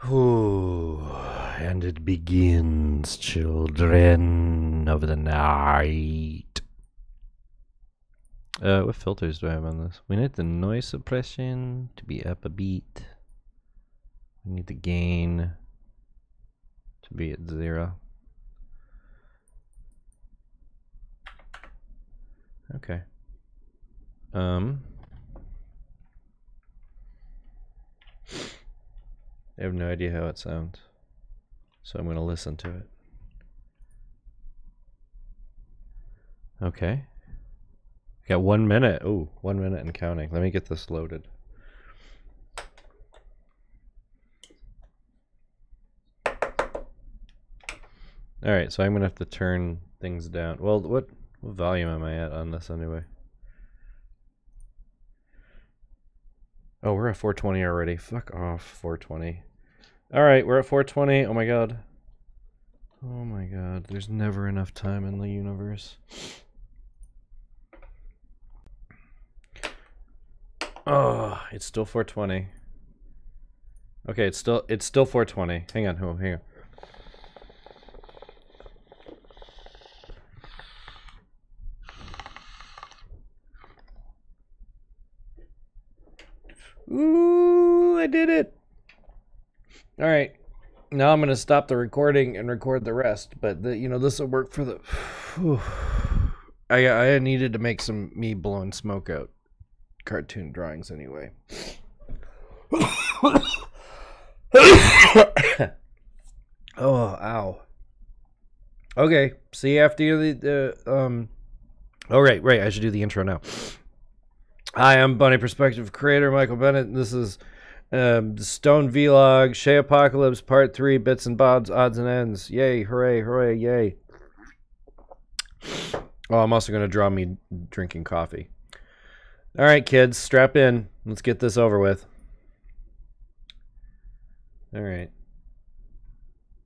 Ooh, and it begins, children of the night. What filters do I have on this? We need the noise suppression to be up a beat. We need the gain to be at 0. Okay. I have no idea how it sounds, so I'm going to listen to it. Okay. Got 1 minute. Ooh, 1 minute and counting. Let me get this loaded. Alright, so I'm going to have to turn things down. Well, what volume am I at on this anyway? Oh, we're at 420 already. Fuck off, 420. Alright, we're at 420. Oh my god. Oh my god. There's never enough time in the universe. Oh, it's still 420. Okay, it's still 420. Hang on, hang on. Ooh, I did it. All right. Now I'm going to stop the recording and record the rest, but this will work for the I needed to make some me blowing smoke out cartoon drawings anyway. Oh, ow. Okay, see after the oh right, I should do the intro now. Hi, I'm Bunny Perspective creator Michael Bennett. This is Stone Vlog, Shea Apocalypse Part 3, Bits and Bobs, Odds and Ends. Yay, hooray, hooray, yay. Oh, I'm also going to draw me drinking coffee. All right, kids, strap in. Let's get this over with. All right.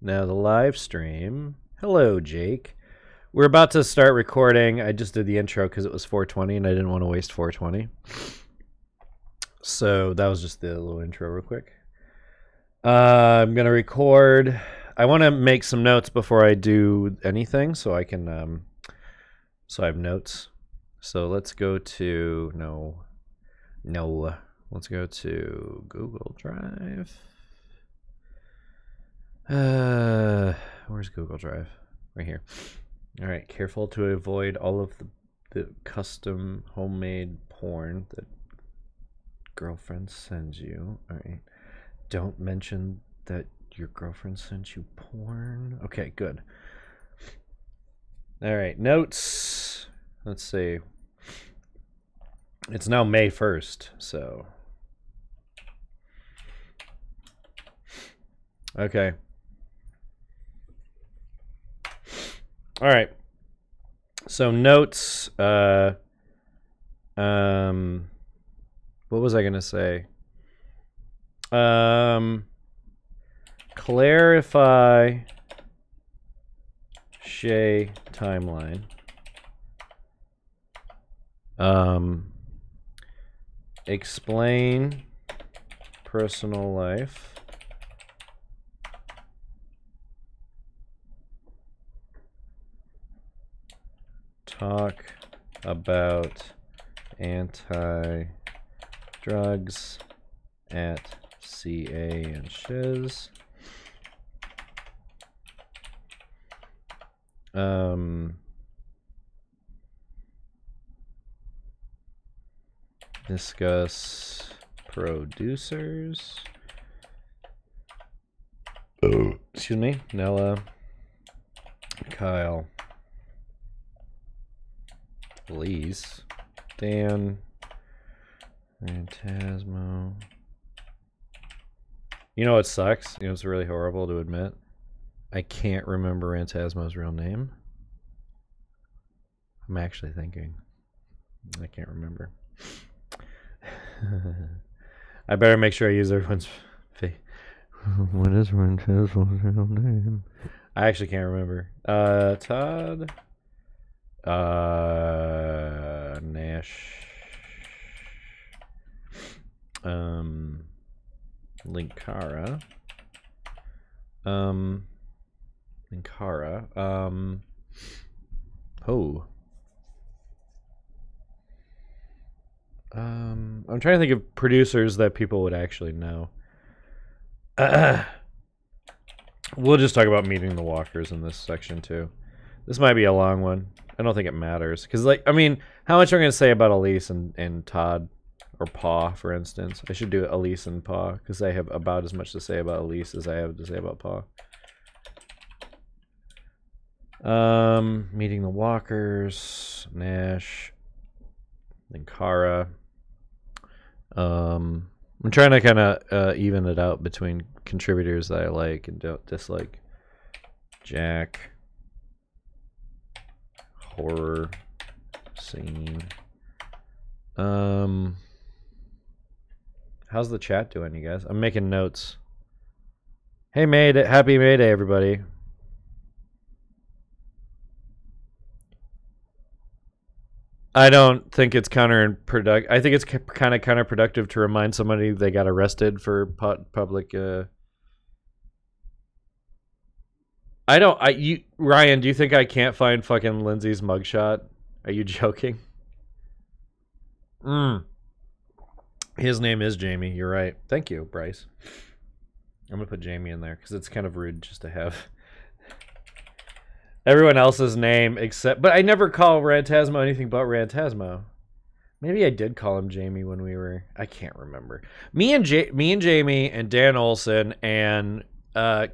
Now the live stream. Hello, Jake. We're about to start recording. I just did the intro because it was 420 and I didn't want to waste 420. So that was just the little intro real quick. I'm going to record. I want to make some notes before I do anything so I can, so I have notes. So let's go to, let's go to Google Drive. Where's Google Drive? Right here. All right, careful to avoid all of the custom homemade porn that girlfriend sends you. All right, don't mention that your girlfriend sent you porn. Okay, good. All right, notes. Let's see. It's now May 1st, so. Okay. All right. So notes. What was I gonna say? Clarify Shea timeline. Explain personal life. Talk about anti-drugs at CA and Shiz. Discuss producers. Oh, excuse me. Nella, Kyle, Elise, Dan, Phantasmo. You know what sucks? You know it's really horrible to admit? I can't remember Phantasmo's real name. I'm actually thinking. I can't remember. I better make sure I use everyone's face. What is Phantasmo's real name? I actually can't remember. Todd. Nash. Linkara. Linkara. Oh. I'm trying to think of producers that people would actually know. We'll just talk about meeting the walkers in this section too. This might be a long one. I don't think it matters. Because, like, I mean, how much am I going to say about Elise and Todd? Or Paw, for instance. I should do Elise and Paw, because I have about as much to say about Elise as I have to say about Paw. Meeting the walkers. Nash. Linkara. I'm trying to kind of even it out between contributors that I like and don't dislike. Jack. Horror scene. How's the chat doing, you guys? I'm making notes. Hey, happy May Day, everybody. I don't think it's counterproductive. I think it's kind of counterproductive to remind somebody they got arrested for public. Ryan, do you think I can't find fucking Lindsay's mugshot? Are you joking? His name is Jamie. You're right. Thank you, Bryce. I'm gonna put Jamie in there because it's kind of rude just to have everyone else's name except. But I never call Rantasmo anything but Rantasmo. Maybe I did call him Jamie when we were. I can't remember. Me and Jamie and Dan Olson and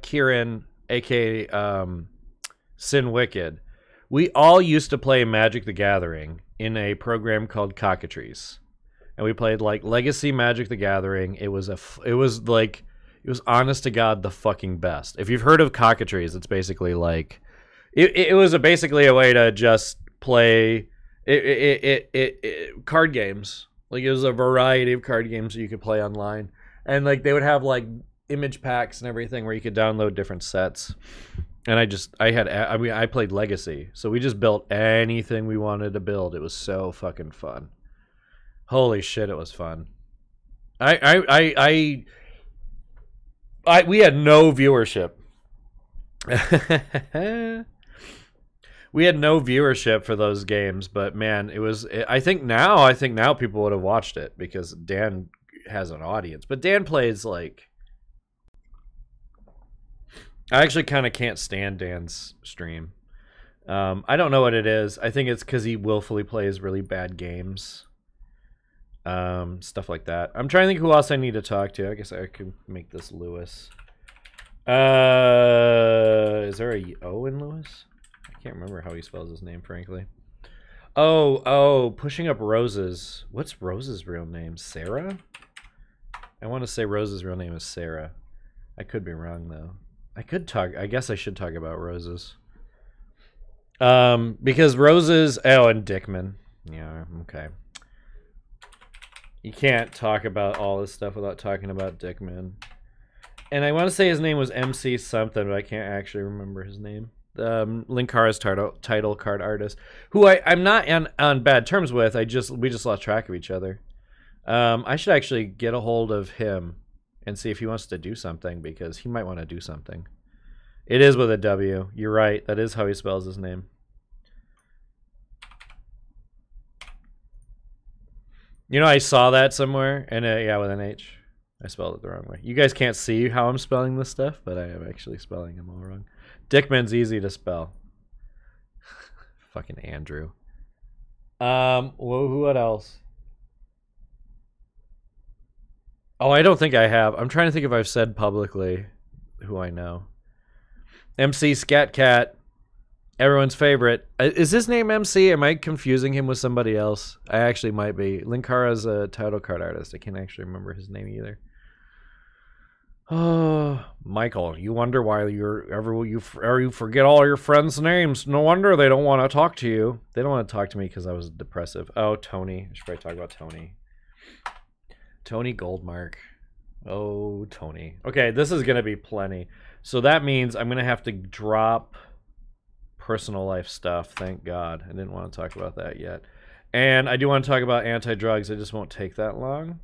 Kieran, aka Sin Wicked, we all used to play Magic the Gathering in a program called Cockatrice. And we played like Legacy Magic the Gathering. It was honest to God the fucking best. If you've heard of Cockatrice, it's basically like it was basically a way to just play card games. Like it was a variety of card games that you could play online, and like they would have like image packs and everything where you could download different sets. And I played Legacy, so we just built anything we wanted to build. It was so fucking fun. Holy shit, it was fun. We had no viewership. We had no viewership for those games, but man, I think now people would have watched it because Dan has an audience. But Dan plays like I actually kind of can't stand Dan's stream. I don't know what it is. I think it's because he willfully plays really bad games. Stuff like that. I'm trying to think who else I need to talk to. I guess I could make this Lewis. Is there a O in Lewis? I can't remember how he spells his name, frankly. Oh, pushing up Rose's. What's Rose's real name? Sarah? I want to say Rose's real name is Sarah. I could be wrong though. I guess I should talk about Rose's. Because Rose's. Oh, and Dickman. Yeah. Okay. You can't talk about all this stuff without talking about Dickman. And I want to say his name was MC something, but I can't actually remember his name. Linkara's title card artist, who I'm not on bad terms with. We just lost track of each other. I should actually get a hold of him and see if he wants to do something, because he might want to do something. It is with a W. You're right. That is how he spells his name. You know, I saw that somewhere, and yeah, with an H. I spelled it the wrong way. You guys can't see how I'm spelling this stuff, but I am actually spelling them all wrong. Dickman's easy to spell. Fucking Andrew. What else? Oh, I don't think I have. I'm trying to think if I've said publicly who I know. MC Scat Cat. Everyone's favorite. Is his name MC? Am I confusing him with somebody else? I actually might be. Linkara's a title card artist. I can't actually remember his name either. Oh, Michael, you wonder why you forget all your friends' names. No wonder they don't want to talk to you. They don't want to talk to me because I was depressive. Oh, Tony. I should probably talk about Tony. Tony Goldmark. Oh, Tony. Okay, this is going to be plenty. So that means I'm going to have to drop personal life stuff. Thank God. I didn't want to talk about that yet. And I do want to talk about anti-drugs. It just won't take that long.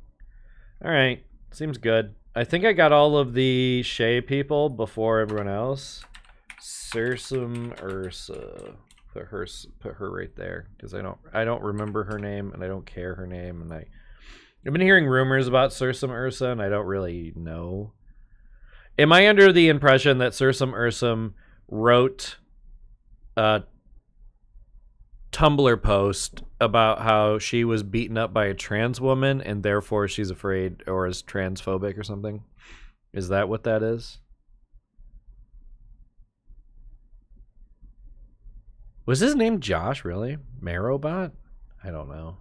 All right. Seems good. I think I got all of the Shay people before everyone else. Sursum Ursa. Put her right there because I don't remember her name and I don't care her name, and I've been hearing rumors about Sursum Ursa and I don't really know. Am I under the impression that Sursum Ursum wrote a Tumblr post about how she was beaten up by a trans woman and therefore she's afraid or is transphobic or something? Is that what that is? Was his name Josh, really? Marrowbot? I don't know.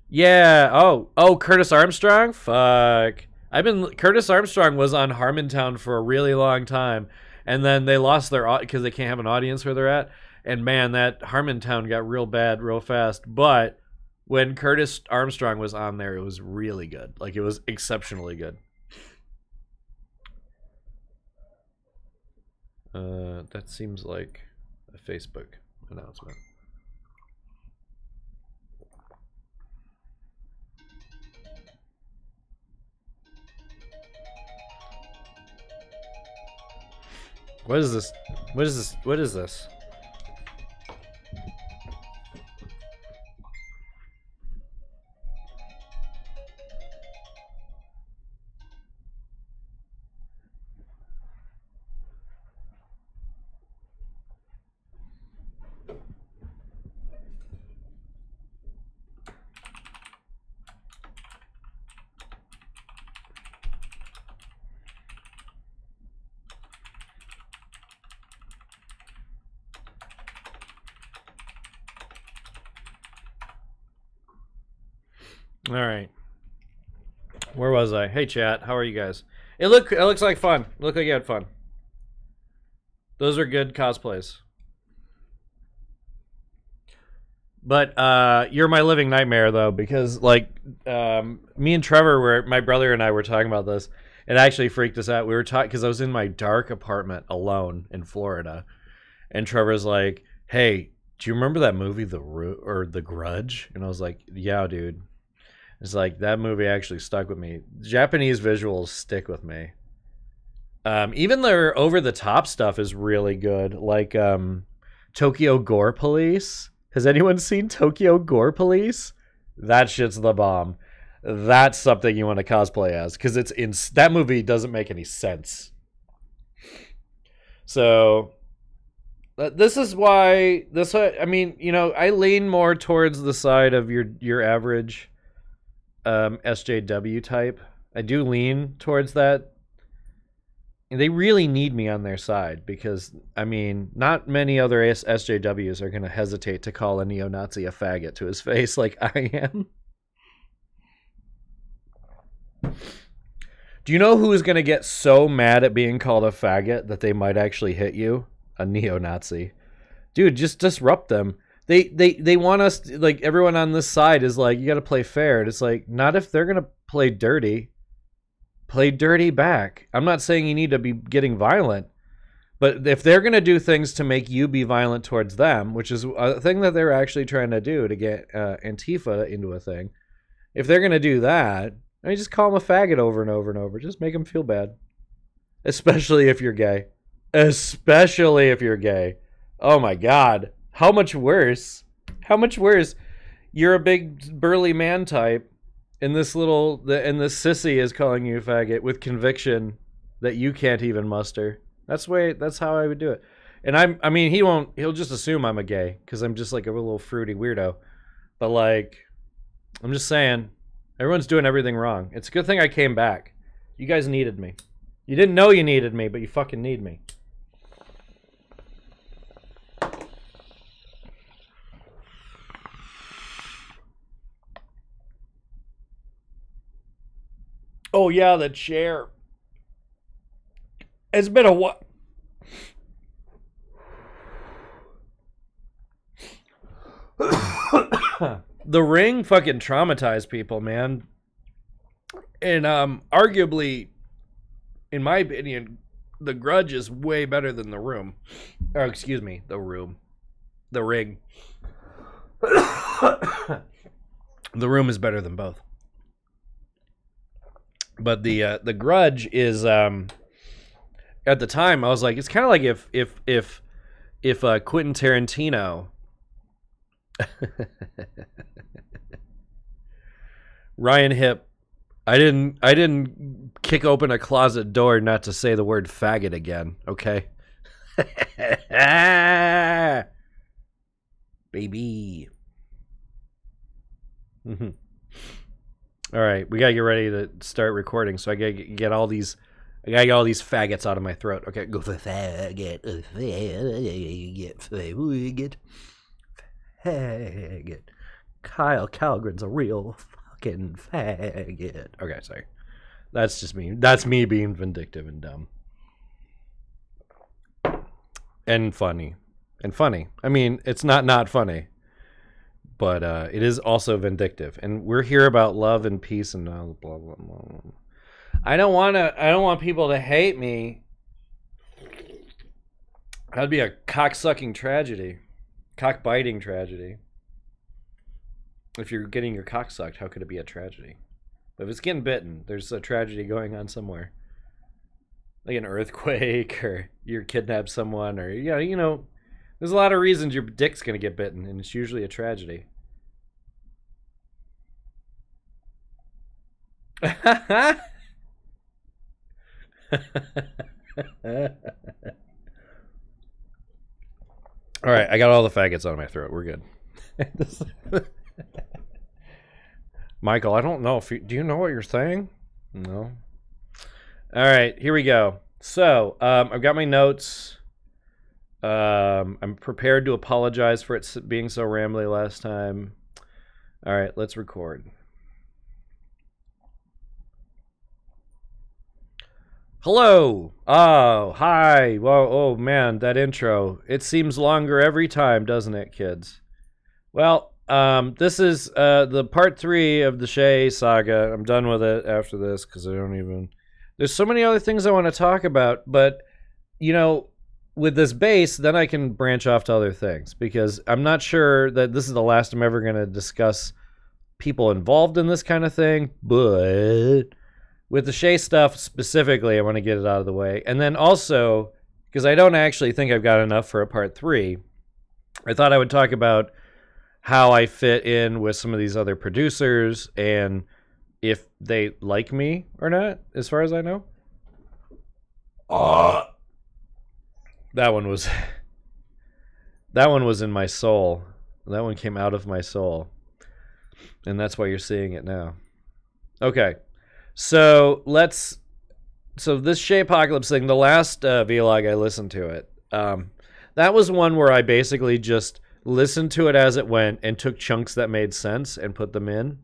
Yeah. Oh, Curtis Armstrong? Fuck. Curtis Armstrong was on Harmontown for a really long time, and then they lost their because they can't have an audience where they're at. And man, that Harmontown got real bad real fast. But when Curtis Armstrong was on there, it was really good. Like, it was exceptionally good. That seems like a Facebook announcement. What is this? What is this? What is this? All right. Where was I? Hey chat, how are you guys? It looks like fun. It looked like you had fun. Those are good cosplays. But you're my living nightmare though, because like me and Trevor my brother and I were talking about this. It actually freaked us out. We were talking because I was in my dark apartment alone in Florida, and Trevor's like, "Hey, do you remember that movie The Grudge?" And I was like, "Yeah, dude." It's like, that movie actually stuck with me. Japanese visuals stick with me. Even their over-the-top stuff is really good. Like Tokyo Gore Police. Has anyone seen Tokyo Gore Police? That shit's the bomb. That's something you want to cosplay as, because that movie doesn't make any sense. So this is why I mean, you know, I lean more towards the side of your average SJW type. I do lean towards that. And they really need me on their side because, I mean, not many other SJWs are going to hesitate to call a neo-Nazi a faggot to his face like I am. Do you know who is going to get so mad at being called a faggot that they might actually hit you? A neo-Nazi. Dude, just disrupt them. They want us to, like, everyone on this side is like, you got to play fair. And it's like, not if they're going to play dirty. Play dirty back. I'm not saying you need to be getting violent, but if they're going to do things to make you be violent towards them, which is a thing that they're actually trying to do to get Antifa into a thing, if they're going to do that, I mean, just call them a faggot over and over and over. Just make them feel bad. Especially if you're gay. Especially if you're gay. Oh my God. How much worse? How much worse? You're a big burly man type, and this sissy is calling you a faggot with conviction that you can't even muster. That's how I would do it. And I mean, he'll just assume I'm a gay because I'm just like a little fruity weirdo. But like, I'm just saying, everyone's doing everything wrong. It's a good thing I came back. You guys needed me. You didn't know you needed me, but you fucking need me. Oh yeah, the chair. It's been a what? The Ring fucking traumatized people, man. And arguably, in my opinion, The Grudge is way better than The Room. Or excuse me, The Room. The Ring. The Room is better than both. But the Grudge is at the time I was like, it's kind of like if Quentin Tarantino Ryan Hipp, I didn't kick open a closet door not to say the word faggot again, okay? Baby. All right, we gotta get ready to start recording, so I gotta get all these faggots out of my throat. Okay, go for faggot, faggot. Kyle Calgren's a real fucking faggot. Okay, sorry. That's just me. That's me being vindictive and dumb. And funny. I mean, it's not funny. But it is also vindictive. And we're here about love and peace and blah, blah, blah, blah. I don't want people to hate me. That'd be a cock-sucking tragedy. Cock-biting tragedy. If you're getting your cock sucked, how could it be a tragedy? But if it's getting bitten, there's a tragedy going on somewhere. Like an earthquake, or you're kidnapped someone, or you know, there's a lot of reasons your dick's gonna get bitten, and it's usually a tragedy. All right, I got all the faggots out of my throat. We're good. Michael, I don't know if do you know what you're saying? No. All right, here we go. So I've got my notes. I'm prepared to apologize for it being so rambly last time. All right, let's record. Hello. Oh, hi. Whoa, oh man, that intro. It seems longer every time, doesn't it, kids? Well, this is the part 3 of the Shay saga. I'm done with it after this because I don't even... There's so many other things I want to talk about, but, you know, with this base, then I can branch off to other things because I'm not sure that this is the last I'm ever going to discuss people involved in this kind of thing, but with the Shay stuff specifically, I want to get it out of the way. And then also, because I don't actually think I've got enough for a part 3, I thought I would talk about how I fit in with some of these other producers and if they like me or not, as far as I know. That one was in my soul. That one came out of my soul. And that's why you're seeing it now. Okay. So this Shay Apocalypse thing, the last vlog I listened to it, that was one where I basically just listened to it as it went and took chunks that made sense and put them in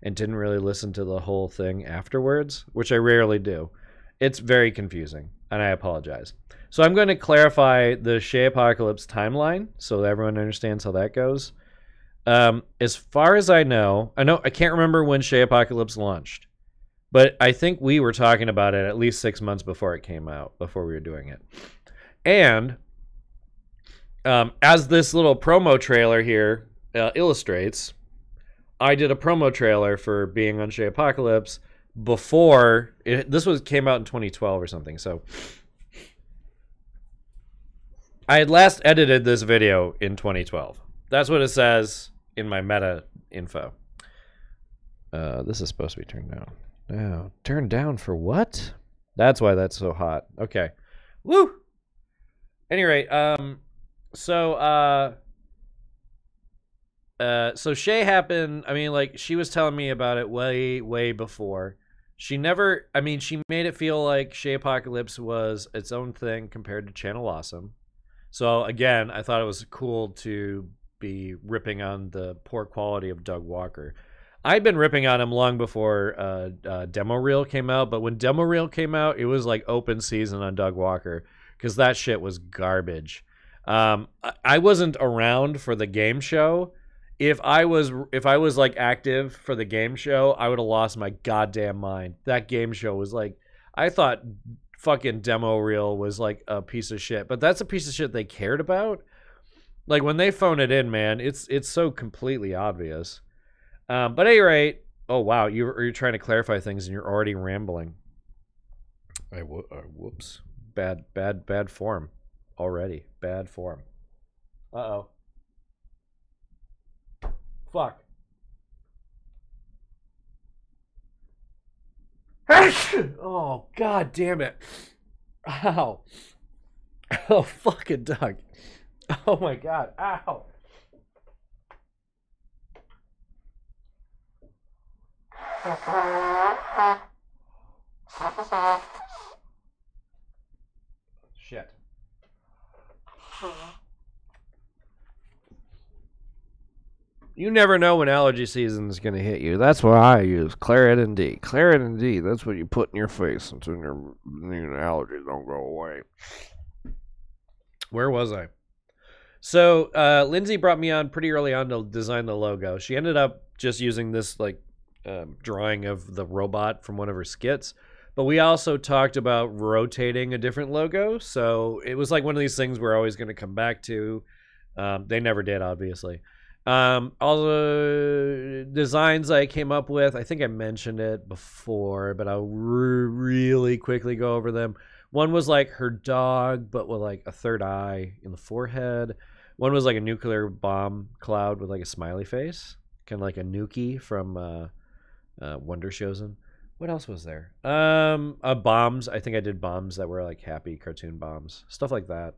and didn't really listen to the whole thing afterwards, which I rarely do. It's very confusing, and I apologize. So I'm going to clarify the Shay Apocalypse timeline so that everyone understands how that goes. As far as I can't remember when Shay Apocalypse launched, but I think we were talking about it at least 6 months before it came out, before we were doing it. And as this little promo trailer here illustrates, I did a promo trailer for being on Shay Apocalypse before this came out in 2012 or something. So I had last edited this video in 2012. That's what it says in my meta info. This is supposed to be turned down. No, turned down for what? That's why that's so hot. Okay. Woo! Any rate, so Shay happened, I mean, like, she was telling me about it way before. She made it feel like Shay Apocalypse was its own thing compared to Channel Awesome. So, again, I thought it was cool to be ripping on the poor quality of Doug Walker. I'd been ripping on him long before Demo Reel came out, but when Demo Reel came out, it was like open season on Doug Walker because that shit was garbage. I wasn't around for the game show. If I was like active for the game show, I would have lost my goddamn mind. That game show was like, I thought fucking Demo Reel was like a piece of shit, but that's a piece of shit they cared about. Like when they phone it in, man, it's so completely obvious. But at any rate, oh wow, you're trying to clarify things and you're already rambling. Whoops, bad form already. Bad form. Uh-oh. Fuck. Oh, god damn it. Ow. Oh, fucking Doug. Oh my god. Ow. Shit. You never know when allergy season is going to hit you. That's what I use. Claritin D. Claritin D. That's what you put in your face until your allergies don't go away. Where was I? So Lindsay brought me on pretty early on to design the logo. She ended up just using this like drawing of the robot from one of her skits. But we also talked about rotating a different logo. So it was like one of these things we're always going to come back to. They never did, obviously. All the designs I came up with, I think I mentioned it before, but I'll really quickly go over them. One was like her dog, but with like a third eye in the forehead. One was like a nuclear bomb cloud with like a smiley face, kind of like a Nuki from Wonder Chosen. What else was there? Bombs. I think I did bombs that were like happy cartoon bombs, stuff like that.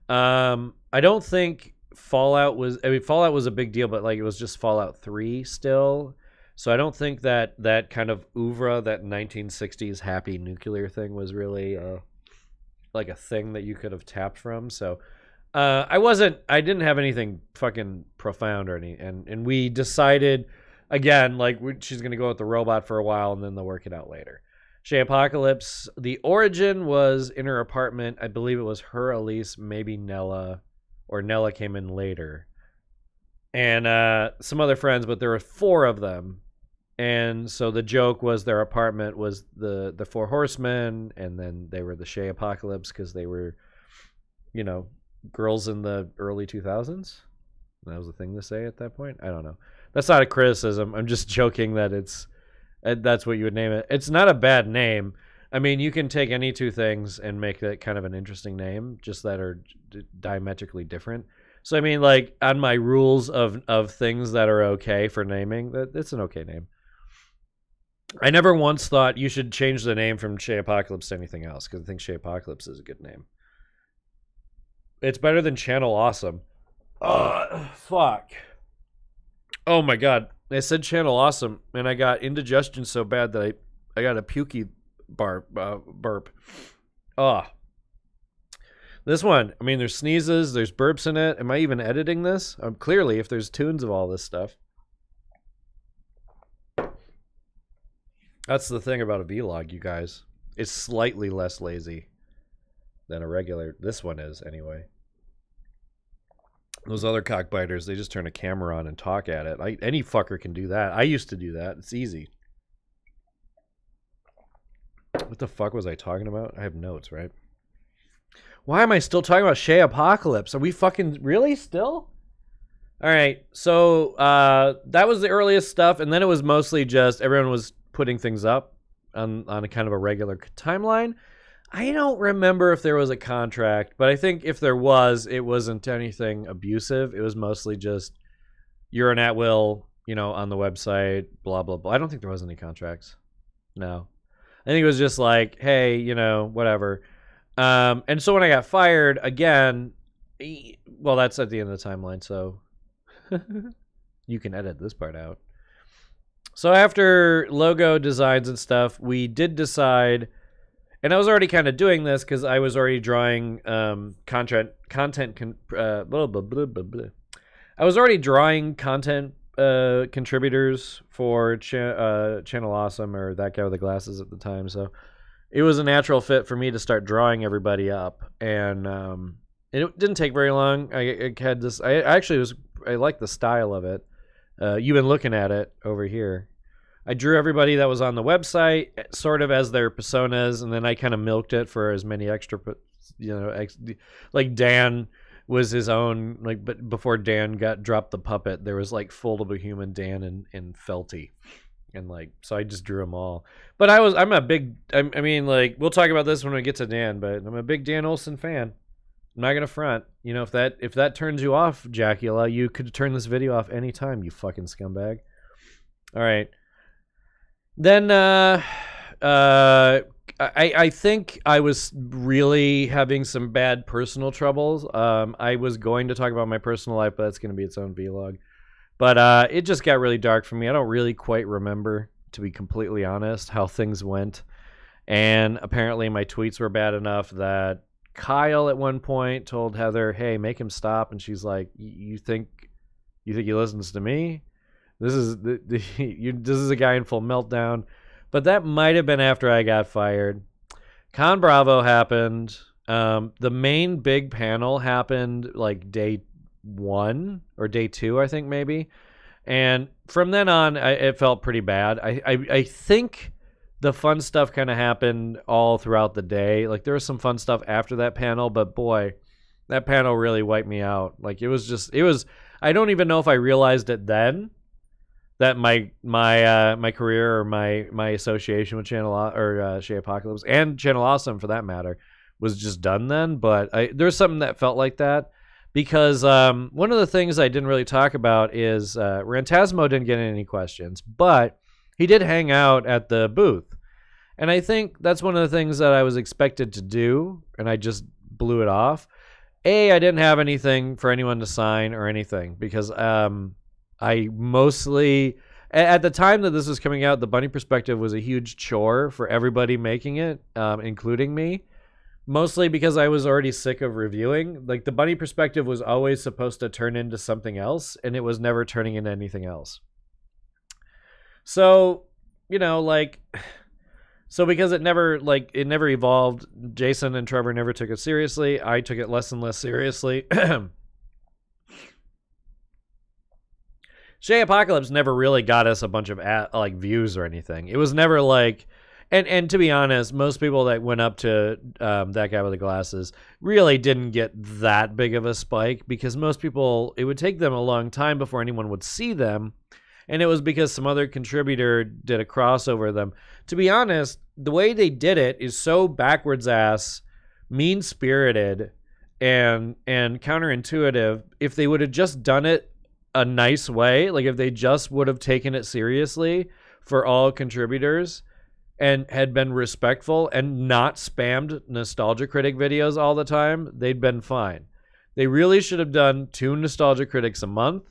I don't think Fallout was. I mean, Fallout was a big deal, but like it was just Fallout 3 still. So I don't think that kind of oeuvre, that 1960s happy nuclear thing, was really like a thing that you could have tapped from. So I didn't have anything fucking profound or any, and we decided again, like she's gonna go with the robot for a while and then they'll work it out later. Shay Apocalypse, the origin was in her apartment. I believe it was her, Elise, maybe Nella, or Nella came in later, and some other friends, but there were 4 of them. And so the joke was their apartment was the 4 horsemen, and then they were the Shay Apocalypse because they were, you know, girls in the early 2000s. That was the thing to say at that point. I don't know. That's not a criticism. I'm just joking that that's what you would name it. It's not a bad name. I mean, you can take any 2 things and make that kind of an interesting name, just that are diametrically different. So I mean, like on my rules of things that are okay for naming, it's an okay name. I never once thought you should change the name from Shay Apocalypse to anything else because I think Shay Apocalypse is a good name. It's better than Channel Awesome. Fuck. Oh my god. I said Channel Awesome and I got indigestion so bad that I got a pukey burp. This one, I mean, there's sneezes, there's burps in it. Am I even editing this? Clearly, if there's tunes of all this stuff. That's the thing about a vlog, you guys. It's slightly less lazy than a regular. This one is, anyway. Those other cockbiters, they just turn a camera on and talk at it. Any fucker can do that. I used to do that. It's easy. What the fuck was I talking about? I have notes, right? Why am I still talking about Shay Apocalypse? Are we fucking really still? All right. So that was the earliest stuff, and then it was mostly just everyone was putting things up on a kind of a regular timeline. I don't remember if there was a contract, but I think if there was, it wasn't anything abusive. It was mostly just you're an at-will, you know, on the website, blah, blah, blah. I don't think there was any contracts. No. I think it was just like, hey, you know, whatever. And so when I got fired, again, well, that's at the end of the timeline, so you can edit this part out. So after logo designs and stuff, we did decide, and I was already kind of doing this because I was already drawing content. I was already drawing content contributors for Channel Awesome, or that guy with the glasses at the time. So it was a natural fit for me to start drawing everybody up, and it didn't take very long. I had this. I liked the style of it. You've been looking at it over here. I drew everybody that was on the website sort of as their personas, and then I kind of milked it for as many extra, you know, like Dan was his own, like, but before Dan got dropped the puppet, there was like Full-to-Human Dan and Felty. And like, so I just drew them all. But I'm a big, I mean, like, we'll talk about this when we get to Dan, but I'm a big Dan Olsen fan. I'm not gonna front. You know, if that turns you off, Jackula, you could turn this video off anytime, you fucking scumbag. All right. Then I think I was really having some bad personal troubles. I was going to talk about my personal life, but that's going to be its own vlog. But it just got really dark for me. I don't really quite remember, to be completely honest, how things went. And apparently my tweets were bad enough that Kyle at one point told Heather, "Hey, make him stop." And she's like, "You think he listens to me? This is this is a guy in full meltdown." But that might have been after I got fired. Con Bravo happened. The main big panel happened like day 1 or day 2, I think maybe. And from then on, it felt pretty bad. I think the fun stuff kind of happened all throughout the day. Like, there was some fun stuff after that panel, but boy, that panel really wiped me out. Like, it was I don't even know if I realized it then that my career or my association with Channel or Shay Apocalypse and Channel Awesome for that matter was just done then. But there's something that felt like that, because one of the things I didn't really talk about is Rantasmo didn't get any questions, but he did hang out at the booth. And I think that's one of the things that I was expected to do, and I just blew it off. I didn't have anything for anyone to sign or anything, because I mostly, at the time that this was coming out, the Bunny Perspective was a huge chore for everybody making it, including me. Mostly because I was already sick of reviewing. Like, the Bunny Perspective was always supposed to turn into something else, and it was never turning into anything else. So, you know, like, so because it never evolved, Jason and Trevor never took it seriously. I took it less and less seriously. Shay Apocalypse never really got us a bunch of like views or anything. It was never like, and to be honest, most people that went up to that guy with the glasses really didn't get that big of a spike, because most people, it would take them a long time before anyone would see them. And it was because some other contributor did a crossover of them. To be honest, the way they did it is so backwards ass, mean-spirited, and counterintuitive. If they would have just done it a nice way, like if they just would have taken it seriously for all contributors and had been respectful and not spammed Nostalgia Critic videos all the time, they'd been fine. They really should have done 2 Nostalgia Critics a month.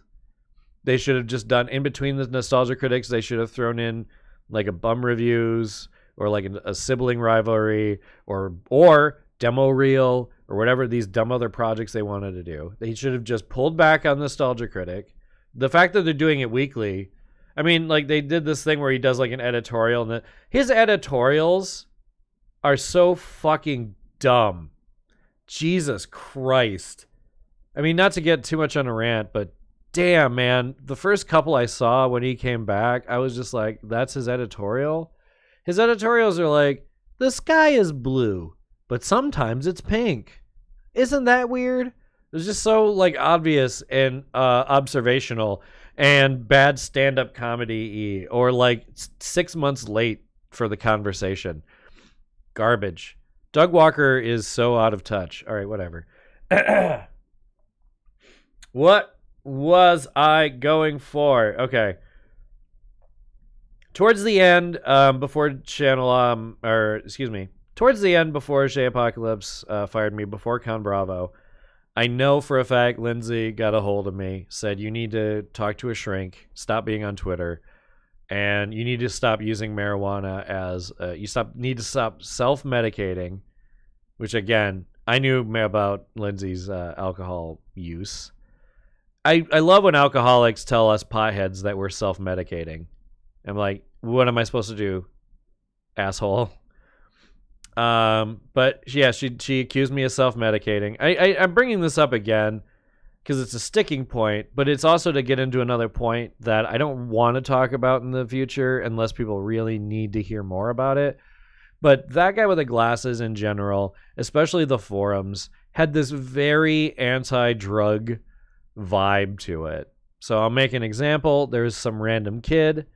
They should have just done, in between the Nostalgia Critics, they should have thrown in like a bum reviews or like a sibling rivalry or demo reel or whatever these dumb other projects they wanted to do. They should have just pulled back on Nostalgia Critic. The fact that they're doing it weekly, I mean, like, they did this thing where he does like an editorial, and his editorials are so fucking dumb. Jesus Christ. I mean, not to get too much on a rant, but damn, man, the first couple I saw when he came back, I was just like, that's his editorial? His editorials are like, the sky is blue, but sometimes it's pink. Isn't that weird? It was just so, like, obvious and observational and bad stand-up comedy-y, or like 6 months late for the conversation. Garbage. Doug Walker is so out of touch. All right, whatever. What was I going for? Okay. Towards the end, before towards the end, before Shay Apocalypse fired me, before Con Bravo, I know for a fact Lindsay got a hold of me, said, you need to talk to a shrink, stop being on Twitter, and you need to stop using marijuana as, need to stop self-medicating, which, again, I knew about Lindsay's alcohol use. I love when alcoholics tell us potheads that we're self-medicating. I'm like, what am I supposed to do, asshole? But yeah, she accused me of self-medicating. I'm bringing this up again because it's a sticking point, but it's also to get into another point that I don't want to talk about in the future unless people really need to hear more about it. But that guy with the glasses in general, especially the forums, had this very anti-drug vibe to it. So I'll make an example. There's some random kid,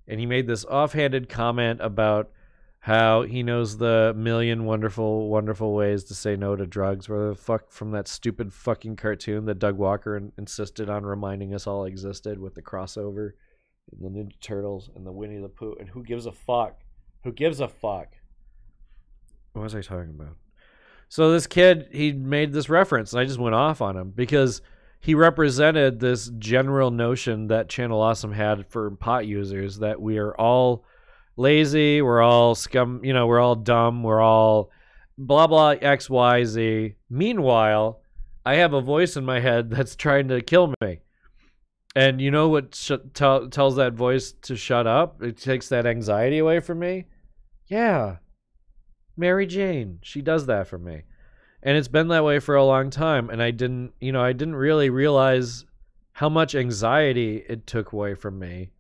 and he made this offhanded comment about how he knows the million wonderful, wonderful ways to say no to drugs. Where the fuck from that stupid fucking cartoon that Doug Walker insisted on reminding us all existed with the crossover, and the Ninja Turtles and the Winnie the Pooh. And who gives a fuck? Who gives a fuck? What was I talking about? So this kid, he made this reference, and I just went off on him because he represented this general notion that Channel Awesome had for pot users, that we are all lazy, we're all scum, we're all dumb, we're all blah, blah, X, Y, Z. Meanwhile, I have a voice in my head that's trying to kill me. And you know what tells that voice to shut up? It takes that anxiety away from me. Yeah. Mary Jane, she does that for me. And it's been that way for a long time, and I didn't really realize how much anxiety it took away from me,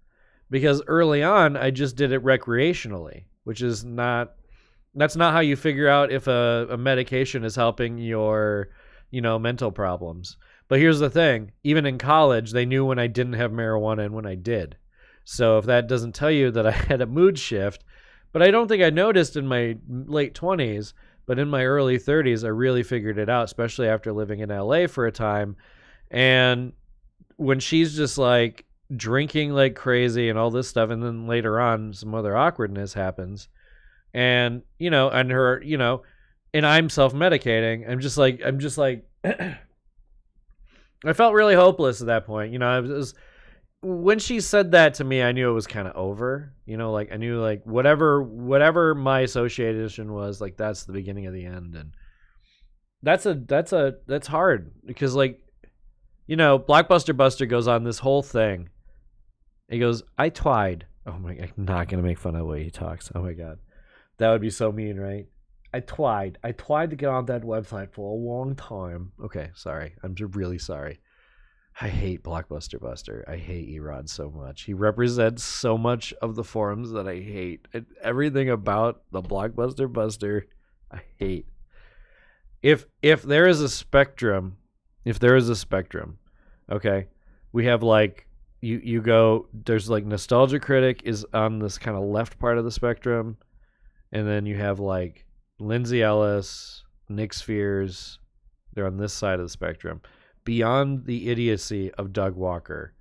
because early on I just did it recreationally, which is that's not how you figure out if a medication is helping your mental problems. But here's the thing, even in college they knew when I didn't have marijuana and when I did. So if that doesn't tell you that I had a mood shift, but I don't think I noticed in my late 20s, but in my early 30s, I really figured it out, especially after living in LA for a time. And when she's just like drinking like crazy and all this stuff, and then later on some other awkwardness happens, and and her, and I'm self-medicating. I'm just like I felt really hopeless at that point. When she said that to me, I knew it was kind of over. I knew like whatever my association was, like that's the beginning of the end. And that's hard because Blockbuster Buster goes on this whole thing. He goes, I twied. Oh my God, I'm not gonna make fun of the way he talks. Oh my God, that would be so mean, right? I twied to get on that website for a long time. Okay, sorry. I'm really sorry. I hate Blockbuster Buster. I hate Erod so much. He represents so much of the forums that I hate. Everything about the Blockbuster Buster, I hate. If there is a spectrum, okay, we have like you go. There's like Nostalgia Critic is on this kind of left part of the spectrum, and then you have like Lindsay Ellis, Nick Spheres. They're on this side of the spectrum. Beyond the idiocy of Doug Walker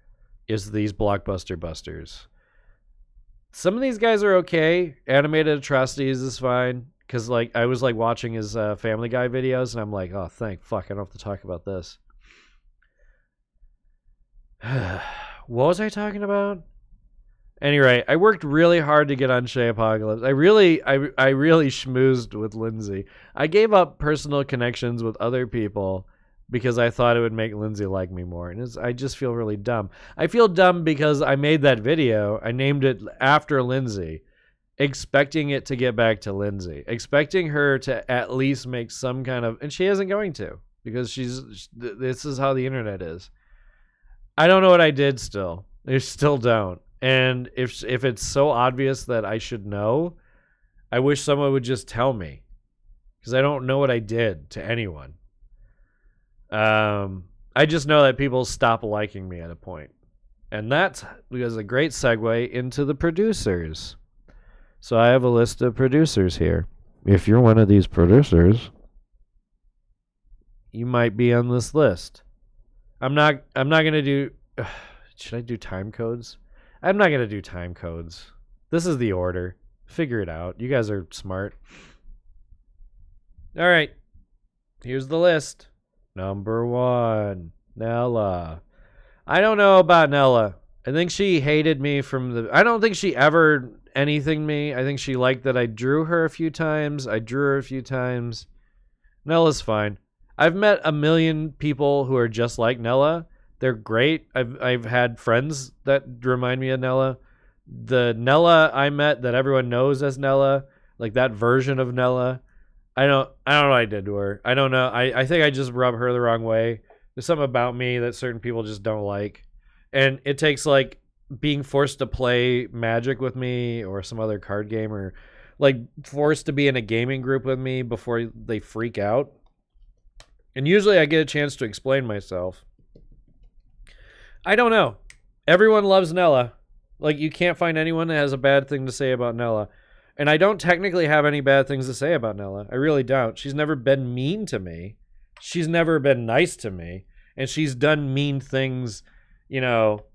is these Blockbuster Busters. Some of these guys are okay. Animated Atrocities is fine. Because I was watching his Family Guy videos, and I'm like, oh, thank fuck, I don't have to talk about this. What was I talking about? Anyway, I worked really hard to get on Shay Apocalypse. I really schmoozed with Lindsay. I gave up personal connections with other people because I thought it would make Lindsay like me more. And I just feel really dumb. I feel dumb because I made that video. I named it after Lindsay, expecting it to get back to Lindsay, expecting her to at least make some kind of, and she isn't going to, because this is how the internet is. I don't know what I did still. I still don't. And if it's so obvious that I should know, I wish someone would just tell me, because I don't know what I did to anyone. I just know that people stop liking me at a point. And that is a great segue into the producers. So I have a list of producers here. If you're one of these producers, you might be on this list. I'm not going to do... should I do time codes? I'm not going to do time codes. This is the order. Figure it out. You guys are smart. All right. Here's the list. Number 1, Nella. I don't know about Nella. I think she hated me I don't think she ever anything me. I think she liked that I drew her a few times. I drew her a few times. Nella's fine. I've met a million people who are just like Nella. They're great. I've had friends that remind me of Nella. The Nella I met that everyone knows as Nella, like that version of Nella, I don't know what I did to her. I don't know. I think I just rub her the wrong way. There's something about me that certain people just don't like. And it takes like being forced to play Magic with me or some other card game, or like forced to be in a gaming group with me before they freak out. And usually I get a chance to explain myself. I don't know. Everyone loves Nella. Like, you can't find anyone that has a bad thing to say about Nella. And I don't technically have any bad things to say about Nella. I really don't. She's never been mean to me. She's never been nice to me. And she's done mean things, you know.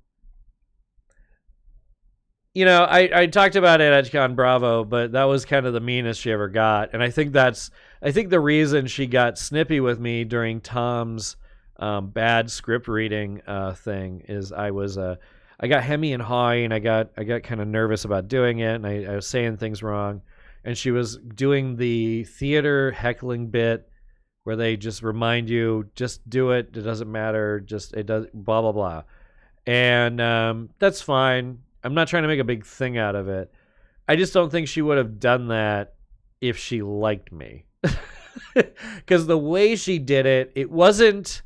I talked about it at EdgeCon Bravo, but that was kind of the meanest she ever got. And I think the reason she got snippy with me during Tom's bad script reading thing is I got hemmy and hawing, and I got kind of nervous about doing it, and I was saying things wrong. And she was doing the theater heckling bit where they just remind you, just do it, it doesn't matter, just it does, blah blah blah. And that's fine. I'm not trying to make a big thing out of it. I just don't think she would have done that if she liked me. Because the way she did it, it wasn't...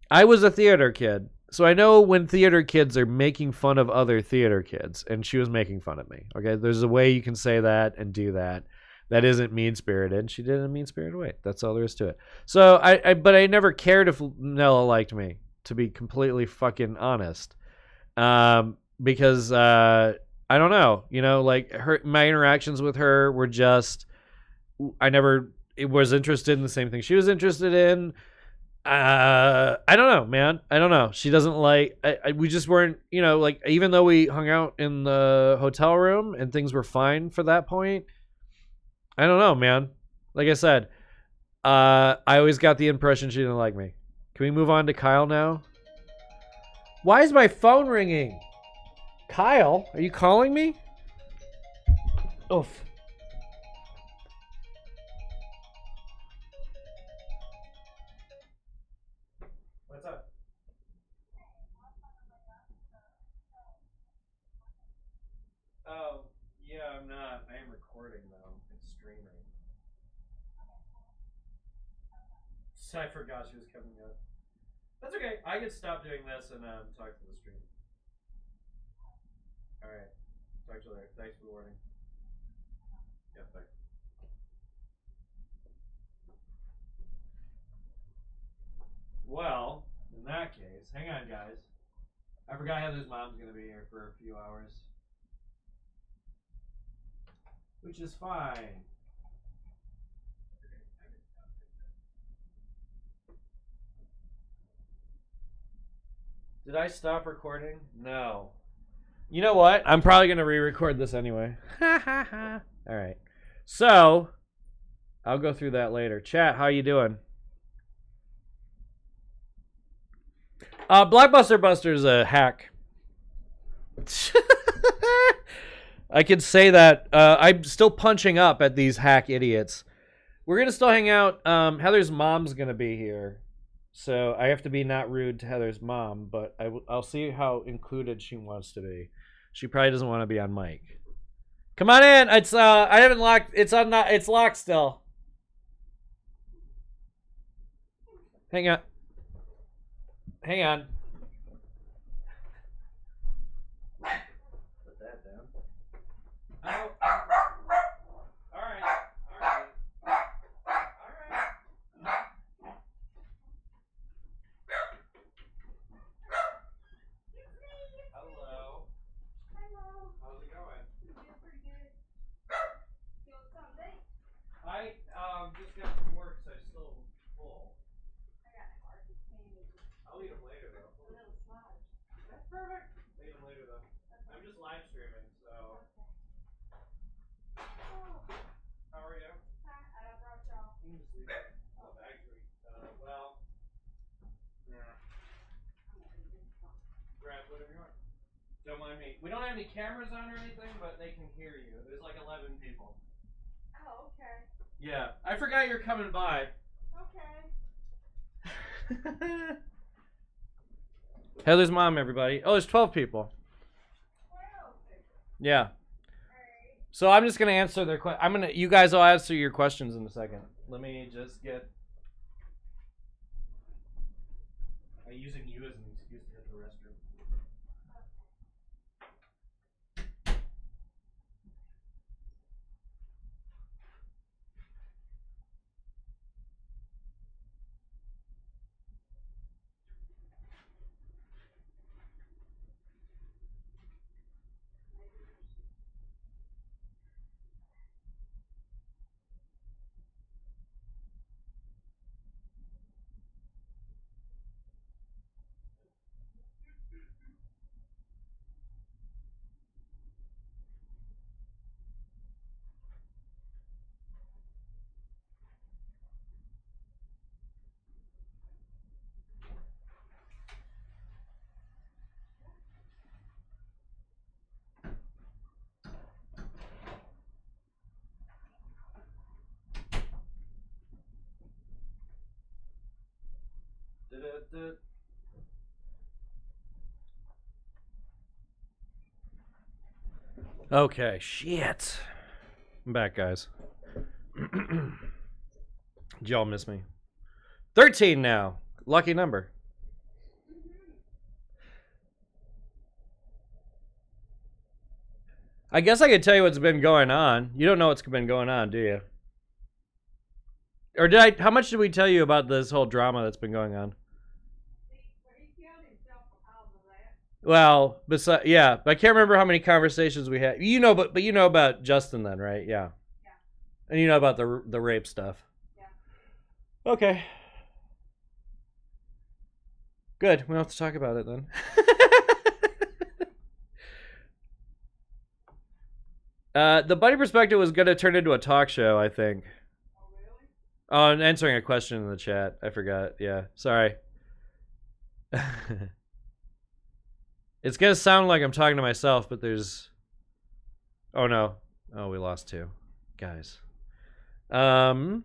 I was a theater kid, so I know when theater kids are making fun of other theater kids, and she was making fun of me. Okay, there's a way you can say that and do that. That isn't mean-spirited. She did it in a mean-spirited way. That's all there is to it. So but I never cared if Nella liked me, to be completely fucking honest. Because I don't know, like my interactions with her were just, I never was interested in the same thing she was interested in. I don't know, man. I don't know. She doesn't like. We just weren't, like, even though we hung out in the hotel room and things were fine for that point. I don't know, man. Like I said, I always got the impression she didn't like me. Can we move on to Kyle now? Why is my phone ringing? Kyle, are you calling me? Oof. What's up? Oh, yeah, I'm not. I am recording, though. It's streaming. So I forgot she was coming up. That's okay. I can stop doing this and talk to the stream. All right. Talk to you later. Thanks for the warning. Yeah, bye. Well, in that case, hang on, guys. I forgot Heather's mom's going to be here for a few hours. Which is fine. Did I stop recording? No. You know what? I'm probably going to re-record this anyway. All right. So, I'll go through that later. Chat, how you doing? Blockbuster Buster's a hack. I could say that. I'm still punching up at these hack idiots. We're going to still hang out. Heather's mom's going to be here. So I have to be not rude to Heather's mom, but I'll see how included she wants to be. She probably doesn't want to be on mic. Come on in. It's I haven't locked. It's on. It's locked still. Hang on. Hang on. Put that down. Oh. All right. All right. All right. Hello. Hello. How's it going? Doing pretty good. Feeling something? I just got from work, so I'm still full. I got hard. I'll eat them later though. A little slide. That's perfect. I'll eat them later though. Okay. I'm just live streaming, so. Okay. Oh. How are you? Hi. I brought y'all. You can just leave it. Oh, actually, well. Yeah. Grab whatever you want. Don't mind me. We don't have any cameras on or anything, but they can hear you. There's like 11 people. Oh, okay. Yeah. I forgot you're coming by. Okay. Heather's mom, everybody. Oh, there's 12 people. 12 people. Yeah. All right. So I'm just gonna answer their questions. You guys will answer your questions in a second. Let me just get. I'm using you as an excuse to hit the restroom. Okay, shit. I'm back, guys. Did y'all miss me? 13 now. Lucky number. I guess I could tell you what's been going on. You don't know what's been going on, do you? Or did I? How much did we tell you about this whole drama that's been going on? Well, besides, yeah, but I can't remember how many conversations we had. You know, but you know about Justin then, right? Yeah. Yeah. And you know about the rape stuff. Yeah. Okay. Good. We don't have to talk about it then. The Buddy Perspective was going to turn into a talk show, I think. Oh, really? Oh, and answering a question in the chat. I forgot. Yeah. Sorry. It's going to sound like I'm talking to myself, but there's... Oh, no. Oh, we lost 2. Guys. I'll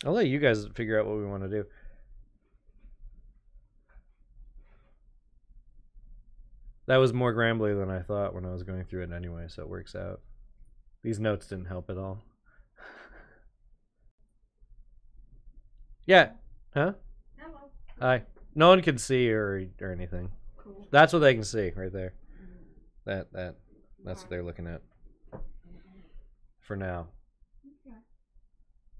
let you guys figure out what we want to do. That was more grambly than I thought when I was going through it anyway, so it works out. These notes didn't help at all. Yeah. Huh? Hello. Hi. No one can see or anything. Cool. That's what they can see right there. That's what they're looking at. For now. Okay.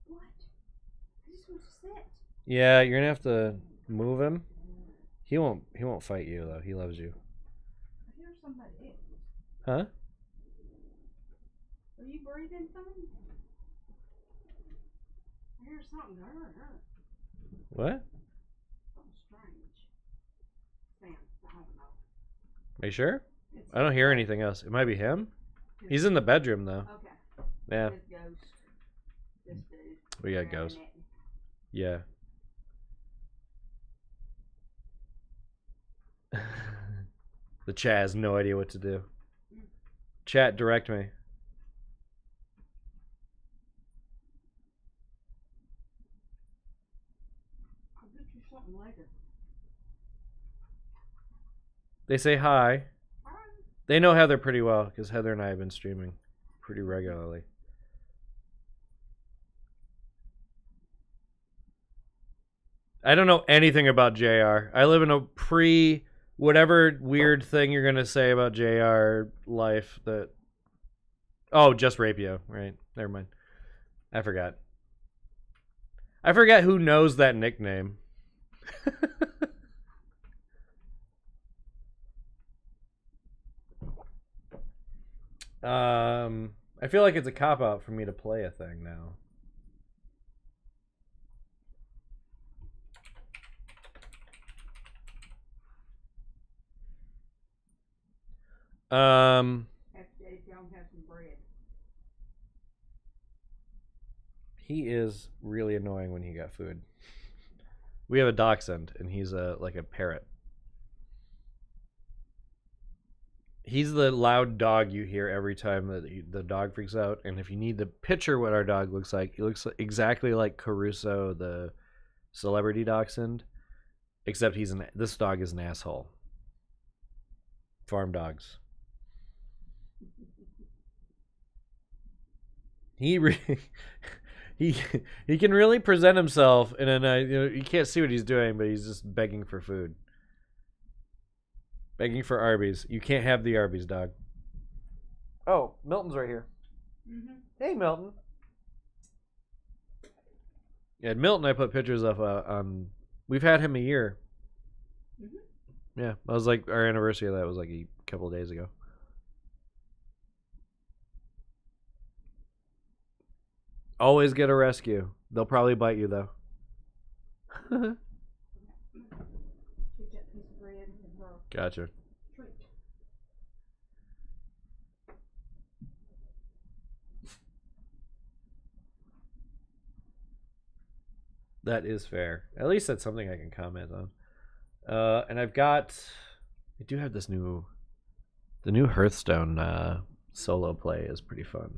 What? I just want to sit. Yeah, you're gonna have to move him. He won't fight you though. He loves you. I hear somebody else. Huh? Are you breathing something? I hear something. What? Are you sure? I don't hear anything else. It might be him. He's in the bedroom though. Okay. Yeah. We got ghost. Yeah. The chat has no idea what to do. Chat, direct me. I'll get you something later. They say hi. Hi. They know Heather pretty well because Heather and I have been streaming pretty regularly. I don't know anything about JR. I live in a whatever weird thing you're going to say about JR life that... Oh, just Rapio, right? Never mind. I forgot. I forgot who knows that nickname. I feel like it's a cop-out for me to play a thing now. He is really annoying when he got food. We have a dachshund, and he's like a parrot. He's the loud dog you hear every time that the dog freaks out. And if you need to picture what our dog looks like, he looks exactly like Caruso, the celebrity dachshund, except this dog is an asshole. Farm dogs. He can really present himself in a you can't see what he's doing, but he's just begging for food. Begging for Arby's. You can't have the Arby's, dog. Oh, Milton's right here. Mm-hmm. Hey, Milton. Yeah, Milton I put pictures of on... We've had him a year. Mm-hmm. Yeah, that was like our anniversary of that was like a couple of days ago. Always get a rescue. They'll probably bite you, though. Gotcha. That is fair. At least that's something I can comment on. And I do have this the new Hearthstone solo play is pretty fun.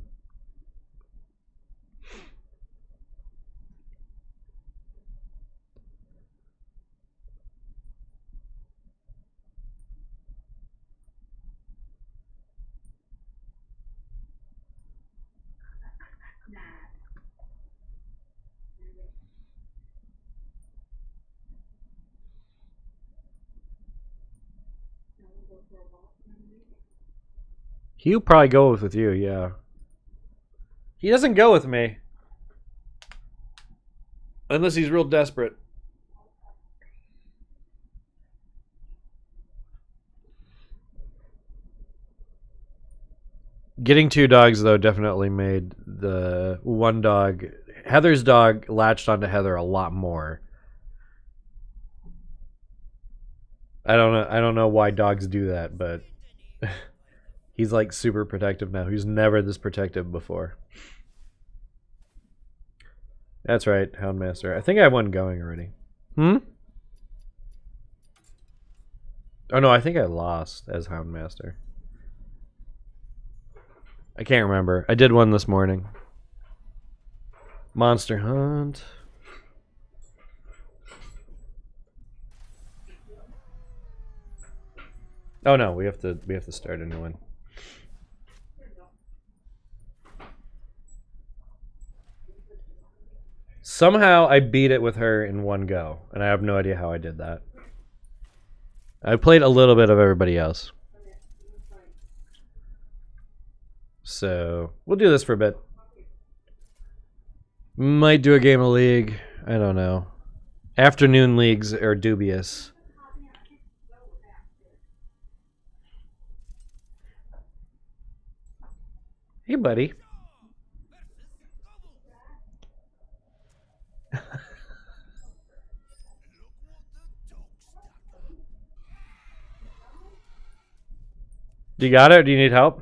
He'll probably go with you, yeah. He doesn't go with me. Unless he's real desperate. Getting 2 dogs, though, definitely made the one dog... Heather's dog latched onto Heather a lot more. I don't know why dogs do that, but... He's like super protective now. He's never this protective before. That's right, Houndmaster. I think I have one going already. Hmm? Oh no, I think I lost as Houndmaster. I can't remember. I did one this morning. Monster Hunt. Oh no, we have to start a new one. Somehow I beat it with her in one go, and I have no idea how I did that. I played a little bit of everybody else. So, we'll do this for a bit. Might do a game of League. I don't know. Afternoon leagues are dubious. Hey, buddy. Do you got it, or do you need help?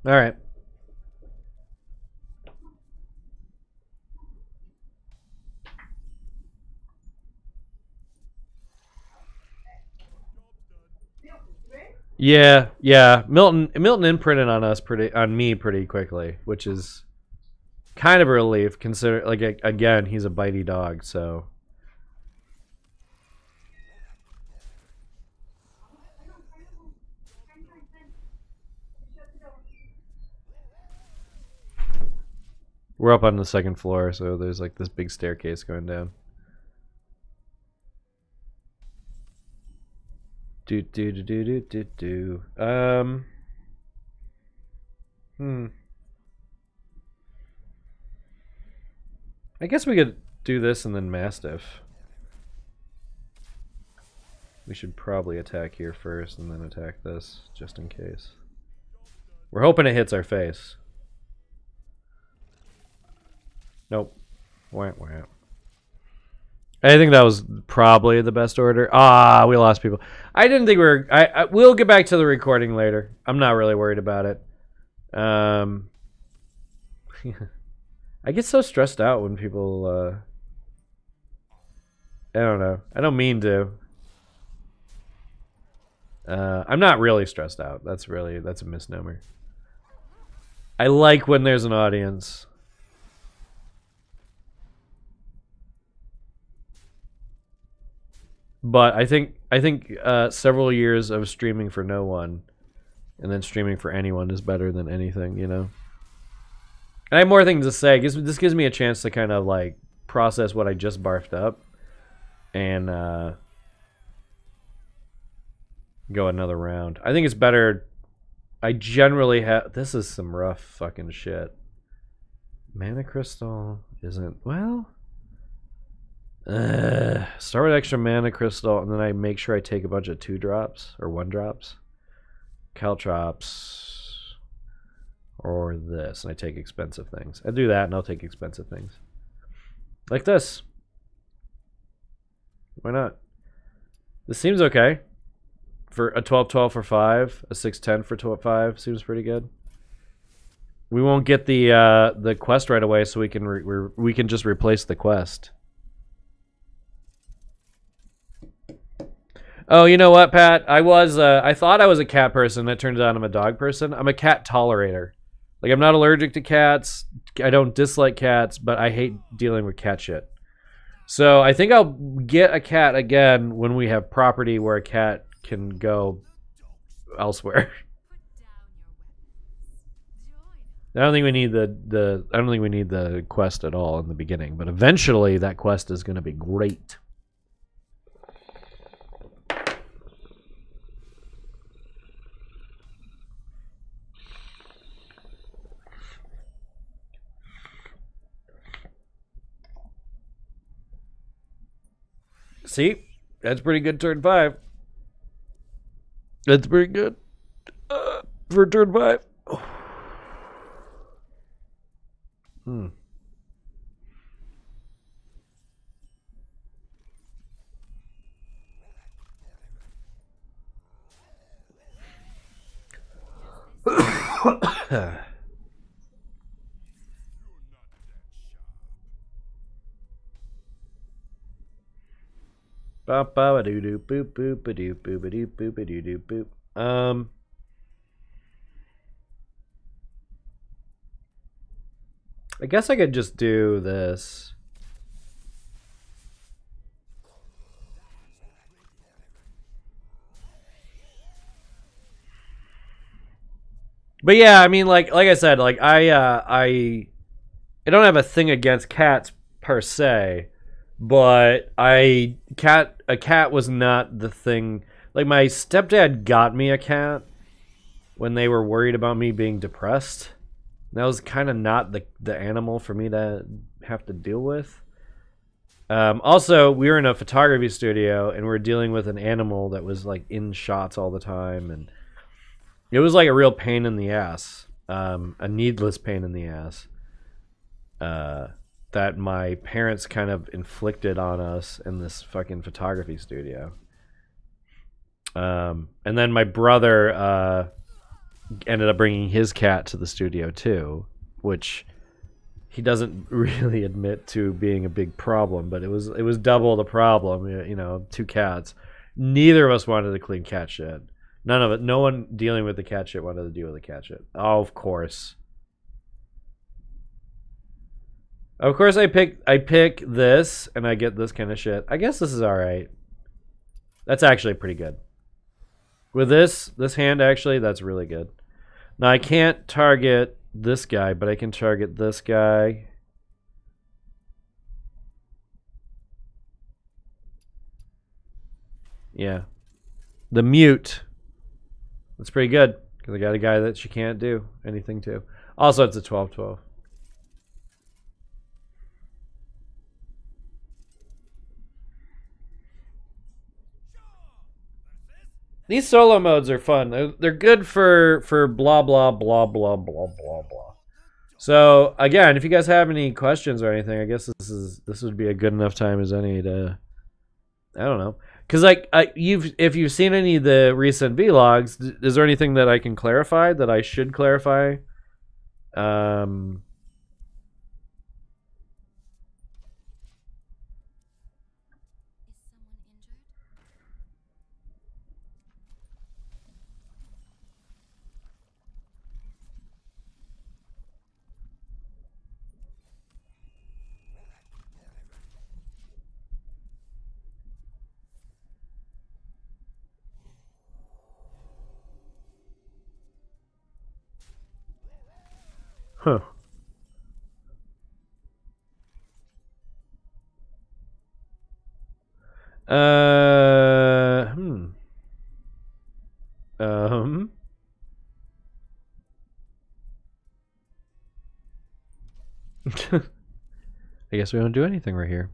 All right. Yeah. Milton imprinted on me pretty quickly, which is kind of a relief. Consider, like, again, he's a bitey dog, so. We're up on the second floor, so there's like this big staircase going down. I guess we could do this and then Mastiff. We should probably attack here first and then attack this, just in case. We're hoping it hits our face. Nope. Wah, wah. I think that was probably the best order. Ah, we lost people. I didn't think we were... we'll get back to the recording later. I'm not really worried about it. I get so stressed out when people... I don't know. I don't mean to. I'm not really stressed out. That's a misnomer. I like when there's an audience. But I think several years of streaming for no one and then streaming for anyone is better than anything, you know? And I have more things to say. This gives me a chance to kind of like process what I just barfed up and go another round. I think it's better. I generally have... This is some rough fucking shit. Mana Crystal isn't... Well... start with extra mana crystal, and then I make sure I take a bunch of 2-drops or 1-drops, caltrops, or this, and I take expensive things. I do that, and I'll take expensive things like this. Why not? This seems okay for a 12/12 for 5, a 6/10 for 12/5. Seems pretty good. We won't get the quest right away, so we can just replace the quest. Oh, you know what, Pat? I thought I was a cat person. It turns out I'm a dog person. I'm a cat tolerator. Like, I'm not allergic to cats. I don't dislike cats, but I hate dealing with cat shit. So I think I'll get a cat again when we have property where a cat can go elsewhere. I don't think we need I don't think we need the quest at all in the beginning, but eventually that quest is going to be great. See? That's pretty good turn 5. That's pretty good for turn 5. Hmm. I guess I could just do this. But yeah, I mean, like I said, like I don't have a thing against cats per se, but a cat was not the thing. Like my stepdad got me a cat when they were worried about me being depressed. That was kind of not the animal for me to have to deal with. Also, we were in a photography studio and we were dealing with an animal that was like in shots all the time, and it was like a real pain in the ass, a needless pain in the ass that my parents kind of inflicted on us in this fucking photography studio. And then my brother ended up bringing his cat to the studio too, which he doesn't really admit to being a big problem, but it was double the problem. You know, 2 cats. Neither of us wanted to clean cat shit. None of it. No one dealing with the cat shit wanted to deal with the cat shit. Oh, of course. Of course, I pick this and I get this kind of shit. I guess this is all right. That's actually pretty good. With this hand, actually, that's really good. Now, I can't target this guy, but I can target this guy. Yeah. The mute. That's pretty good, because I got a guy that she can't do anything to. Also, it's a 12-12. These solo modes are fun. They're good for blah blah blah blah blah blah blah. So again, if you guys have any questions or anything, I guess this would be a good enough time as any to, I don't know, because like if you've seen any of the recent vlogs, is there anything that I can clarify that I should clarify? Huh. I guess we don't do anything right here.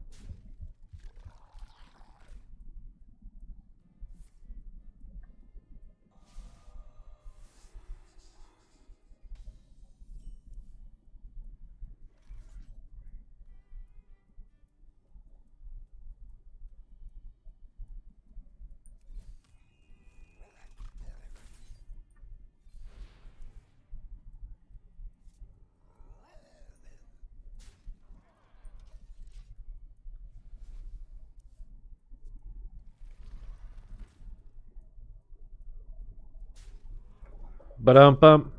Ba-dum-bum.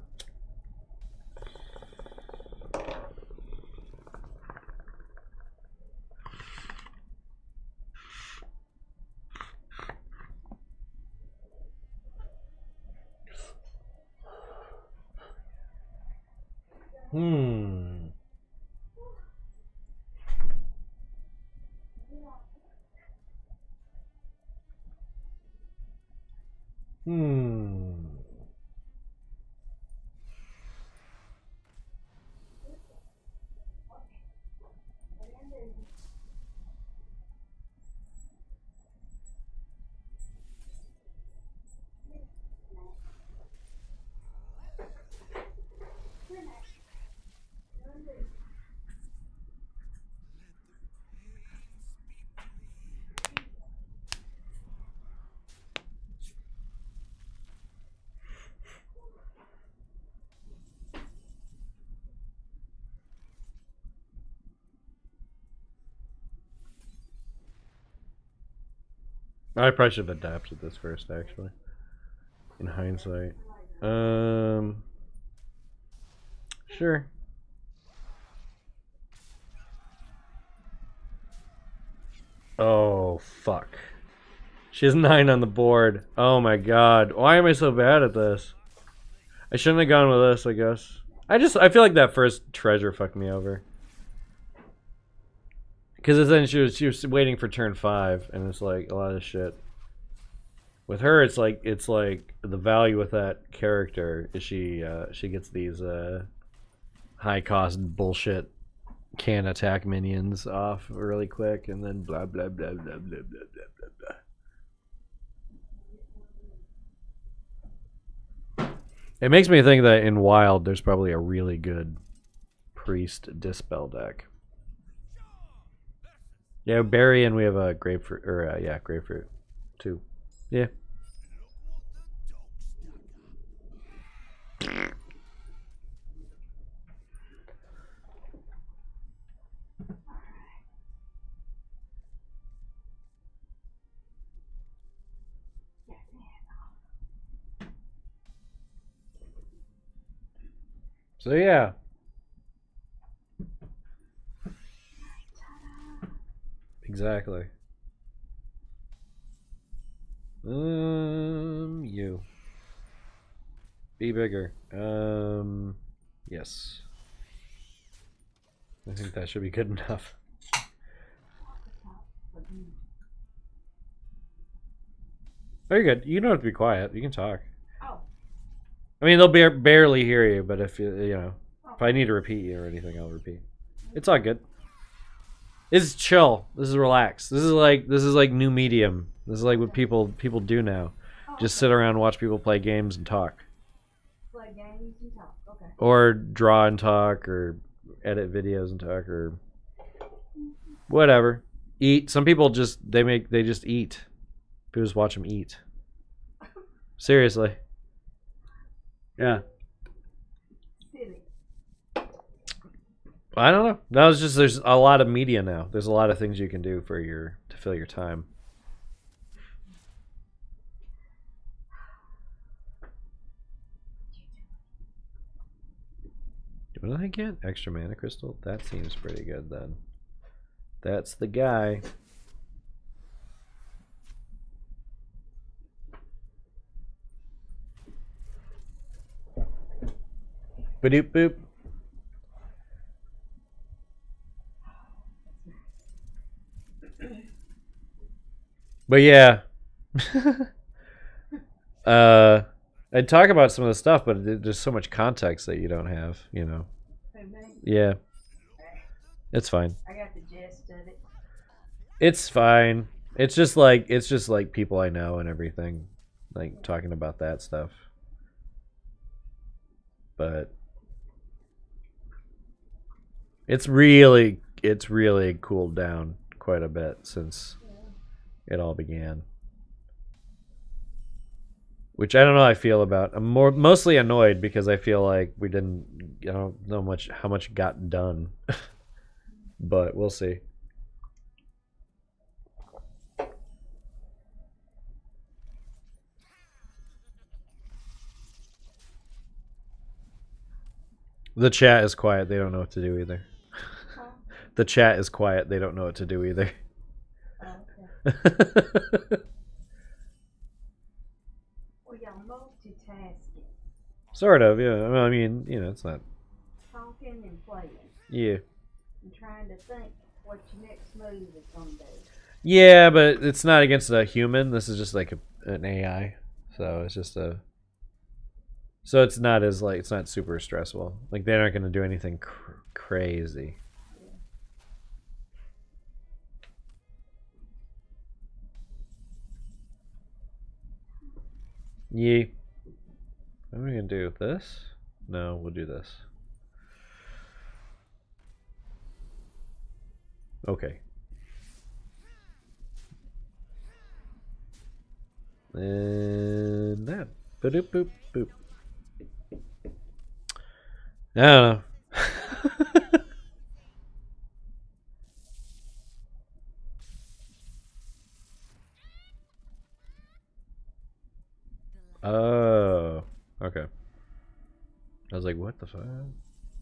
Hmm. Hmm. I probably should have adapted this first, actually. In hindsight. Sure. Oh, fuck. She has 9 on the board. Oh my god. Why am I so bad at this? I shouldn't have gone with this, I guess. I feel like that first treasure fucked me over. Because then she was waiting for turn 5, and it's like a lot of shit. With her, it's like the value with that character is she gets these high cost bullshit can attack minions off really quick, and then blah blah blah blah blah blah blah blah. It makes me think that in Wild there's probably a really good priest dispel deck. Yeah, berry, and we have a grapefruit, or yeah, grapefruit too. Yeah. So yeah. Exactly. You. Be bigger. Yes. I think that should be good enough. Oh, you're good. You don't have to be quiet. You can talk. Oh. I mean, they'll barely hear you, but if you know, if I need to repeat you or anything, I'll repeat. It's all good. This is chill. This is relaxed. This is like new medium. This is like what people do now. Just sit around and watch people play games and talk. Play games and talk. Okay. Or draw and talk, or edit videos and talk, or whatever. Eat. Some people just they just eat. People just watch them eat. Seriously. Yeah. Silly. I don't know. No, it's just there's a lot of media now. There's a lot of things you can do to fill your time. What did I get? Extra mana crystal? That seems pretty good then. That's the guy. Ba-doop boop. But yeah. I'd talk about some of the stuff, but there's so much context that you don't have, you know. Yeah. It's fine. I got the gist of it. It's fine. It's just like people I know and everything, like talking about that stuff. But it's really cooled down quite a bit since it all began. Which I don't know how I feel about. I'm mostly annoyed because I feel like I don't know how much got done. But we'll see. The chat is quiet. They don't know what to do either. The chat is quiet. They don't know what to do either. Oh, okay. Well, you're multitasking. Sort of, yeah. I mean, you know, it's not. Huh? talking and playing Yeah. and trying to think what your next move is gonna do. Yeah, but it's not against a human. This is just like an AI. So it's just a. So it's not as like it's not super stressful. Like they're not gonna do anything crazy. Yeah. What are we gonna do? This? No, we'll do this. Okay. And that. Boop boop boop. I don't know. Oh. Okay. I was like, what the fuck?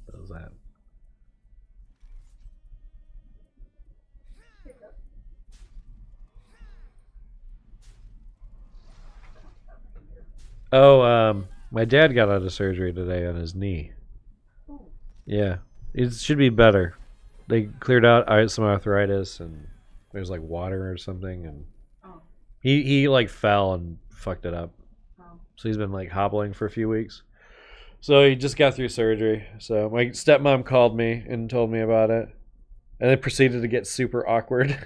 What was that? Oh, my dad got out of surgery today on his knee. Yeah, it should be better. They cleared out some arthritis and there's like water or something, and he like fell and fucked it up. So he's been like hobbling for a few weeks. So he just got through surgery. So my stepmom called me and told me about it, and then proceeded to get super awkward.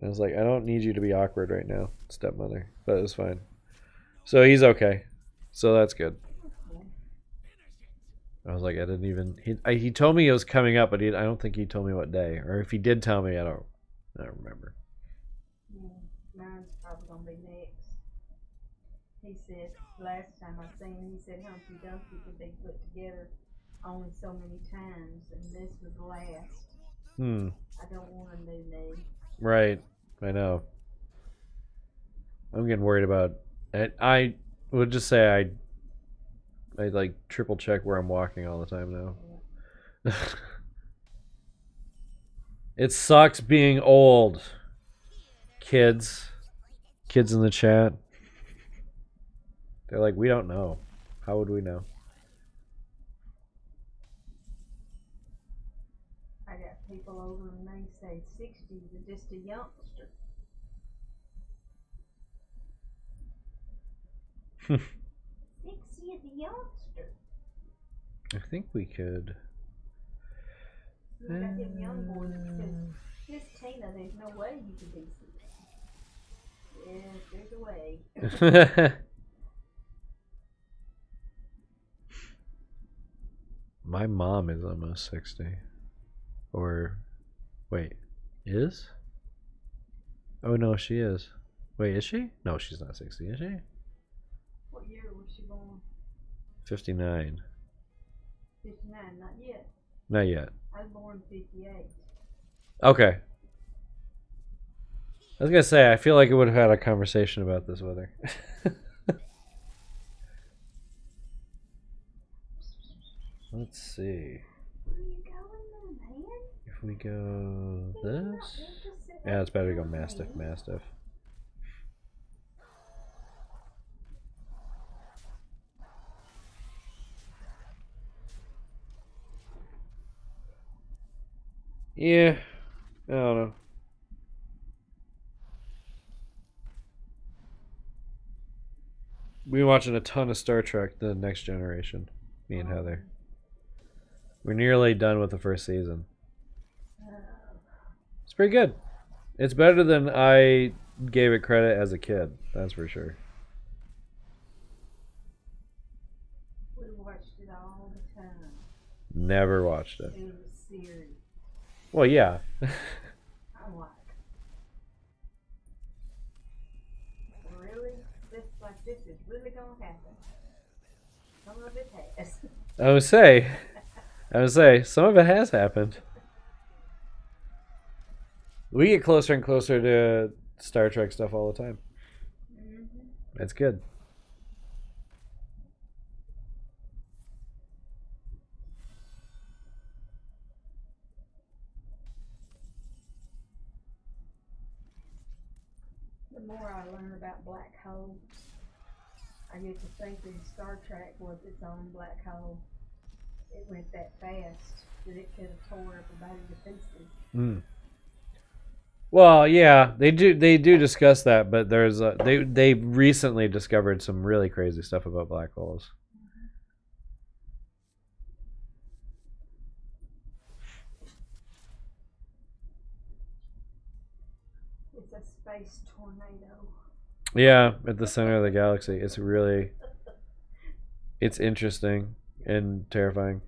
I was like, I don't need you to be awkward right now, stepmother. But it was fine. So he's okay. So that's good. I was like, I didn't even. He told me it was coming up, but I don't think he told me what day. Or if he did tell me, I don't remember. Mine's probably gonna be next. He said last time I seen him, he said Humpty Dumpty could be put together only so many times, and this was last. I don't want a new knee. Right, I know. I'm getting worried about it. I would just say I like triple check where I'm walking all the time now. Yeah. It sucks being old. Kids in the chat. They're like, we don't know. How would we know? I got people over and they say 60 is just a youngster. 60 is a youngster. I think we could. You got them young boys that says, this Tina, there's no way you could be 60. Yes, there's a way. My mom is almost 60. Or, wait, is? Oh no, she is. Wait, is she? No, she's not 60, is she? What year was she born? 59. 59, not yet. Not yet. I was born 58. Okay. I was gonna say, I feel like I would have had a conversation about this with her. Let's see. Where are you going, little man? If we go this, yeah, it's better to go Mastiff. Yeah, I don't know. We've been watching a ton of Star Trek: The Next Generation. Me and Heather. We're nearly done with the first season. It's pretty good. It's better than I gave it credit as a kid. That's for sure. We watched it all the time. Never watched it. It was a series. Well, yeah. I'm like, really? This is really gonna happen. Some of it has. I would say, some of it has happened. We get closer and closer to Star Trek stuff all the time. That's good. The more I learn about black holes, I get to thinking Star Trek was its own black hole. it went that fast that it could have tore everybody to pieces. Mm. Well, yeah, they do discuss that, but there's they recently discovered some really crazy stuff about black holes. It's a space tornado. Yeah, at the center of the galaxy. It's interesting and terrifying.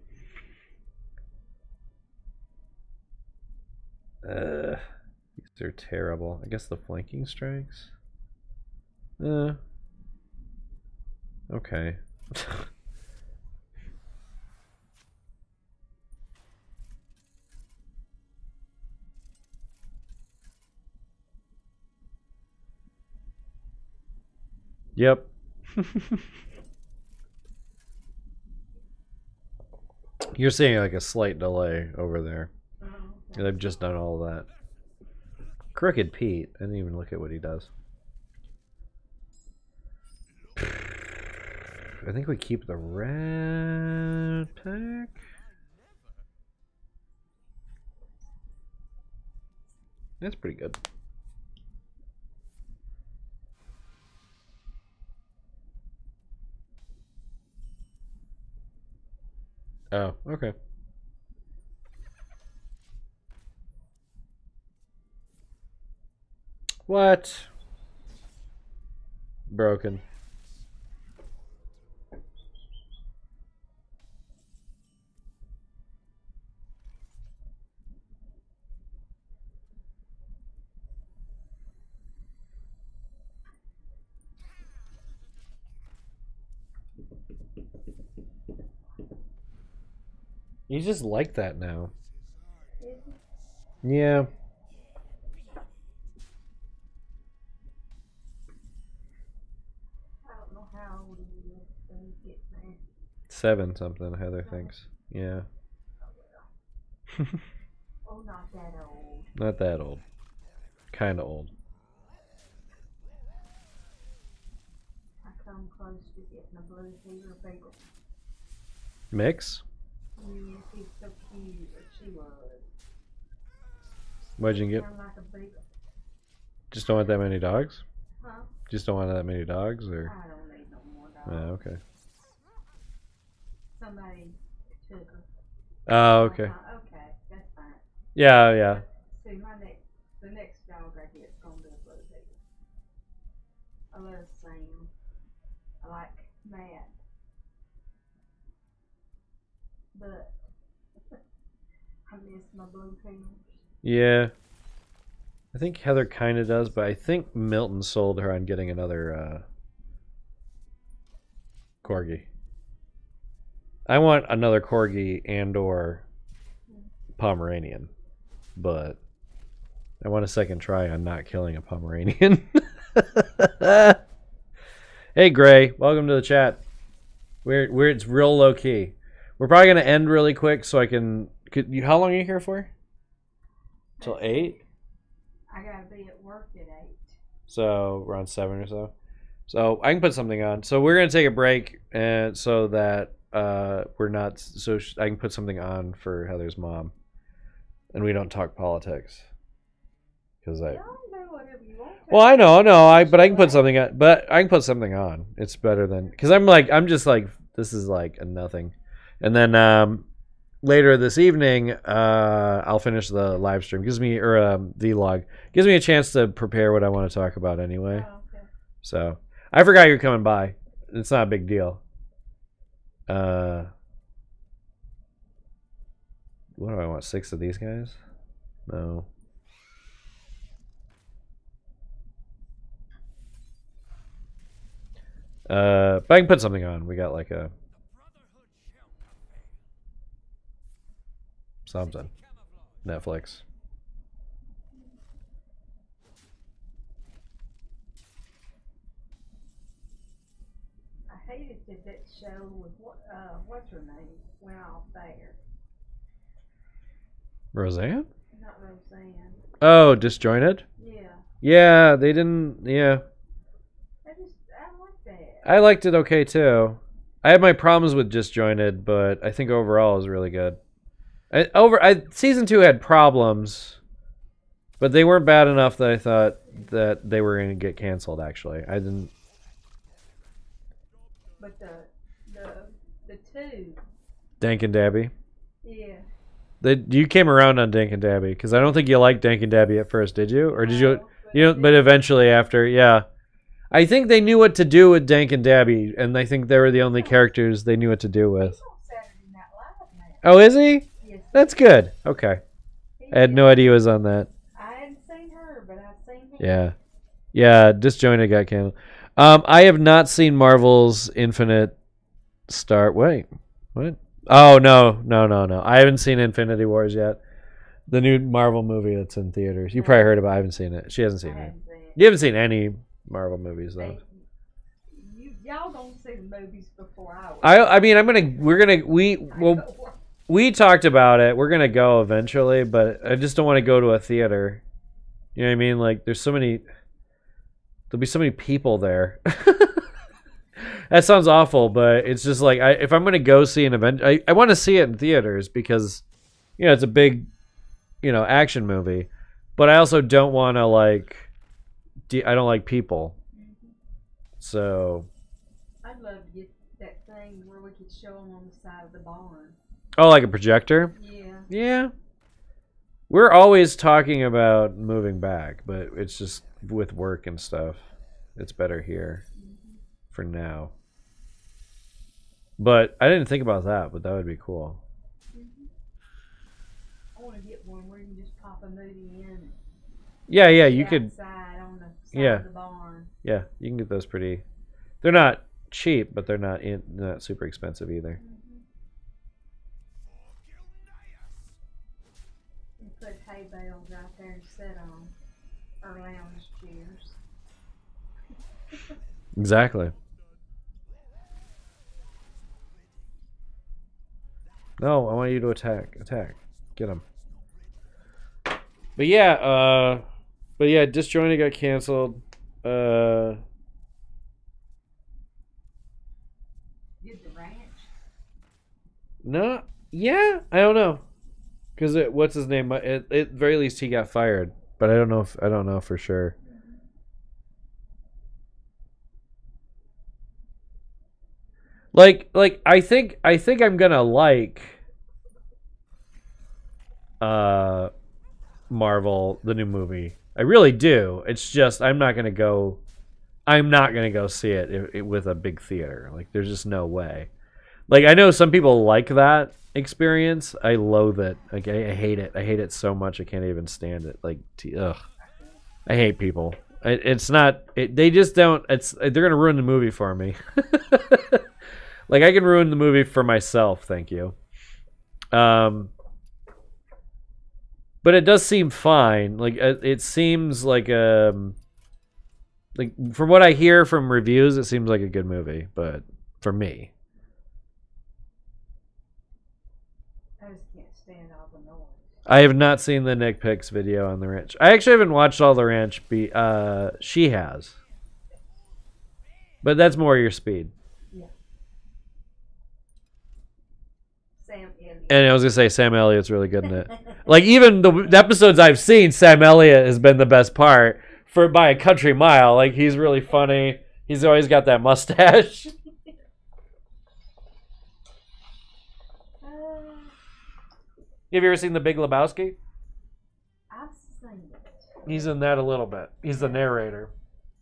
These are terrible. I guess the flanking strikes. Okay. Yep. You're seeing like a slight delay over there. Okay. They've just done all of that. Crooked Pete. I didn't even look at what he does. I think we keep the red pack. That's pretty good. Oh, okay. What? Broken. You just like that now. Yeah. I don't know how old he is when he gets there. 7 something, Heather thinks. Yeah. Oh, not that old. Not that old. Kinda old. I come close to getting a blue fever bagel. Mix? Yes, he's so cute, but she was. What'd you get? Sound like a bagel. Just don't want that many dogs? Huh? Just don't want that many dogs, or? I don't need no more dogs. Oh, okay. Somebody took her. Oh, okay. Okay, that's fine. Yeah, yeah. See, the next dog I get is gonna be a blue bagel. I love Sam. I like Matt. But I miss my blue pants. Yeah. I think Heather kind of does, but I think Milton sold her on getting another corgi. I want another corgi and or Pomeranian, but I want a second try on not killing a Pomeranian. Hey Gray, welcome to the chat. We're it's real low key. We're probably gonna end really quick so I can. How long are you here for? Till 8. I gotta be at work at 8. So around 7 or so. So I can put something on. So we're gonna take a break, and so that we're not. So I can put something on for Heather's mom, and we don't talk politics. Because I. Y'all do whatever you want. Well, I know, but I can put something on. But I can put something on. It's better than because I'm just like this is like a nothing, and then later this evening I'll finish the live stream. Gives me vlog. Gives me a chance to prepare what I want to talk about anyway. Oh, okay. So I forgot you're coming by. It's not a big deal. What do I want? 6 of these guys? No. But I can put something on. We got like a something. Netflix. I hated that show with what's her name went off there. Roseanne? Not Roseanne. Oh, Disjointed? Yeah. Yeah, they didn't. Yeah. I like that. I liked it okay too. I had my problems with Disjointed, but I think overall it was really good. Season 2 had problems, but they weren't bad enough that I thought that they were going to get canceled. Actually, I didn't. But the two, Dank and Dabby. yeah. You came around on Dank and Dabby because I don't think you liked Dank and Dabby at first, did you? Or did you? No, But eventually after, yeah. I think they knew what to do with Dank and Dabby, and I think they were the only characters they knew what to do with. He's on Saturday Night Live now. Oh, is he? Yes. That's good. Okay. I had no idea he was on that. I hadn't seen her, but I've seen him. Yeah. Yeah, Disjointed got canceled. I have not seen Marvel's Infinite Star. Wait, what? Oh, no. I haven't seen Infinity Wars yet. The new Marvel movie that's in theaters. You probably heard about it. I haven't seen it. She hasn't seen it. You haven't seen any Marvel movies, though. Y'all don't see the movies before I will. I mean, we talked about it. We're gonna go eventually, but I just don't want to go to a theater. You know what I mean? Like, there'll be so many people there. That sounds awful, but it's just like if I'm gonna go see an event, I want to see it in theaters because, it's a big, action movie. But I also don't want to I don't like people. So. I'd love to get that thing where we could show them on the side of the barn. Oh, like a projector? Yeah. Yeah. We're always talking about moving back, but it's just with work and stuff. It's better here for now. But I didn't think about that, but that would be cool. I want to get one where you can just pop a movie in. Yeah, you could. Outside on the side of the barn. Yeah, you can get those pretty. They're not cheap, but they're not super expensive either. And put hay bales right there and sit on, or lounge chairs. Exactly. No, I want you to attack. Get him. But yeah, Disjointed got canceled. Did the ranch? No, yeah, I don't know, because what's his name? At very least, he got fired, but I don't know for sure. Like I think I'm gonna like Marvel, the new movie. I really do. It's just I'm not gonna go see it with a big theater. Like, there's just no way. Like, I know some people like that experience. I loathe it. Like, I hate it. I hate it so much I can't even stand it. Like, ugh. I hate people. It's not. They just don't. They're gonna ruin the movie for me. Like, I can ruin the movie for myself. Thank you. But it does seem fine. Like, it seems like from what I hear from reviews, it seems like a good movie. But for me, I just can't stand all the noise. I have not seen the Nick Picks video on the ranch. I actually haven't watched all the ranch. She has, but that's more your speed. Yeah. Sam Elliott. And I was gonna say Sam Elliott's really good in it. Like, even the episodes I've seen, Sam Elliott has been the best part by a country mile. Like, he's really funny. He's always got that mustache. Have you ever seen The Big Lebowski? I've seen it. He's in that a little bit. He's the narrator.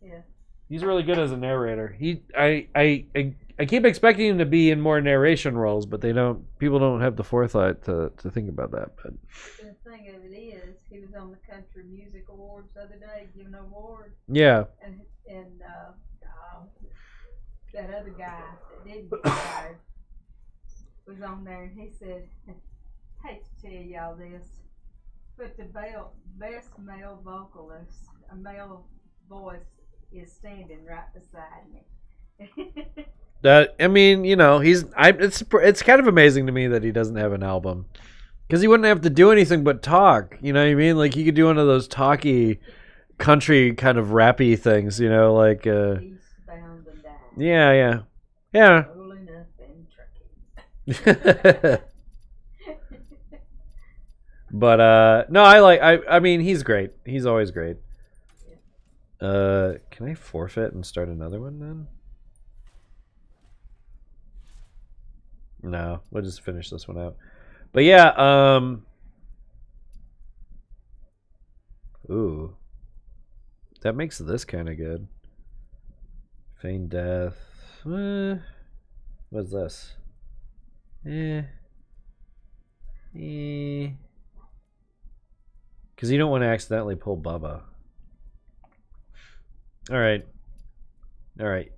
Yeah. He's really good as a narrator. I keep expecting him to be in more narration roles, but people don't have the forethought to think about that. But the thing of it is, he was on the Country Music Awards the other day, giving an award. yeah. And that other guy that didn't get fired was on there, and he said, hate to tell y'all this, but the best male vocalist, a male voice, is standing right beside me. I mean, it's kind of amazing to me that he doesn't have an album, because he wouldn't have to do anything but talk. You know what I mean? Like, he could do one of those talky country kind of rappy things. Like Eastbound and down. yeah. Rolling up But no, I mean he's great. He's always great. Can I forfeit and start another one then? No, we'll just finish this one out. But yeah, ooh. That makes this kind of good. Feign death. What's this? Because you don't want to accidentally pull Bubba. Alright. Alright.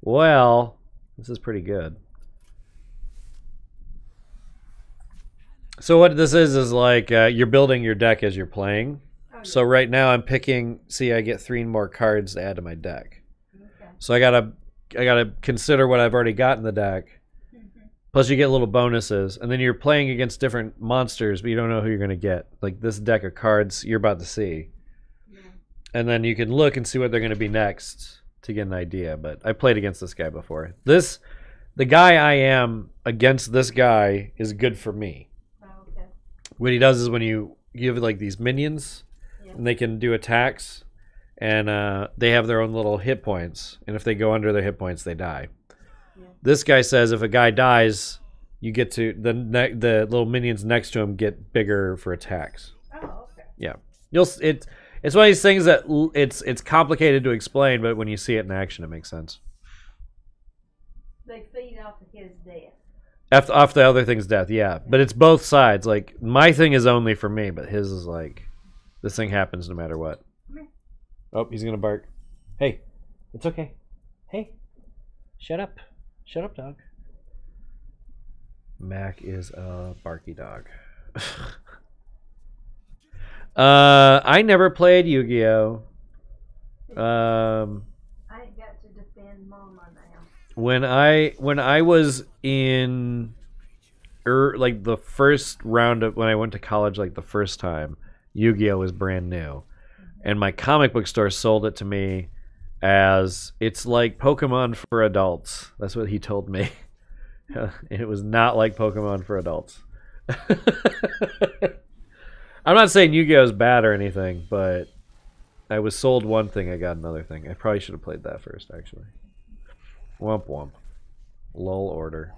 Well, this is pretty good. So what this is like you're building your deck as you're playing. So right now I'm picking. See, I get 3 more cards to add to my deck. Okay. So I gotta consider what I've already got in the deck. Plus you get little bonuses, and then you're playing against different monsters, but you don't know who you're gonna get. Like this deck of cards you're about to see, and then you can look and see what they're gonna be next to get an idea. But I played against this guy before. The guy I am against this guy is good for me. Oh, okay. What he does is when you give like these minions. And they can do attacks, and they have their own little hit points. And if they go under their hit points, they die. Yeah. This guy says if a guy dies, you get to the little minions next to him get bigger for attacks. Oh, okay. Yeah, it's one of these things that it's complicated to explain, but when you see it in action, it makes sense. They feed off of his death. Off the other thing's death, yeah. But it's both sides. Like my thing is only for me, but his is like. This thing happens no matter what. Oh, he's gonna bark. Hey, it's okay. Hey, shut up. Shut up, dog. Mac is a barky dog. I never played Yu-Gi-Oh. I ain't got to defend Mama now. When I was in like the first round of when I went to college, like the first time. Yu-Gi-Oh was brand new, and my comic book store sold it to me as it's like Pokemon for adults. That's what he told me. It was not like Pokemon for adults. I'm not saying Yu-Gi-Oh is bad or anything, but I was sold one thing, I got another thing. I probably should have played that first, actually. Womp womp. Lull order.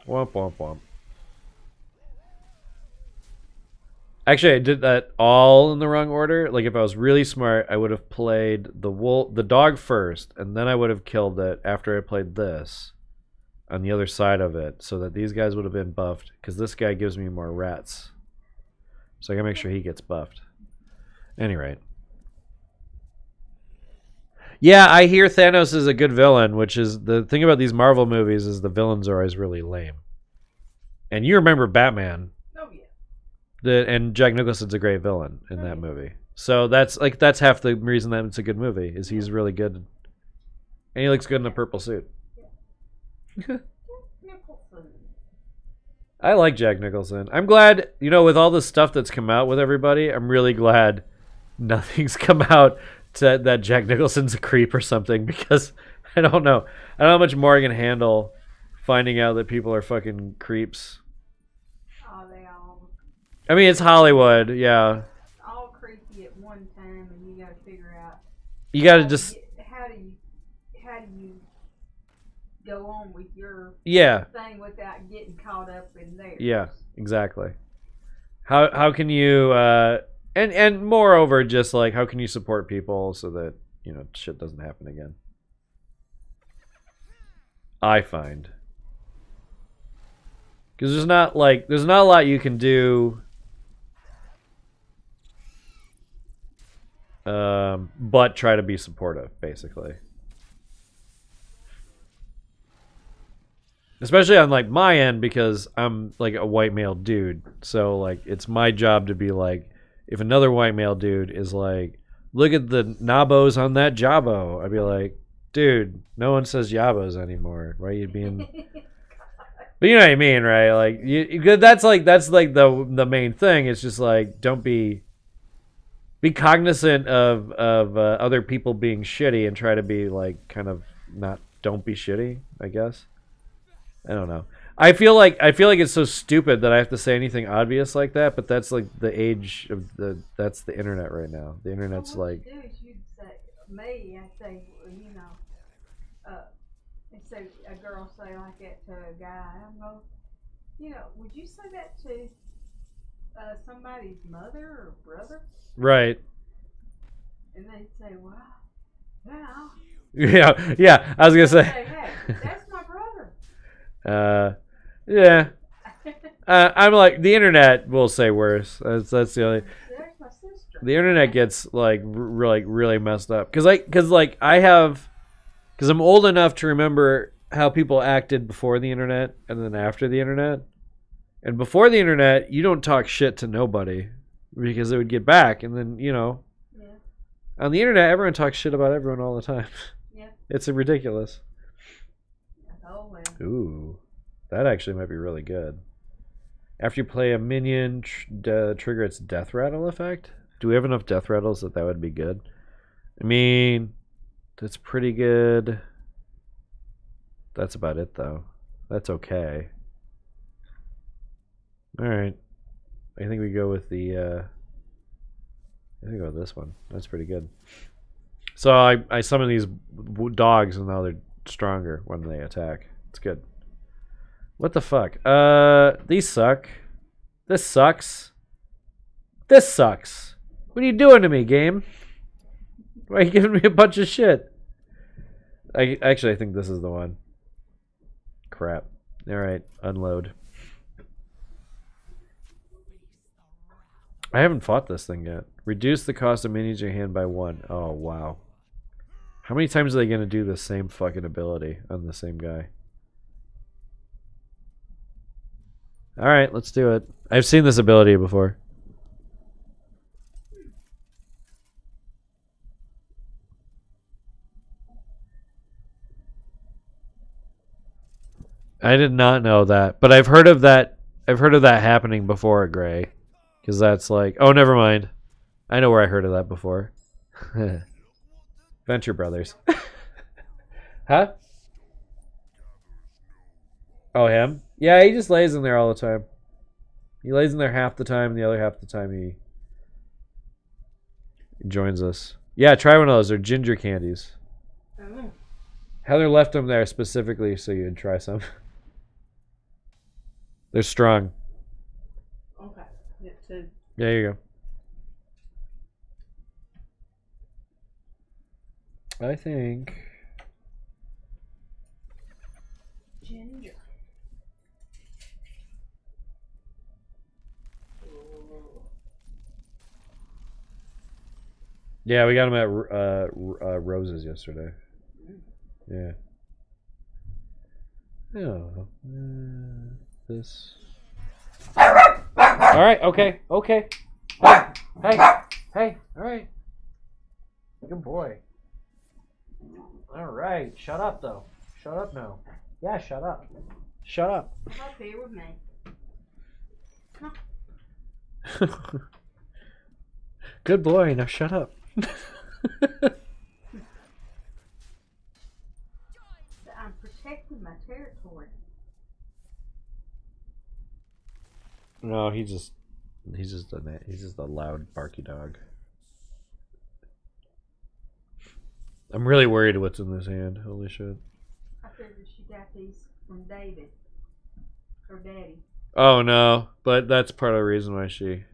Womp womp womp. Actually, I did that all in the wrong order. Like, if I was really smart, I would have played the dog first, and then I would have killed it after I played this on the other side of it, so that these guys would have been buffed, because this guy gives me more rats. So I gotta make sure he gets buffed. Anyway. Yeah, I hear Thanos is a good villain, which is the thing about these Marvel movies is the villains are always really lame. And you remember Batman. And Jack Nicholson's a great villain in that movie. So that's half the reason that it's a good movie is he's really good, and he looks good in a purple suit. I like Jack Nicholson. I'm glad, with all the stuff that's come out with everybody, I'm really glad nothing's come out that Jack Nicholson's a creep or something, because I don't know how much more I can handle finding out that people are fucking creeps. I mean, it's Hollywood, yeah. It's all creepy at one time, and you gotta figure out. You gotta just. How do you go on with your thing without getting caught up in theirs? Yeah, exactly. How can you and moreover, just like how can you support people so that shit doesn't happen again? I find because there's not a lot you can do. But try to be supportive, basically. Especially on like my end, because I'm like a white male dude. So like it's my job to be like, if another white male dude is like, look at the nabos on that jabo, I'd be like, dude, no one says yabos anymore. Why are you being But you know what I mean, right? Like that's like the main thing. It's just like don't be cognizant of other people being shitty and try to be like kind of not don't be shitty, I guess. I don't know. I feel like it's so stupid that I have to say anything obvious like that, but that's like the age of that's the internet right now. The internet's well, what like you do is you say me. I say, well, you know, and so a girl say like that to a guy. I'm going, you know, would you say that to somebody's mother or brother? right. And they'd say, well, yeah. Yeah, yeah. I was gonna say. Hey, that's my brother. Yeah. I'm like the internet will say worse. That's the only. There's my sister. The internet gets like really messed up because I'm old enough to remember how people acted before the internet and then after the internet. And before the internet, you don't talk shit to nobody because it would get back, and then yeah. On the internet, everyone talks shit about everyone all the time. Yeah. It's ridiculous. Oh well. Ooh, that actually might be really good. After you play a minion, trigger its death rattle effect. Do we have enough death rattles that would be good? I mean, that's pretty good. That's about it, though. That's okay. All right. I think we go with the. I think go with this one. That's pretty good. So I summon these dogs, and now they're stronger when they attack. It's good. What the fuck? These suck. This sucks. This sucks. What are you doing to me, game? Why are you giving me a bunch of shit? I think this is the one. Crap. Alright, unload. I haven't fought this thing yet. Reduce the cost of minions in your hand by 1. Oh, wow. How many times are they going to do the same fucking ability on the same guy? Alright, let's do it. I've seen this ability before. I did not know that, but I've heard of that. I've heard of that happening before, Gray, because that's like, oh, never mind. I know where I heard of that before. Venture Brothers. Huh? Oh, him? Yeah, he just lays in there all the time. He lays in there half the time, and the other half the time he joins us. Yeah, try one of those. They're ginger candies. Oh. Heather left them there specifically so you'd try some. They're strong. Okay. Get two. Yeah, here you go. I think. Ginger. Yeah, we got them at Rose's yesterday. Yeah. Oh, this. All right. Okay. Okay. Hey. Hey. Hey. All right. Good boy. All right. Shut up, though. Shut up now. Yeah. Shut up. Shut up. Come up here with me. Come on. Good boy. Now shut up. I'm protecting my territory. No, he's just a loud barky dog. I'm really worried what's in this hand. Holy shit. I figured she got these from David, her daddy. Oh no, but that's part of the reason why she.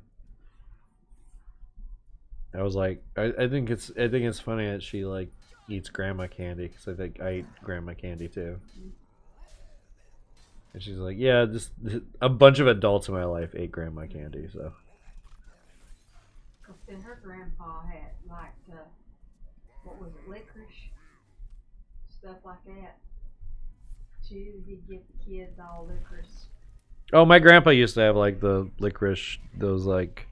I was like, I think it's funny that she like eats grandma candy because I think I eat grandma candy too. And she's like, yeah, just a bunch of adults in my life ate grandma candy, so. Cause then her grandpa had like what was it, licorice, stuff like that. He'd give the kids all licorice. Oh, my grandpa used to have like the licorice, those like.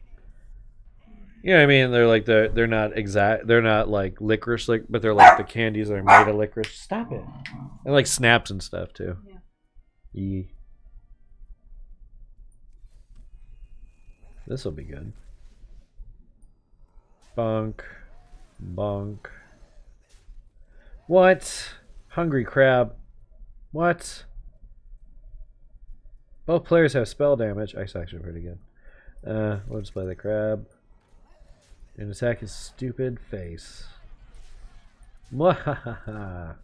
You know what I mean? They're like they're not exact. They're not like licorice, but they're like the candies that are made of licorice. Stop it! And like snaps and stuff too. Yeah. Yee. This will be good. Bonk, bonk. What? Hungry crab. What? Both players have spell damage. That's actually pretty good. We'll just play the crab. And attack his stupid face. Mwahaha.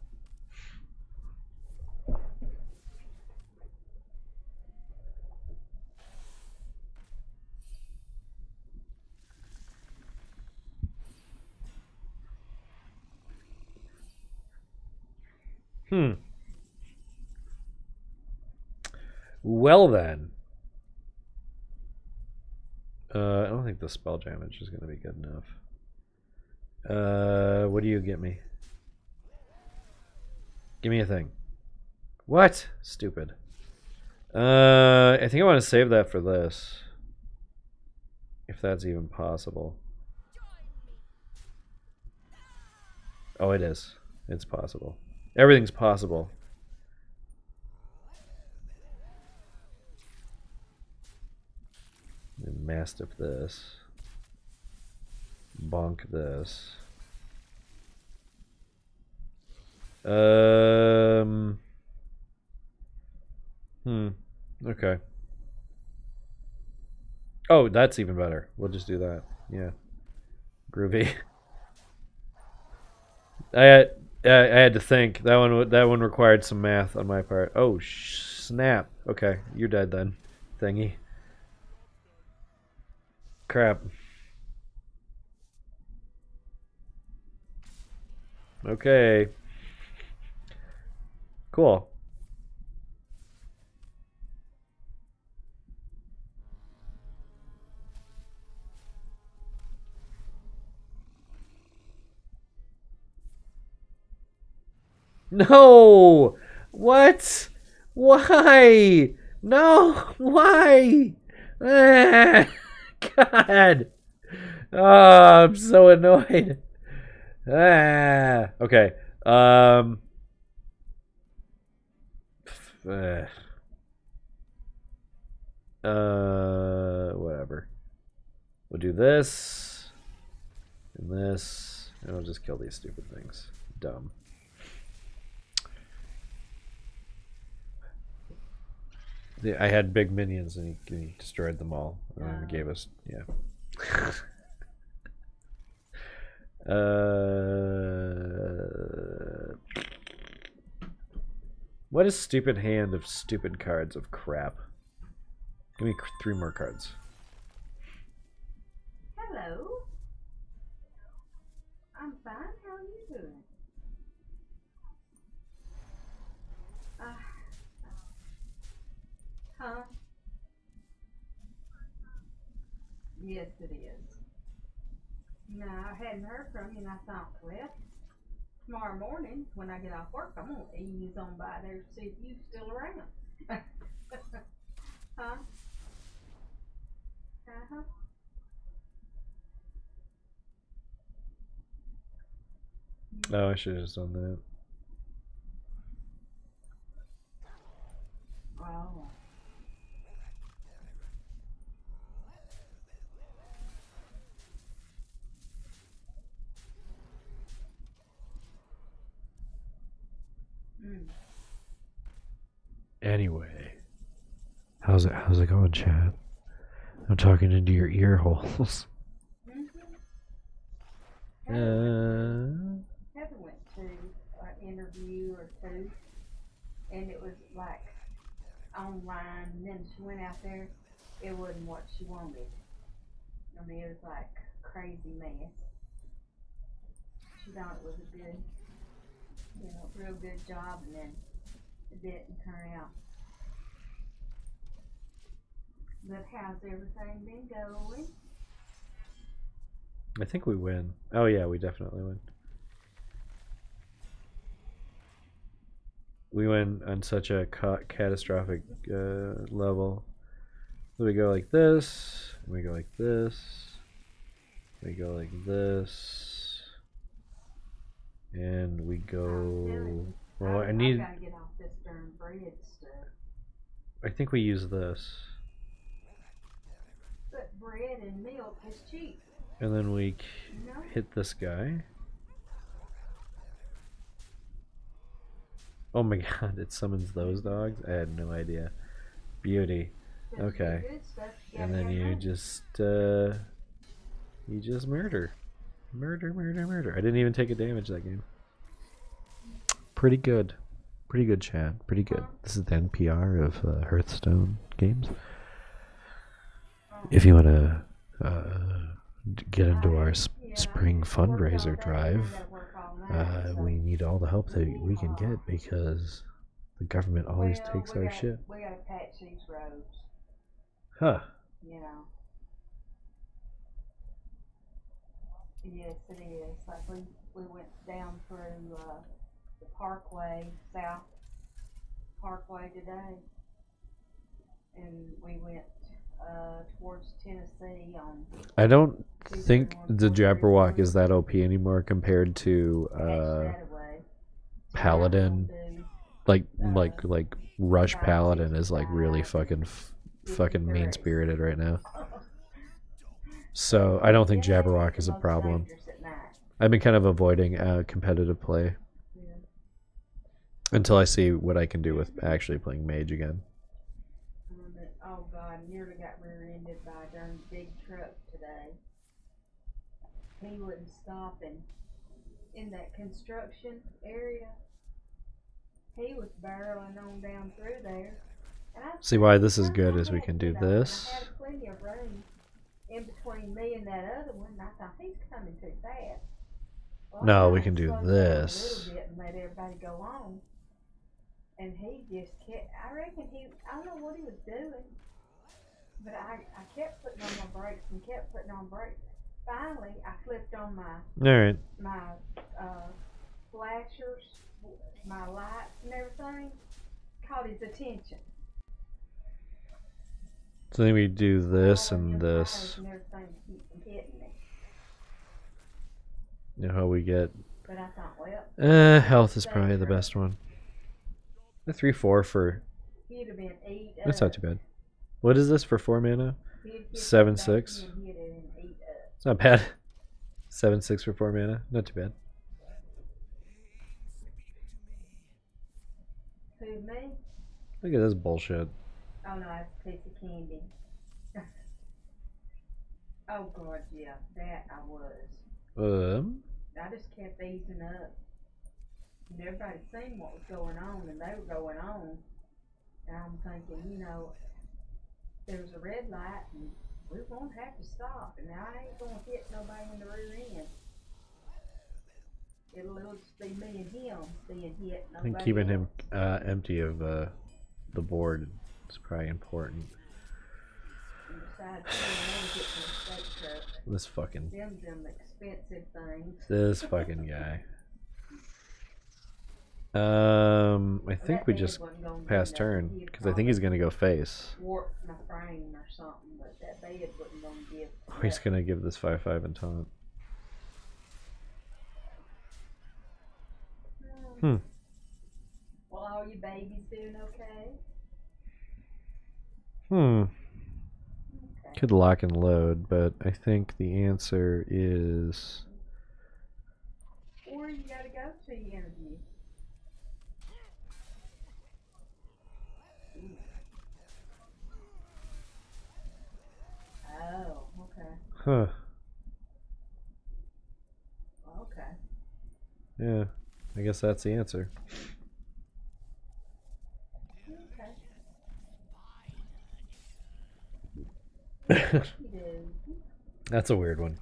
Well then. I don't think the spell damage is going to be good enough. What do you get me? Give me a thing. What? Stupid. I think I want to save that for this. If that's even possible. Oh, it is. It's possible. Everything's possible. And Mastiff this. Bonk this. Okay. Oh, that's even better. We'll just do that. Yeah. Groovy. I had to think. That one required some math on my part. Oh, snap. Okay, you're dead then. Thingy. Crap. Okay. Cool. No! What? Why? No! Why? Ah, God! Oh, I'm so annoyed. Ah. Okay. Whatever. We'll do this and this, and we'll just kill these stupid things. Dumb. I had big minions and he destroyed them all. And gave us, yeah. What a stupid hand of stupid cards of crap. Give me 3 more cards. Hello. I'm fine. How are you doing? Huh? Yes, it is. No, I hadn't heard from you, and I thought, well, tomorrow morning when I get off work, I'm gonna ease on by there to see if you're still around. Huh? Uh-huh. Oh, I should have just done that. Oh. Anyway, how's it going, Chad? I'm talking into your ear holes. Heather went to an interview or two, and it was like online, and then she went out there, it wasn't what she wanted. I mean, it was like crazy mess. She thought it was a good, real good job, and then it didn't turn out. But how's everything been going? I think we win. Oh yeah, we definitely win. We win on such a catastrophic level. So we go like this, we go like this, we go like this, and we go. Well, I need. I gotta get off this darn bread stuff. I think we use this. But bread and milk is cheap. And then we hit this guy. Oh my god, it summons those dogs? I had no idea. Beauty. Okay. And then you just murder. Murder. I didn't even take a damage that game. Pretty good. Pretty good, Chad. Pretty good. This is the NPR of Hearthstone games. If you want to get into our spring fundraiser drive, we need all the help that we can get because the government always takes our shit. We gotta patch these roads. Huh. You know. Yes, it is. Like we went down through the Parkway, South Parkway today, and we went towards Tennessee on. I don't think the Jabberwock is that OP anymore compared to Paladin. Like Rush Paladin is like really fucking mean spirited right now. So I don't think Jabberwock is a problem. I've been kind of avoiding competitive play until I see what I can do with actually playing Mage again. Oh god, nearly got rear-ended by a darn big truck today. He wouldn't stop in that construction area. He was barreling on down through there. And see why this is good is we can do this. I had plenty of room in between me and that other one, and I thought he's coming too fast. Well, no, we can do this. A little bit and let everybody go on. And he just kept, I reckon I don't know what he was doing, but I kept putting on my brakes and kept putting on brakes. Finally, I flipped on my flashers, my lights and everything, caught his attention. So then we do this and this. You know how we get. But I thought, well, health is probably the best one. The 3/4 for. He'd have been 8. That's not too bad. What is this for 4 mana? 7/6. It's not bad. 7/6 for 4 mana. Not too bad. Who, me? Look at this bullshit. Oh no, that's a piece of candy. Oh god, yeah, that I was. I just kept easing up. And everybody seen what was going on, and they were going on. And I'm thinking, you know, there's a red light, and we won't have to stop. And I ain't gonna hit nobody in the rear end. It'll just be me and him being hit. I think keeping him empty of the board is probably important. This fucking. Them expensive things. This fucking guy. I think we just pass turn because I think he's gonna go face. Warp my frame or something, but that bed wasn't gonna give. Oh, he's gonna give this 5/5 and taunt. Well, all you babies doing okay? Okay. Could lock and load, but I think the answer is. Or you gotta go to the interview. Oh, okay. Huh. Okay. Yeah, I guess that's the answer. Okay. That's a weird one.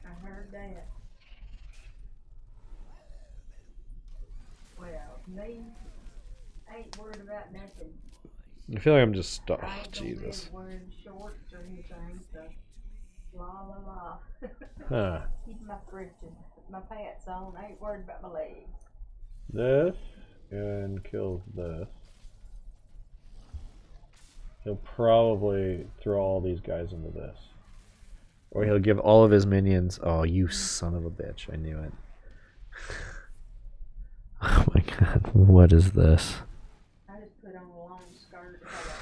I heard that. Well, me, I ain't worried about nothing. I feel like I'm just stuck. I Oh, ain't Jesus. gonna be wearing shorts or anything, so la la la. Huh. Keep my pants on. I ain't worried about my legs. This and kills this. He'll probably throw all these guys into this. Or he'll give all of his minions. Oh, you son of a bitch. I knew it. my god, what is this? I just put on a long skirt. How about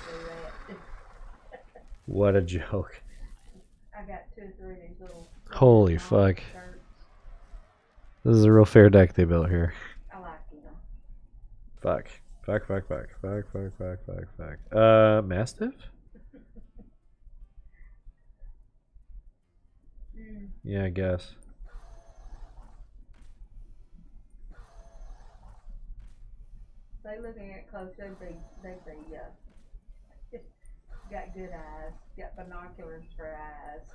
do that? What a joke. I got 2 or 3 of these little Holy long fuck. skirts. This is a real fair deck they built here. I like them. Fuck. Fuck. Mastiff? Yeah, I guess. They looking at close, they got good eyes, got binoculars for eyes.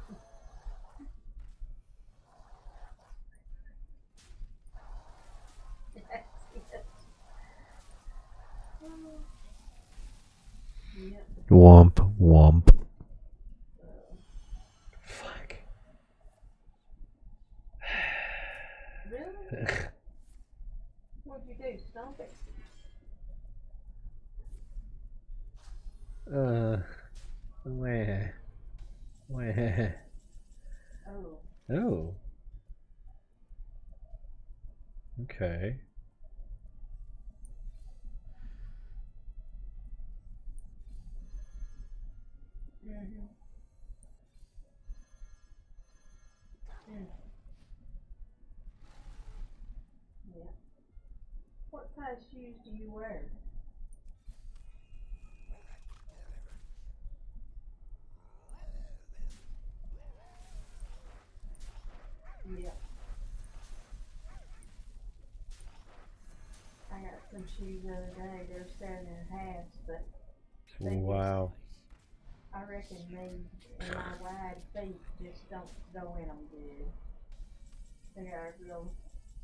Yep. Womp. Fuck. Really? What'd you do? Stomp it? Where? Oh. Oh. Okay. Mm-hmm. Yeah. What size shoes do you wear? Yeah. I got some shoes the other day. They're 7.5s, but Wow. I reckon me and my wide feet just don't go in them good. They got a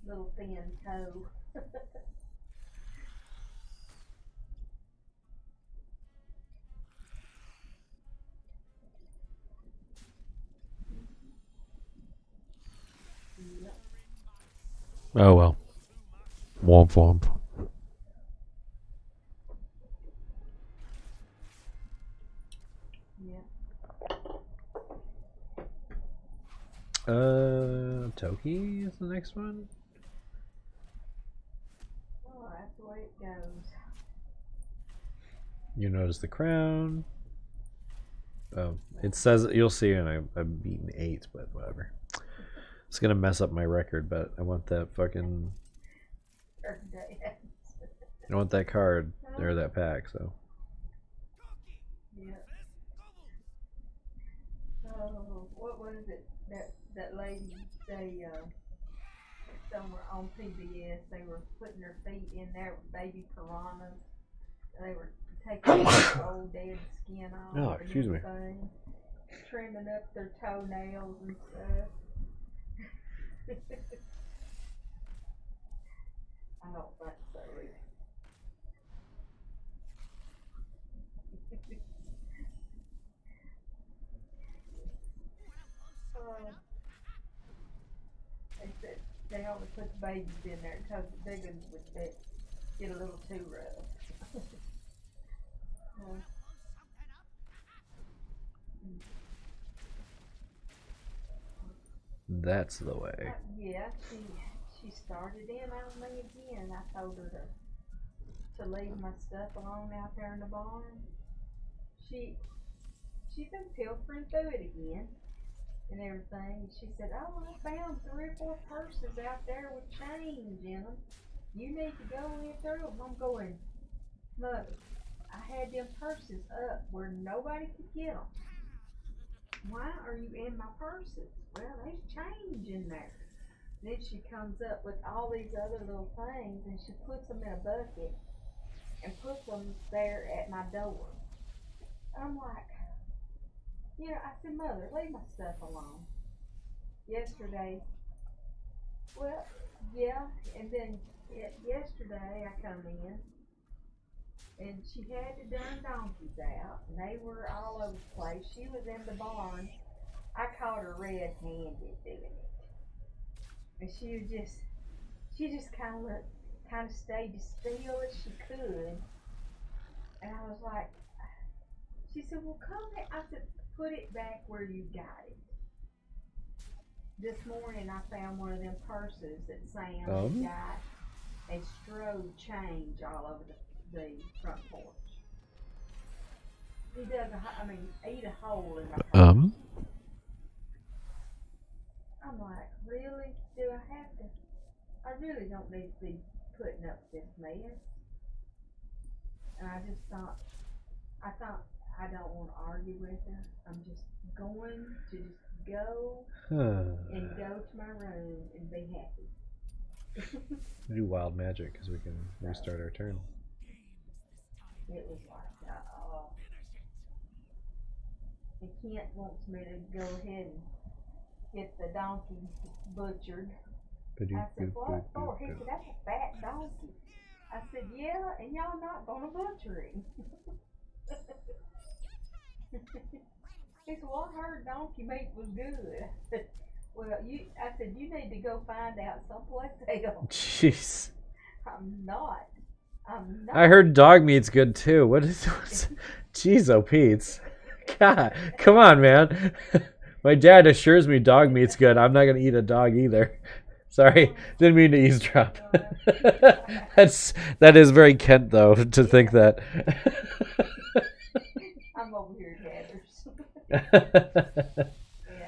little thin toe. Yep. Oh well. Womp. Yep. Toki is the next one. Oh, that's the way it goes. You notice the crown. Oh, it says you'll see, and I've beaten 8, but whatever. It's gonna mess up my record, but I want that fucking. I want that card or that pack. So. Yeah. Oh, what was it? That lady, they somewhere on PBS, they were putting their feet in there with baby piranhas. They were taking the old dead skin off. Oh, excuse me. Trimming up their toenails and stuff. I don't think so. They said they only put the babies in there because the big ones would get a little too rough. That's the way. Yeah, she started in on me again. I told her to leave my stuff alone out there in the barn. She's been pilfering through it again and everything. She said, "Oh, I found 3 or 4 purses out there with change in them. You need to go in through them." I'm going, "Mother, I had them purses up where nobody could get them. Why are you in my purses?" "Well, there's change in there." Then she comes up with all these other little things and she puts them in a bucket and puts them there at my door. I'm like, I said, "Mother, leave my stuff alone." Yesterday, well, yeah, and then yesterday I come in and she had the darn donkeys out and they were all over the place. She was in the barn. I caught her red-handed doing it. And she just kind of stayed as still as she could. And I was like, she said, "Well, come here." I said, "Put it back where you got it." This morning I found one of them purses that Sam got a strobe change all over the front porch. He dug eat a hole in my porch. I'm like, really? Do I have to? I really don't need to be putting up with this mess. And I thought I don't want to argue with her. I'm just going to just go and go to my room and be happy. We do wild magic because we can restart our turn. It was like, and Kent wants me to go ahead and get the donkey butchered. I said, what for? He said, that's a fat donkey. I said, yeah, and y'all not going to butcher him. He said, well, I heard donkey meat was good. Well, I said, you need to go find out someplace else. Jeez. I'm not. I heard dog meat's good too. What is? Jeez, oh Pete. God, come on, man. My dad assures me dog meat's good. I'm not gonna eat a dog either. Sorry, didn't mean to eavesdrop. That is very Kent though to think that. I'm over here, gathers. Yeah,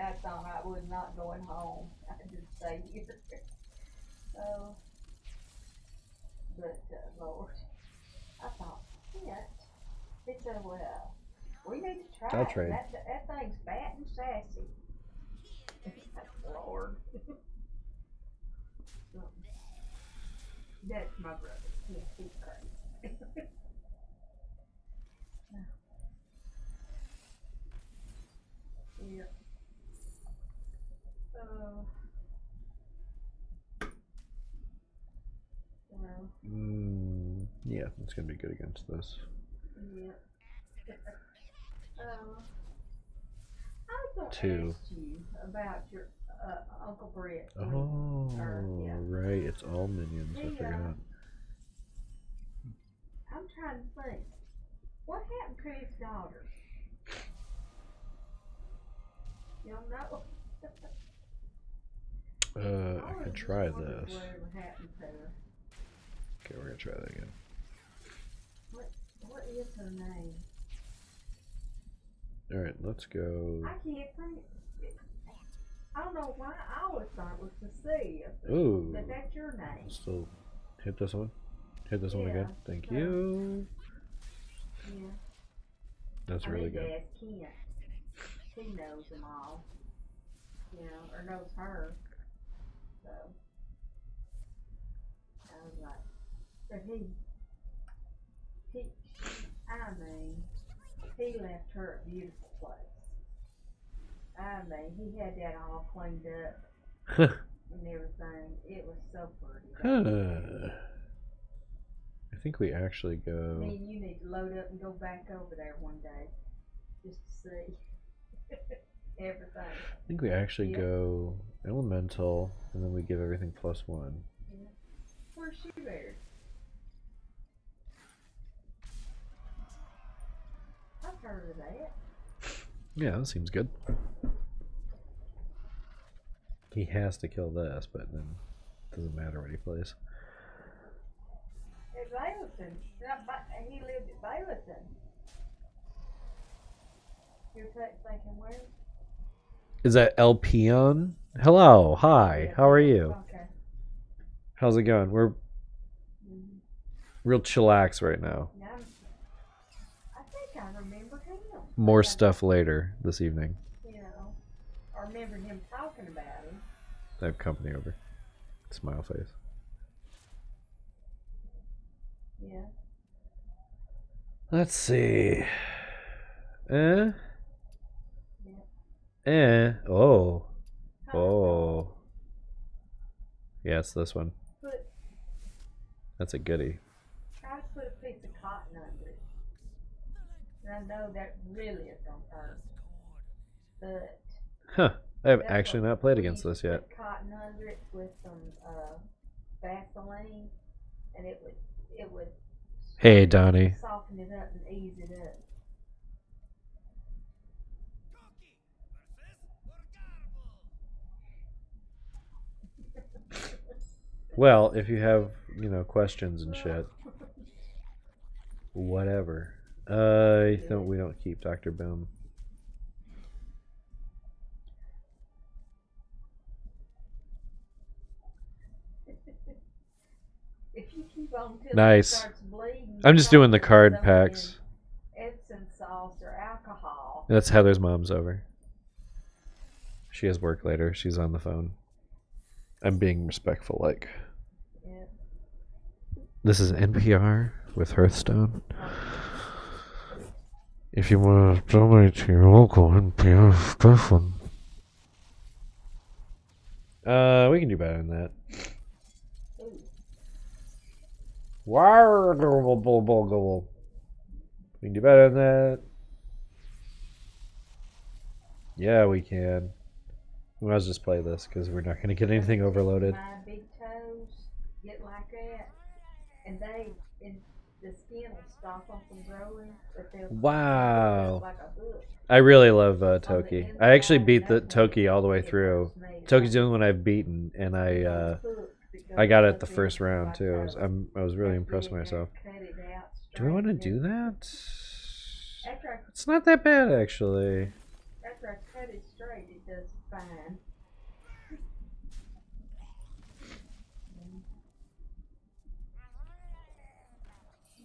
I thought I was not going home. I just stay here. So, but Lord, I thought, Kent. He said, well, we need to try I'll it. trade. That thing's fat and sassy. Lord. That's my brother. Yeah, he's crazy. Yeah. Yeah, it's gonna be good against this. Yeah. I was going to ask you about your Uncle Brett. Oh, right. It's all minions. I forgot. I'm trying to think. What happened to his daughter? You don't know? I can try this. Whatever happened to her. Okay, we're gonna try that again. What is her name? Alright, let's go. I can't think. I don't know why I always thought it was Cecilia. Ooh. But that's your name. Still hit this one. Hit this one again. Thank you. Yeah. That's really good. Ask Kent. He knows them all. You know, or knows her. So I was like, but he left her a beautiful place. He had that all cleaned up and everything. It was so pretty. I think we actually go. Me and you need to load up and go back over there one day just to see everything. I think we actually go elemental, and then we give everything +1. Yeah. Where's she buried? I've heard of that. Yeah, that seems good. He has to kill this, but then it doesn't matter what he plays. At Baileyton. He lived at Baileyton. You're thinking where? Is that El Peon? Hello, hi, how are you? Okay. How's it going? We're real chillax right now. Yeah, I think I remember him. More stuff later this evening. You know, I remember him talking about him. I have company over. Smile face. Yeah. Let's see. Yeah. Oh. Oh. Yeah, it's this one. That's a goodie. Try to put a piece of cotton under it. And I know that really is going to hurt. But. Huh. I have actually not played against this yet. Put cotton under it with some Vaseline, and it would. Hey, Donnie. Soften it up and ease it up. Well, if you have, questions and shit. Whatever. I think we don't keep Dr. Boom. If you keep on till Nice. it starts bleeding, I'm just doing the card packs. Epsom salt or alcohol. That's Heather's mom's over. She has work later. She's on the phone. I'm being respectful, like. Yeah. This is NPR with Hearthstone. If you want to donate to your local NPR station. We can do better than that. We can do better than that. Yeah, we can. We might as well just play this because we're not going to get anything overloaded. My big toes get like that, and the skin will stop them from growing, but they'll Wow. like a hook. I really love Toki. I actually beat the Toki all the way through. Toki's the only one I've beaten, and I got it the first round too. I was really impressed with myself. Do I want to do that? It's not that bad actually. After I cut it straight, it does fine.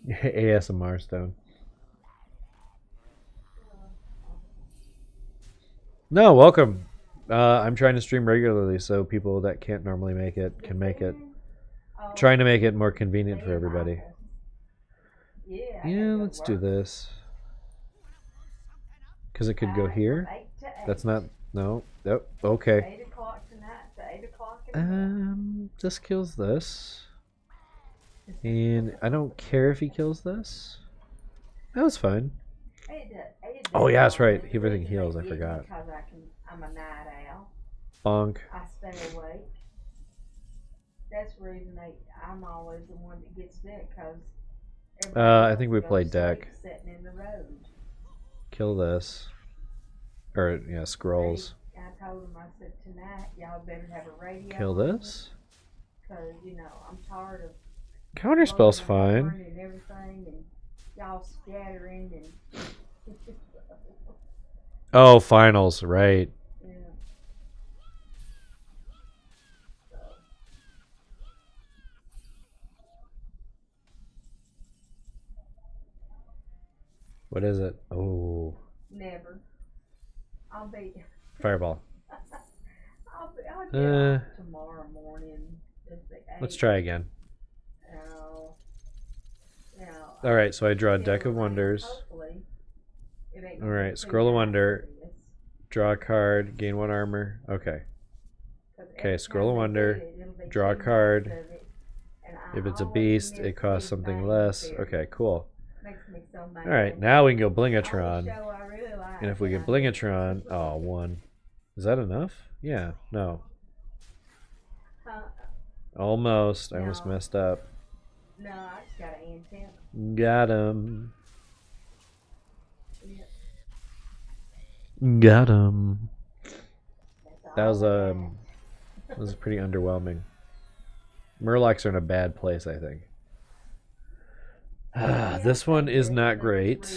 ASMR Stone. No, welcome. I'm trying to stream regularly so people that can't normally make it can make it. Trying to make it more convenient for everybody. Yeah, let's do this. Because it could go here. That's not... No. Oh, okay. 8 o'clock tonight to 8 o'clock. This kills this. And I don't care if he kills this. That was fine. Oh, yeah, that's right. Everything heals. I forgot. Because I'm a night owl. Bonk. I stay awake. That's the reason I'm always the one that gets sick, because I think we played deck. Sitting in the road. Kill this. Or, yeah, scrolls. I told him, I said, tonight, y'all better have a radio. Kill this. Because, I'm tired of... Counterspell's fine. And everything, and y'all scattering, and... Oh, finals, right. Yeah. What is it? Oh. Never. I'll be... Fireball. I'll get off tomorrow morning. Let's try again. No. Alright, so I draw a deck of wonders. Alright, scroll a wonder. Draw a card, gain 1 armor. Okay. Okay, scroll a wonder. Draw a card. If it's a beast, it costs something less. Okay, cool. Alright, now we can go Blingatron. And if we get Blingatron... Oh, 1. Is that enough? Yeah, no. Almost. I almost messed up. No, I just got an antenna. Got him. Got him. That was pretty underwhelming. Murlocs are in a bad place, I think. This one is not great.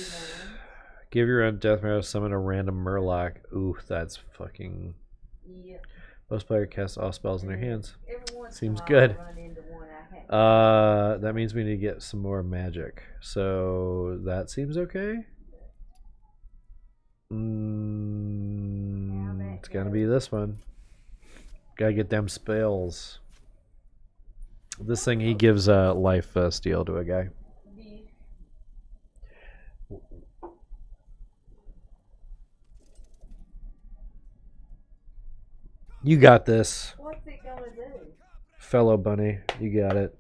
Give your own death marrow, summon a random Murloc. Ooh, that's fucking... Most player casts all spells in their hands. Seems good. That means we need to get some more magic. So that seems okay. It's gonna be this one. Gotta get them spells. This thing, he gives life steal to a guy. You got this. What's it gonna do? Fellow bunny, you got it.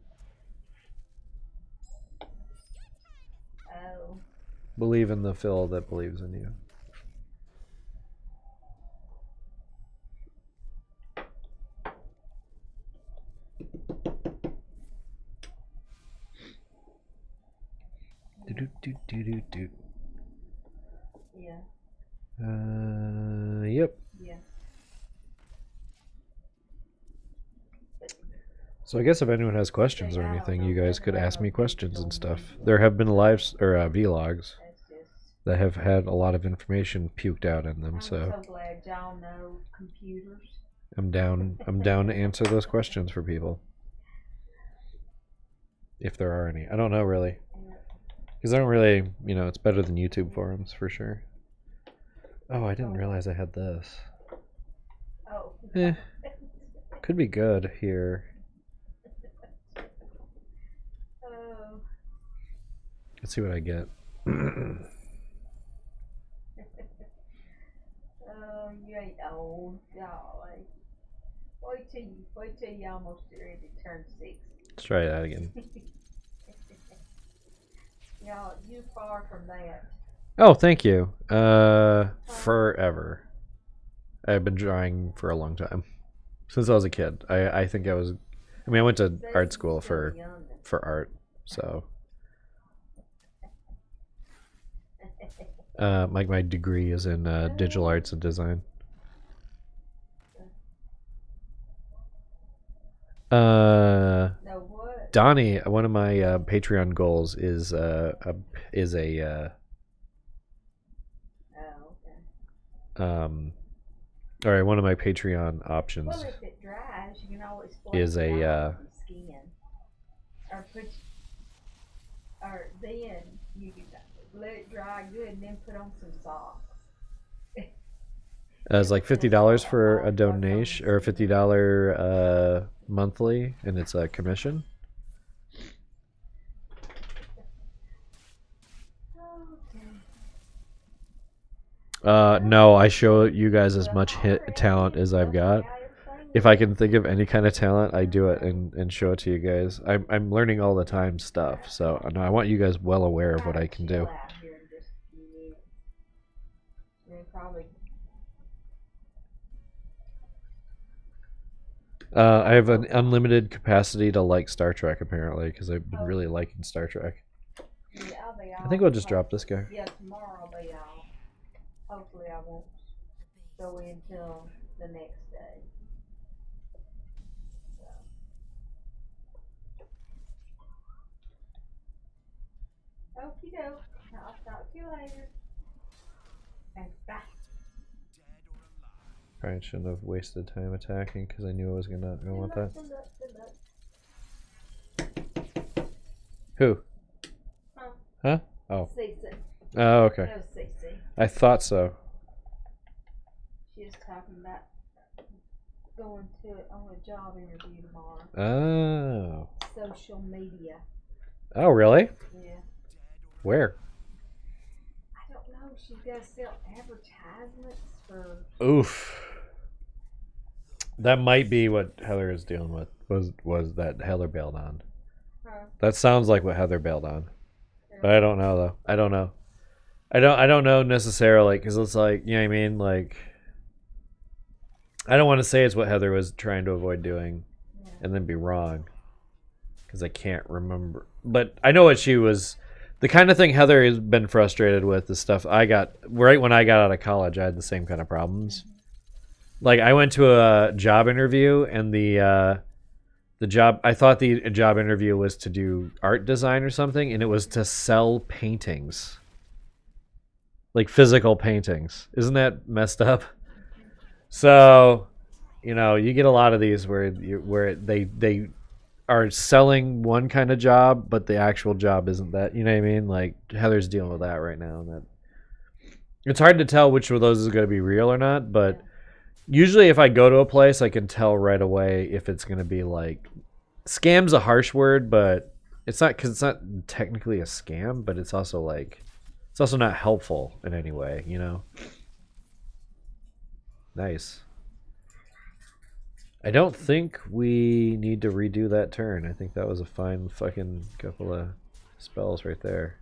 Oh. Believe in the Phil that believes in you. Do. Yeah. Yep. Yeah. So I guess if anyone has questions or anything, you guys could ask me questions and stuff. There have been lives or vlogs that have had a lot of information puked out in them. I'm So so glad y'all know computers. I'm down to answer those questions for people. If there are any. I don't know really. Because I don't really, you know, it's better than YouTube forums for sure. Oh, I didn't realize I had this. Oh. Could be good here. Oh. Let's see what I get. Oh, you ain't old, golly. Wait till you almost ready to turn 6. Let's try that again. Y'all, you far from that. Oh, thank you. Forever. I've been drawing for a long time. Since I was a kid. I think I was, I mean, I went to art school for art, so. My degree is in digital arts and design. No, what? Donnie, one of my Patreon goals is Oh, okay. all right, one of my Patreon options Well, if it dries, you can always is flake it a out with the skin, or then you can let it dry good and then put on some socks. it's like $50 for a donation or $50 monthly, and it's a commission. No, I show you guys as much talent as I've got. If I can think of any kind of talent, I do it and show it to you guys. I'm learning all the time stuff, so no, I want you guys well aware of what I can do. I have an unlimited capacity to like Star Trek, apparently, because I've been really liking Star Trek. I think we'll just drop this guy. Yeah, tomorrow I'll be out. Hopefully I won't go in till the next day. So. Okie doke. I'll talk to you later. And bye. Probably shouldn't have wasted time attacking because I knew I was gonna want that. Who? Huh? Oh. Cece. Oh, okay. No, Cece. I thought so. She was talking about going to on a job interview tomorrow. Oh. Social media. Oh, really? Yeah. Where? I don't know. She's got to sell advertisements for. Oof. That might be what Heather is dealing with. Was that Heather bailed on? Huh? That sounds like what Heather bailed on. But I don't know though. I don't know. I don't know necessarily because it's like, you know what I mean? Like, I don't want to say it's what Heather was trying to avoid doing, and then be wrong, because I can't remember. But I know what she was. The kind of thing Heather has been frustrated with is stuff I got right when I got out of college. I had the same kind of problems. Like, I went to a job interview, and the job, I thought the job interview was to do art design or something, and it was to sell paintings. Like physical paintings. Isn't that messed up? So, you know, you get a lot of these where they are selling one kind of job, but the actual job isn't that. You know what I mean? Like, Heather's dealing with that right now, and that it's hard to tell which of those is going to be real or not, but usually if I go to a place, I can tell right away if it's going to be like, scam's a harsh word, but it's not, because it's not technically a scam, but it's also like, it's also not helpful in any way, you know? Nice. I don't think we need to redo that turn. I think that was a fine fucking couple of spells right there.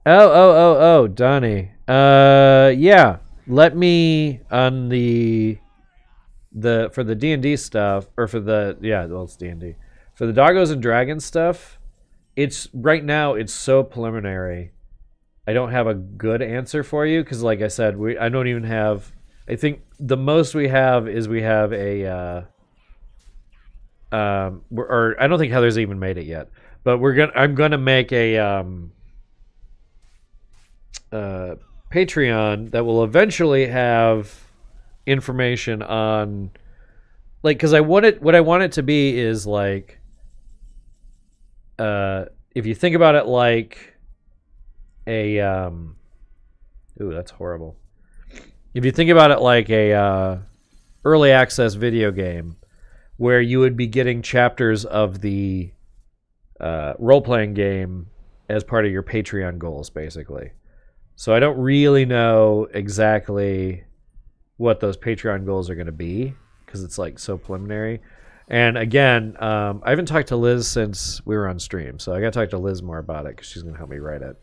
Oh, Donnie. Yeah. Let me on the for the D&D stuff, or for the, yeah, well, it's D&D. For the Doggos and Dragons stuff, it's right now it's so preliminary. I don't have a good answer for you because, like I said, I don't even have I think the most we have is we have a or I don't think Heather's even made it yet, but I'm gonna make a Patreon that will eventually have information on, like, because what I want it to be is like, if you think about it like a ooh, that's horrible. If you think about it like a early access video game where you would be getting chapters of the role-playing game as part of your Patreon goals, basically. So I don't really know exactly what those Patreon goals are going to be because it's like so preliminary. And again, I haven't talked to Liz since we were on stream, so I got to talk to Liz more about it because she's going to help me write it.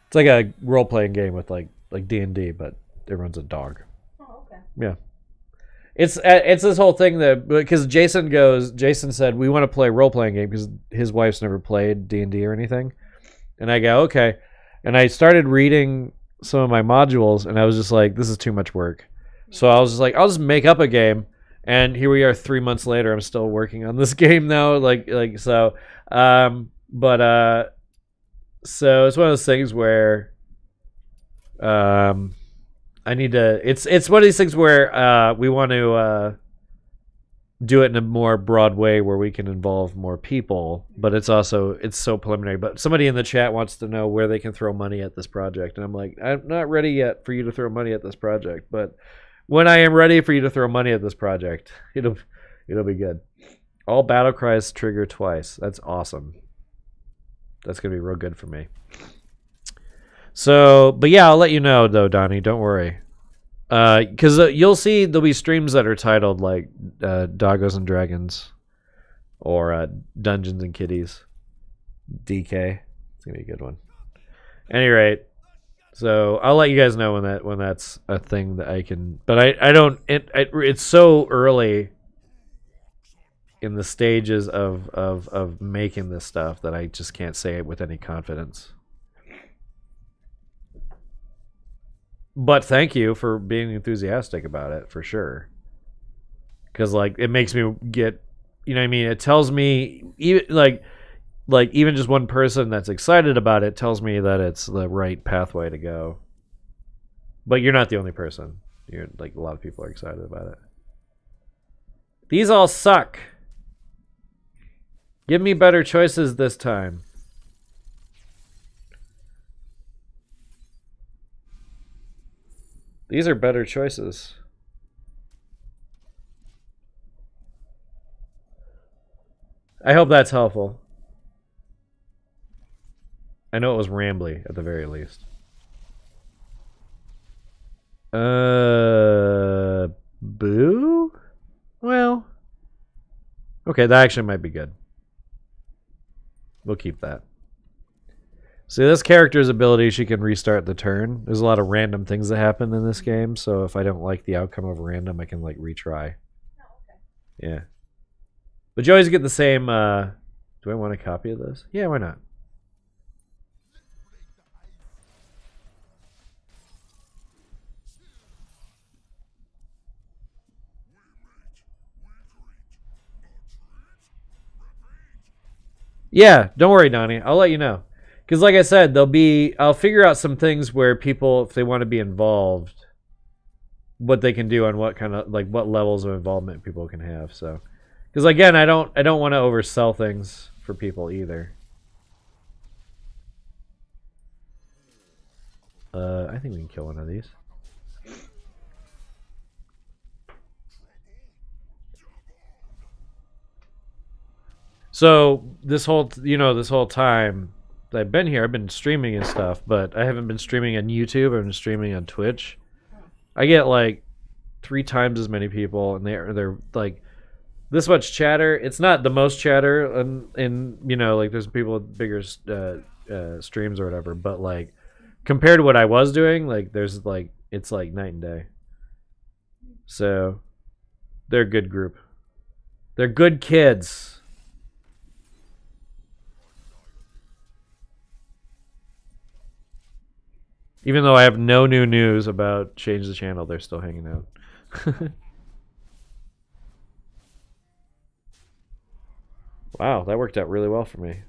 It's like a role-playing game with like D&D, but everyone's a dog. Oh, okay. Yeah. It's this whole thing that, because Jason said we want to play a role-playing game because his wife's never played D&D or anything. And I go, okay. And I started reading some of my modules, and I was just like, this is too much work. So I was just like, I'll just make up a game. And here we are 3 months later. I'm still working on this game now. So so it's one of those things where I need to, it's one of these things where we want to do it in a more broad way where we can involve more people, but it's so preliminary. But somebody in the chat wants to know where they can throw money at this project, and I'm like, I'm not ready yet for you to throw money at this project, but when I am ready for you to throw money at this project, it'll be good. All battle cries trigger twice. That's awesome. That's gonna be real good for me. So, but yeah, I'll let you know though, Donnie. Don't worry. Because you'll see there'll be streams that are titled like Doggos and Dragons or Dungeons and Kitties. DK. It's gonna be a good one. At any rate, so I'll let you guys know when that's a thing that I can. But I don't. It's so early in the stages of making this stuff that I just can't say it with any confidence. But thank you for being enthusiastic about it, for sure. Because like it makes me get, you know what I mean? It tells me even like even just one person that's excited about it tells me that it's the right pathway to go. But you're not the only person. You're like, a lot of people are excited about it. These all suck. Give me better choices this time. These are better choices. I hope that's helpful. I know it was rambly at the very least. Boo? Well, okay, that actually might be good. We'll keep that. See, this character's ability, she can restart the turn. There's a lot of random things that happen in this game, so if I don't like the outcome of random, I can like retry. Oh, okay. Yeah. But you always get the same, do I want a copy of this? Yeah, why not? Yeah, don't worry, Donnie. I'll let you know. Because like I said, I'll figure out some things where people, if they want to be involved, what they can do on what kind of, like what levels of involvement people can have. So, because again, I don't want to oversell things for people either. I think we can kill one of these. So this whole time that I've been here, I've been streaming and stuff, but I haven't been streaming on YouTube. I've been streaming on Twitch. I get like 3 times as many people, and they're like this much chatter. It's not the most chatter, and you know, like there's people with bigger streams or whatever, but like compared to what I was doing, like there's like it's like night and day. So they're a good group. They're good kids. Even though I have no new news about Change the Channel, they're still hanging out. Wow, that worked out really well for me.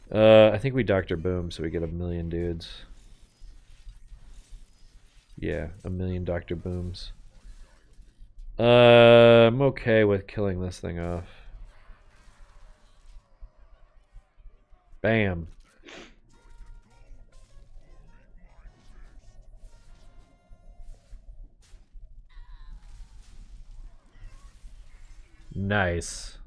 I think we Dr. Boom, so we get 1,000,000 dudes. Yeah, 1,000,000 Dr. Booms. I'm okay with killing this thing off. Bam. Nice.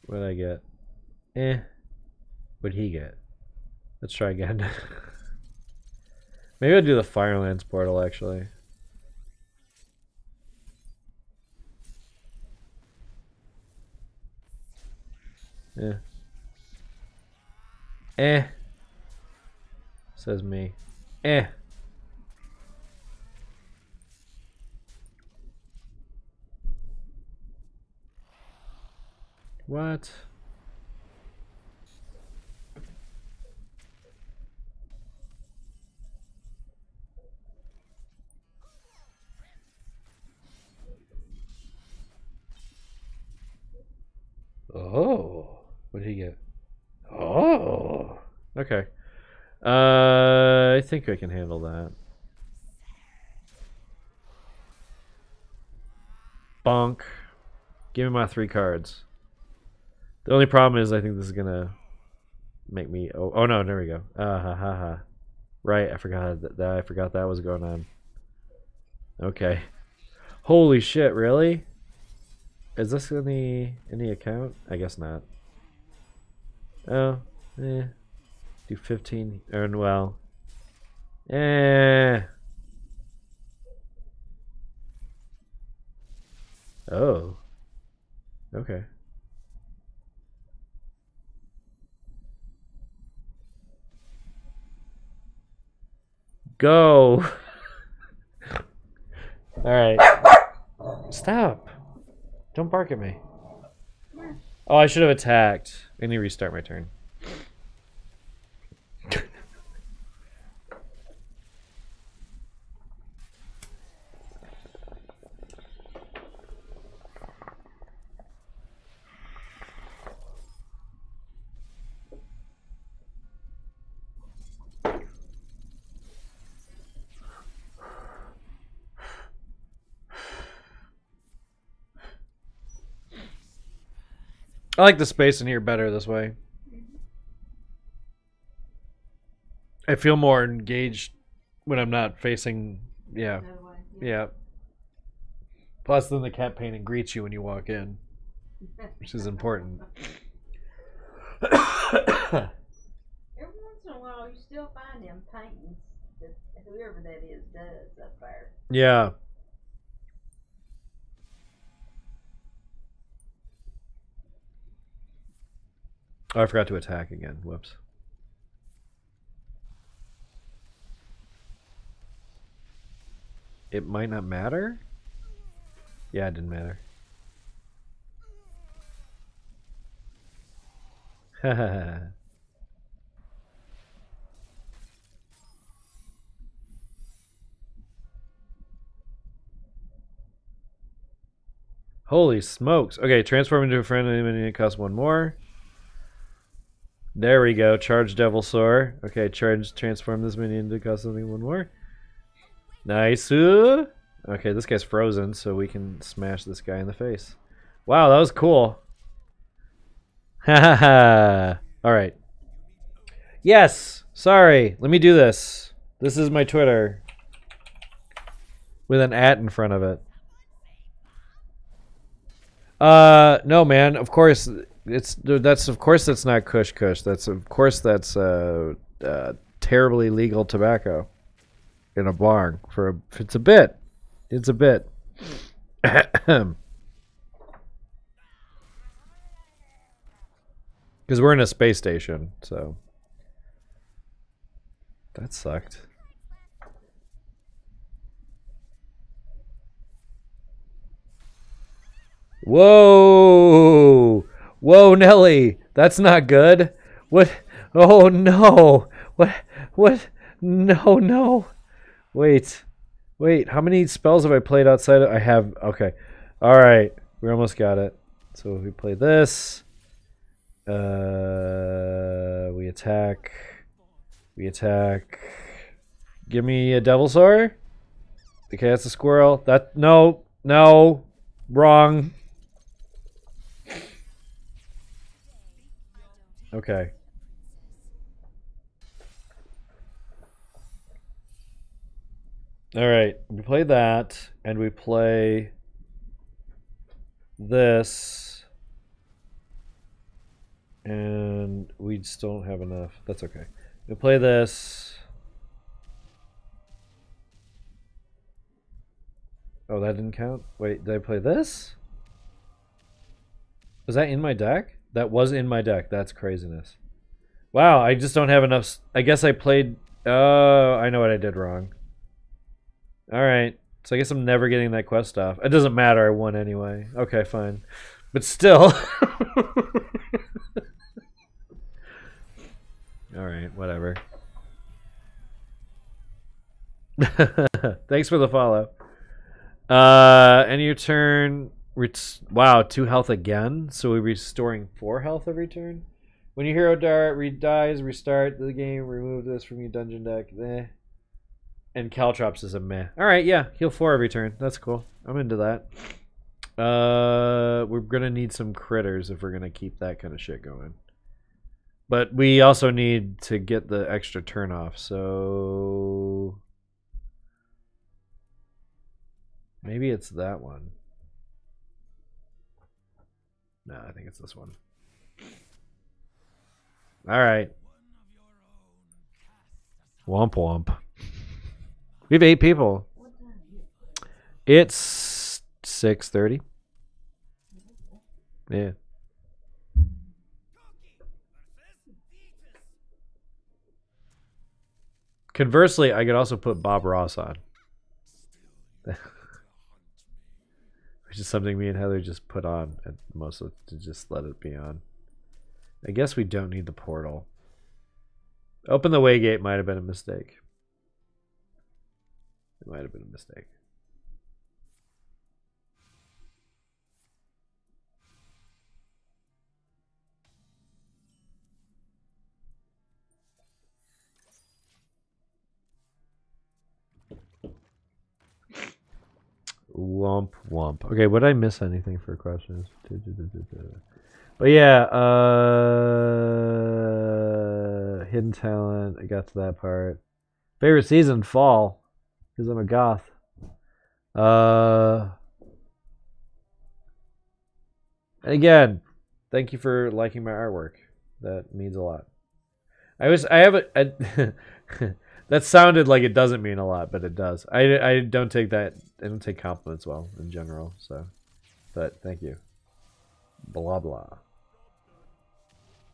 What did I get? What'd he get? Let's try again. Maybe I'll do the Firelands portal, actually. Says me. What? Oh, what did he get? Oh, okay. I think I can handle that. Bonk. Give me my 3 cards. The only problem is I think this is gonna make me. Oh no, there we go. Right, I forgot that. I forgot that was going on. Okay. Holy shit! Really? Is this in the account? I guess not. Oh, do 15. Earn well. Oh. Okay. Go. All right. Stop. Don't bark at me. Oh, I should have attacked. I need to restart my turn. I like the space in here better this way. I feel more engaged when I'm not facing. Yeah. Yeah. Plus, then the cat painting greets you when you walk in, which is important. Every once in a while, you still find them paintings that whoever that is does up there. Yeah. Oh, I forgot to attack again. Whoops. It might not matter? Yeah, it didn't matter. Haha. Holy smokes. Okay, transform into a friend and it costs 1 more. There we go. Charge Devil Soar. Okay, transform this minion to cost something 1 more. Nice. Okay, this guy's frozen, so we can smash this guy in the face. Wow, that was cool. Hahaha. Alright. Yes! Sorry. Let me do this. This is my Twitter. With an @ in front of it. No, man. Of course, that's not Kush Kush. That's terribly legal tobacco in a barn it's a bit. It's a bit. Because we're in a space station, so that sucked. Whoa! Whoa, Nelly! That's not good. What? Oh no! What? What? No, no! Wait. Wait, how many spells have I played outside of... I have... Okay. Alright. We almost got it. So we play this. We attack. We attack. Give me a Devil Sword. Okay, that's a squirrel. That... No. No. Wrong. Okay. Alright. We play that. And we play... this. And we just don't have enough. That's okay. We play this. Oh, that didn't count? Wait, did I play this? Was that in my deck? That was in my deck. That's craziness. Wow, I just don't have enough. I guess I played... Oh, I know what I did wrong. Alright. So I guess I'm never getting that quest off. It doesn't matter. I won anyway. Okay, fine. But still... Alright, whatever. Thanks for the follow. End of your turn. Wow, 2 health again. So we're restoring 4 health every turn. When your hero dies, restart the game. Remove this from your dungeon deck. And Caltrops is a meh. Alright, yeah. Heal 4 every turn. That's cool. I'm into that. We're gonna need some critters if we're gonna keep that kind of shit going. But we also need to get the extra turn off, so... maybe it's that one. No, I think it's this one. Alright. Womp womp. We have 8 people. It's 6:30. Yeah. Conversely, I could also put Bob Ross on. Which is something me and Heather just put on at most of to just let it be on. I guess we don't need the portal. Open the way gate might have been a mistake. It might have been a mistake. Womp womp. Okay, would I miss anything for questions? But yeah, hidden talent. I got to that part. Favorite season, fall, because I'm a goth. And again, thank you for liking my artwork. That means a lot. I have a that sounded like it doesn't mean a lot, but it does. I don't take that. I don't take compliments well in general. So, but thank you. Blah blah.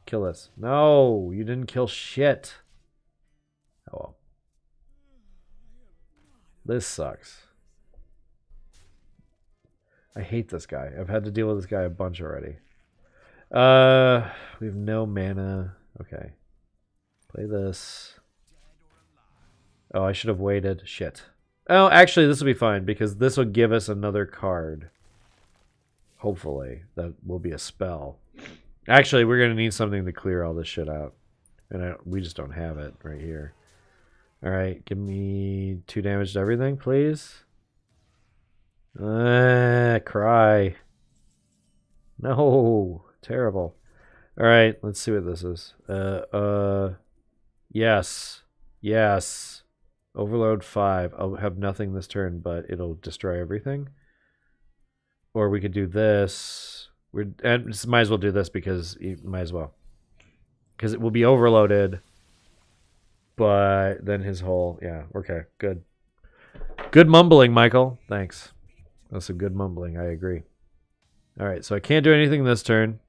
Kill this. No, you didn't kill shit. Oh well. This sucks. I hate this guy. I've had to deal with this guy a bunch already. We have no mana. Okay. Play this. Oh, I should have waited. Shit. Oh, actually, this will be fine because this will give us another card. Hopefully. That will be a spell. Actually, we're going to need something to clear all this shit out. And we just don't have it right here. Alright, give me 2 damage to everything, please. Cry. No. Terrible. Alright, let's see what this is. Yes. Yes. Overload 5. I'll have nothing this turn, but it'll destroy everything. Or we could do this. And might as well do this because you might as well. Because it will be overloaded. But then his whole... yeah, okay, good. Good mumbling, Michael. Thanks. That's some good mumbling, I agree. Alright, so I can't do anything this turn.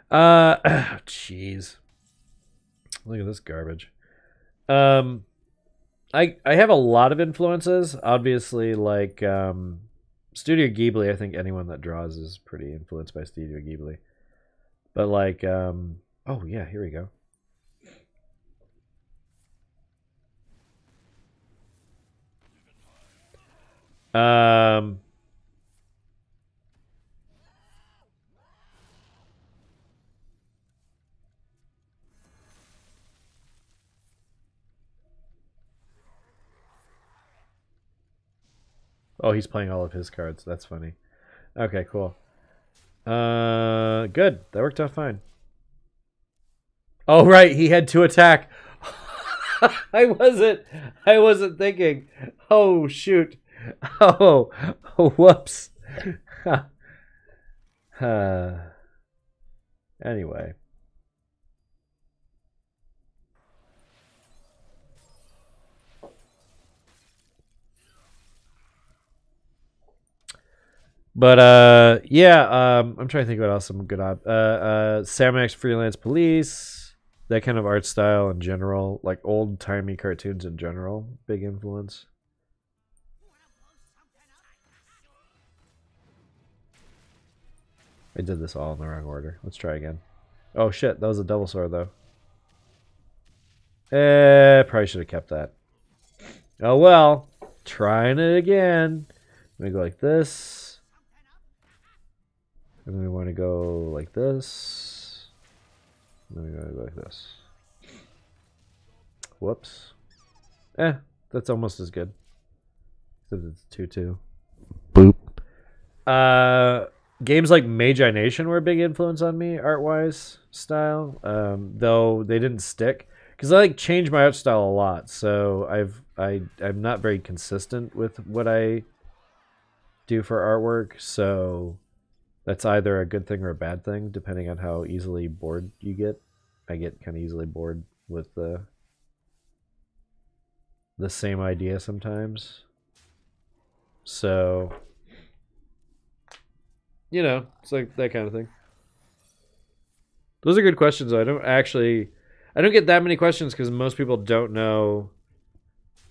Jeez. Look at this garbage. I have a lot of influences. Obviously, like Studio Ghibli. I think anyone that draws is pretty influenced by Studio Ghibli. But like, oh yeah, here we go. Oh, he's playing all of his cards. That's funny. Okay, cool. Good. That worked out fine. Oh, right. He had to attack. I wasn't thinking. Oh, shoot. Oh, whoops. Anyway. But yeah, I'm trying to think what else some good Sam X Freelance Police, that kind of art style in general, like old timey cartoons in general, big influence. I did this all in the wrong order. Let's try again. Oh shit, that was a double sword though. Probably should have kept that. Oh well, trying it again. Let me go like this. And then we want to go like this. And then we want to go like this. Whoops. That's almost as good. Except it's 2-2. Boop. Games like Magi Nation were a big influence on me, art-wise, style. Though they didn't stick. Because I like change my art style a lot. So I'm not very consistent with what I do for artwork. So that's either a good thing or a bad thing, depending on how easily bored you get. I get kind of easily bored with the same idea sometimes. So, you know, it's like that kind of thing. Those are good questions, though. I don't get that many questions because most people don't know.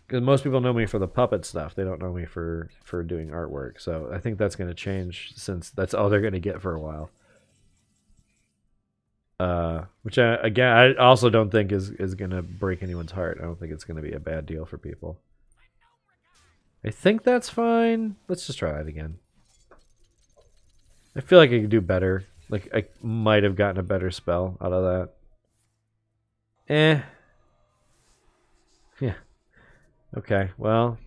Because most people know me for the puppet stuff. They don't know me for doing artwork. So I think that's going to change since that's all they're going to get for a while. Which I also don't think is going to break anyone's heart. I don't think it's going to be a bad deal for people. I think that's fine. Let's just try that again. I feel like I could do better. Like I might have gotten a better spell out of that. Yeah. Okay, well,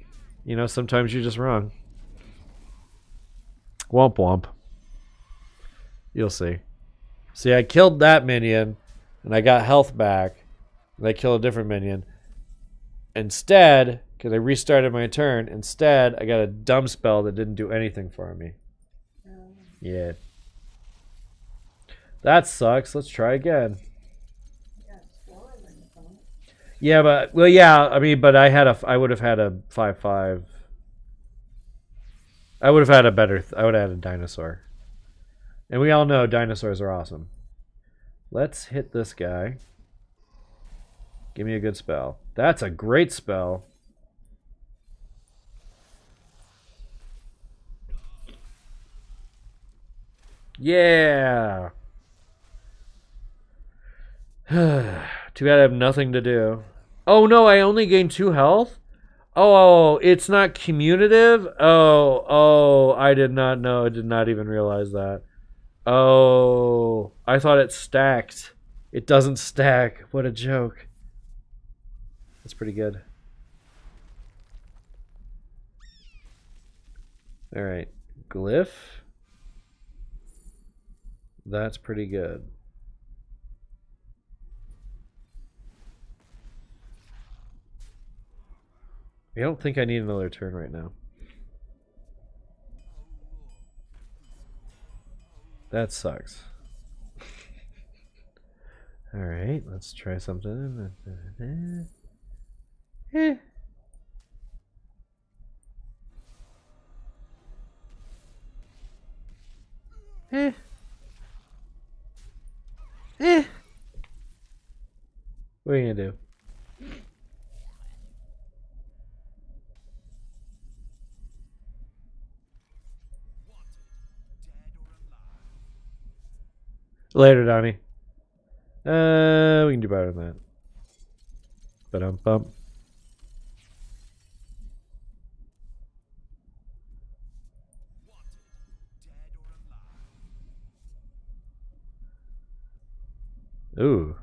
you know, sometimes you're just wrong. Womp womp. You'll see. See, I killed that minion, and I got health back, and I killed a different minion. Instead, because I restarted my turn, instead, I got a dumb spell that didn't do anything for me. Yeah. That sucks. Let's try again. Yeah, but well, yeah. I mean, but I would have had a 5/5. I would have had a better. I would have had a dinosaur. And we all know dinosaurs are awesome. Let's hit this guy. Give me a good spell. That's a great spell. Yeah. Too bad I have nothing to do. Oh no, I only gained 2 health? Oh, it's not commutative? Oh, I did not know. I did not even realize that. Oh, I thought it stacked. It doesn't stack. What a joke. That's pretty good. Alright, glyph. That's pretty good. I don't think I need another turn right now. That sucks. Alright, let's try something. What are you gonna do? Later, Donnie. We can do better than that. Ba-dum-bum. Ooh.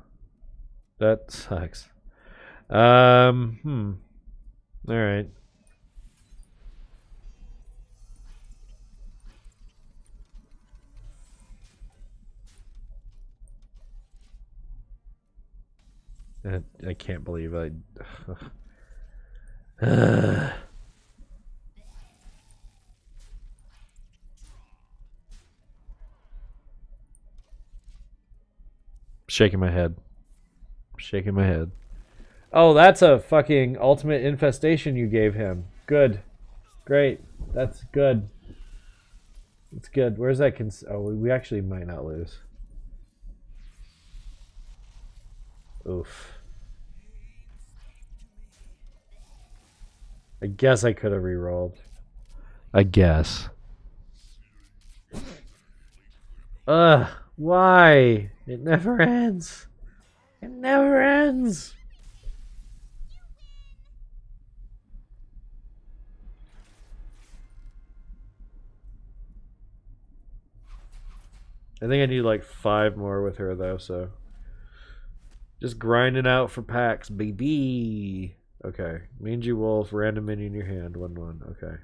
That sucks. Alright. I can't believe I... Shaking my head. Shaking my head. Oh, that's a fucking ultimate infestation you gave him. Good. Great. That's good. It's good. Where's that? Oh, we actually might not lose. Oof. I guess I could have re-rolled. I guess. Ugh. Why? It never ends. It never ends. I think I need like 5 more with her though, so just grinding out for packs, baby. Okay, Mangy Wolf, random minion in your hand, 1/1. Okay,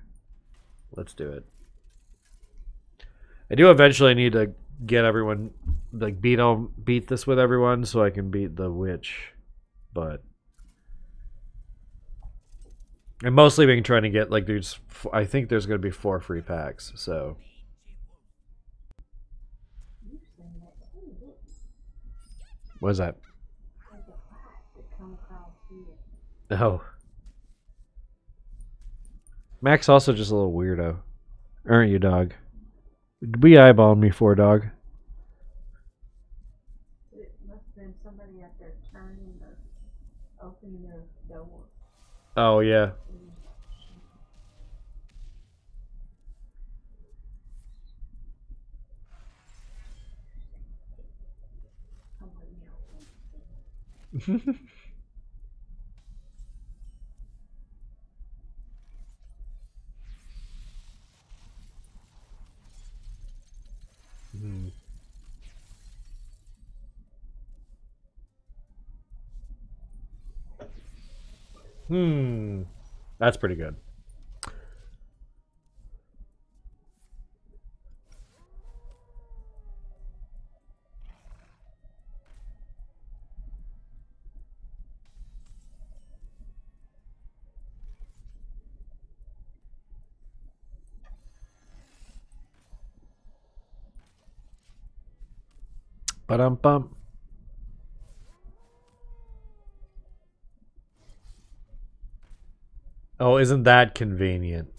let's do it. I do eventually need to get everyone like beat this with everyone so I can beat the witch, but I'm mostly been trying to get like I think there's gonna be 4 free packs, so. What is that? Oh. Mac's also just a little weirdo. Aren't you, dog? Be eyeballing me for, dog. It must have been somebody out there turning or opening their door. Oh, yeah. That's pretty good. Ba-dum-bum. Oh, isn't that convenient?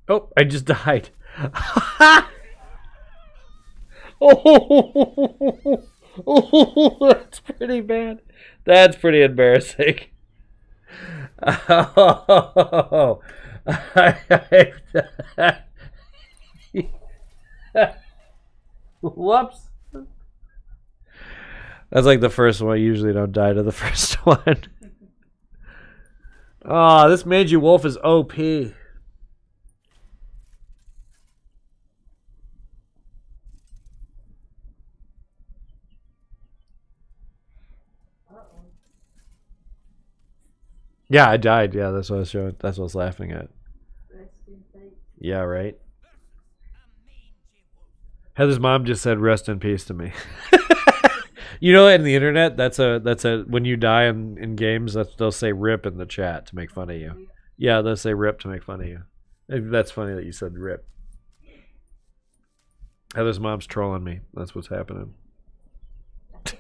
Oh, I just died. Oh, that's pretty bad. That's pretty embarrassing. Oh, whoops. That's like the first one. I usually don't die to the first one. Oh, this Mangy Wolf is OP. Yeah, I died. Yeah, that's what I was showing. That's what I was laughing at. Yeah, right. Heather's mom just said "rest in peace" to me. You know, in the internet, that's a when you die in games, they'll say "rip" in the chat to make fun of you. Yeah, they'll say "rip" to make fun of you. That's funny that you said "rip." Heather's mom's trolling me. That's what's happening. Now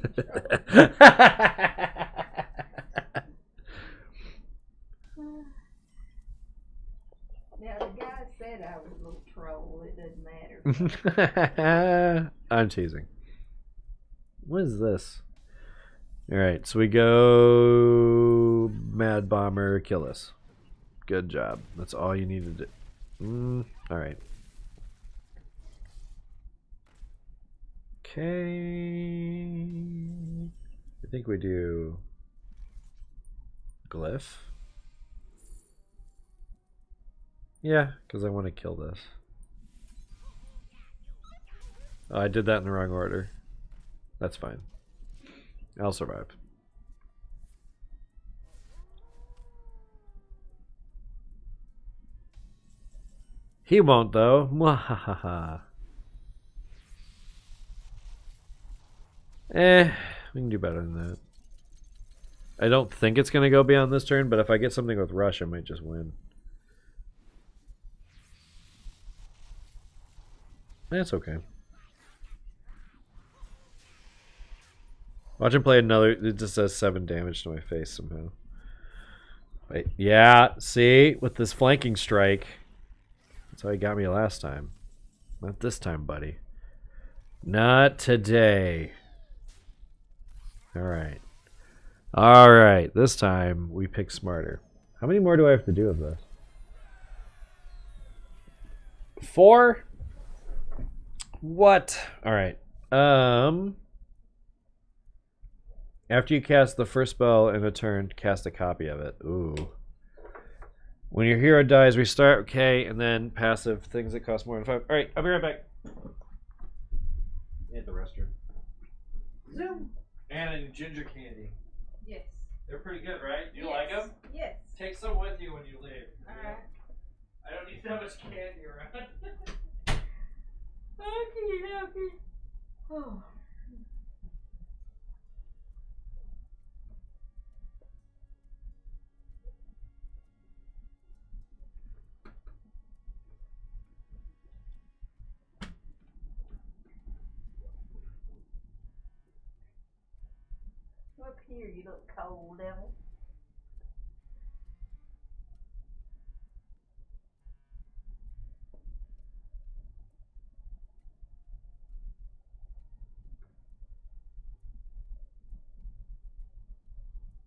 the guy said I was a little troll. It doesn't matter. I'm teasing. What is this? Alright, so we go Mad Bomber, kill us. Good job. That's all you needed to do. Alright. Okay. I think we do Glyph. Yeah, because I want to kill this. Oh, I did that in the wrong order. That's fine. I'll survive. He won't, though. Mwahaha. We can do better than that. I don't think it's going to go beyond this turn, but if I get something with Rush, I might just win. That's okay. Watch him play another. It just does 7 damage to my face somehow. Wait, yeah, see? With this flanking strike. That's how he got me last time. Not this time, buddy. Not today. Alright. Alright, this time we pick smarter. How many more do I have to do of this? 4? What? Alright. After you cast the first spell in a turn, cast a copy of it. Ooh. When your hero dies, restart, okay, and then passive, things that cost more than 5. Alright, I'll be right back. Hit the restroom. Zoom. And a ginger candy. Yes. They're pretty good, right? Do you like them? Yes. Take some with you when you leave. Alright. I don't need that much candy around. Okay. Oh. Look here, you look cold, devil.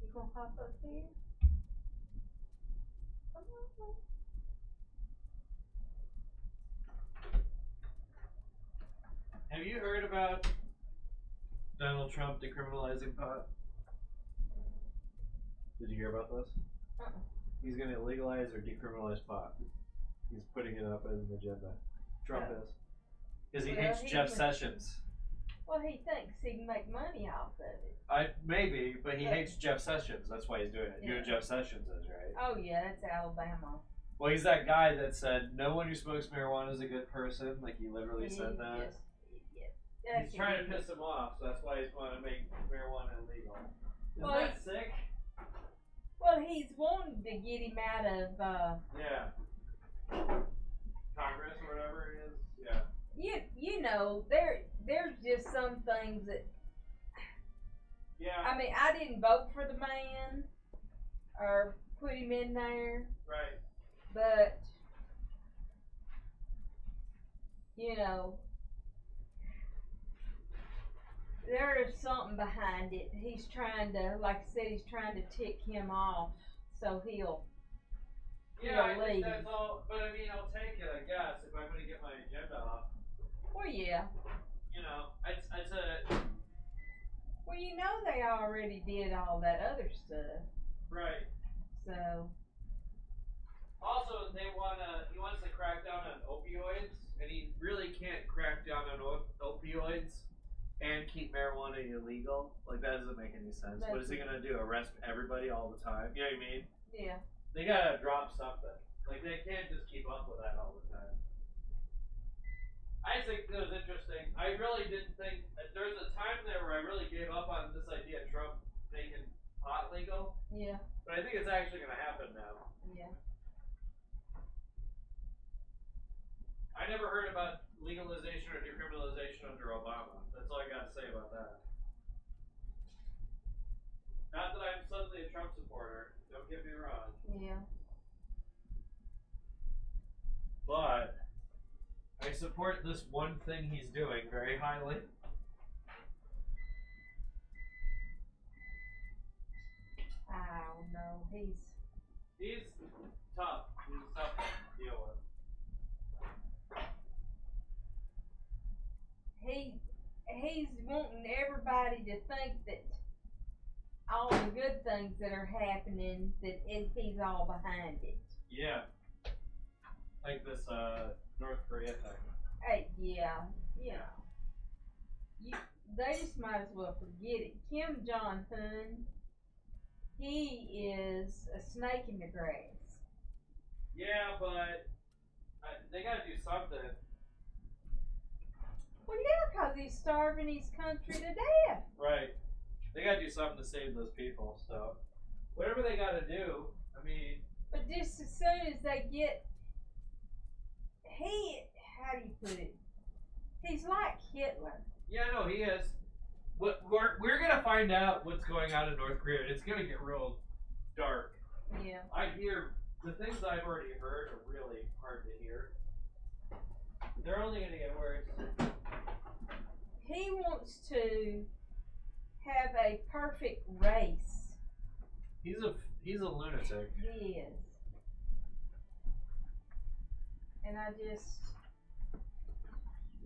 You gonna pop up here? Come on. Have you heard about Donald Trump decriminalizing pot? Did you hear about this? He's going to legalize or decriminalize pot. He's putting it up as an agenda. Trump is. Because he hates Jeff Sessions. Well, he thinks he can make money off of it. Maybe, but he hates Jeff Sessions. That's why he's doing it. You know who Jeff Sessions is, right? Oh, yeah, that's Alabama. Well, he's that guy that said, no one who smokes marijuana is a good person. Like, he literally said that. He's trying to piss him off, so that's why he's going to make marijuana illegal. Isn't that sick? Well, he's wanting to get him out of, yeah. Congress or whatever it is. Yeah. You know, there's just some things that. Yeah. I mean, I didn't vote for the man or put him in there. Right. But, you know, there is something behind it. He's trying to, like I said, he's trying to tick him off so he'll leave. That's all. But I mean, I'll take it, I guess, if I'm going to get my agenda off. Well, yeah. You know, it's a. Well, you know they already did all that other stuff. Right. So. Also, he wants to crack down on opioids, and he really can't crack down on opioids and keep marijuana illegal. Like, that doesn't make any sense. What is he going to do? Arrest everybody all the time? You know what I mean? Yeah. They got to drop something. Like, they can't just keep up with that all the time. I think it was interesting. I really didn't think. There was a time there where I really gave up on this idea of Trump making pot legal. Yeah. But I think it's actually going to happen now. Yeah. I never heard about legalization or decriminalization under Obama. That's all I got to say about that. definitely a Trump supporter. Don't get me wrong. Yeah. But I support this one thing he's doing very highly. I don't know. He's tough. He's tough to deal with. He's wanting everybody to think that all the good things that are happening, that he's all behind it. Yeah. Like this North Korea thing. Hey, yeah, you know. They just might as well forget it. Kim Jong-un, he is a snake in the grass. Yeah, but they gotta do something. Well, yeah, because he's starving his country to death. Right. They gotta do something to save those people, so whatever they gotta do, I mean. But just as soon as they get, how do you put it? He's like Hitler. Yeah, no, he is. We're gonna find out what's going on in North Korea. It's gonna get real dark. Yeah. I hear the things I've already heard are really hard to hear. They're only gonna get worse. He wants to have a perfect race. He's a lunatic. He is. And I just,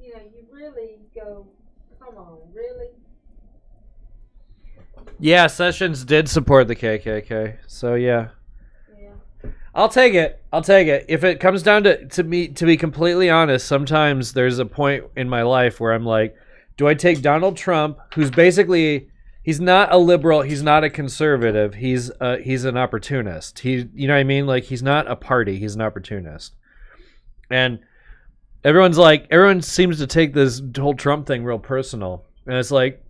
you really go, come on, really? Yeah, Sessions did support the KKK, so yeah. Yeah. I'll take it. If it comes down to be completely honest, sometimes there's a point in my life where I'm like, do I take Donald Trump, who's basically, he's not a liberal, he's not a conservative, he's an opportunist. You know what I mean? Like, he's not a party, he's an opportunist. And everyone seems to take this whole Trump thing real personal. And it's like,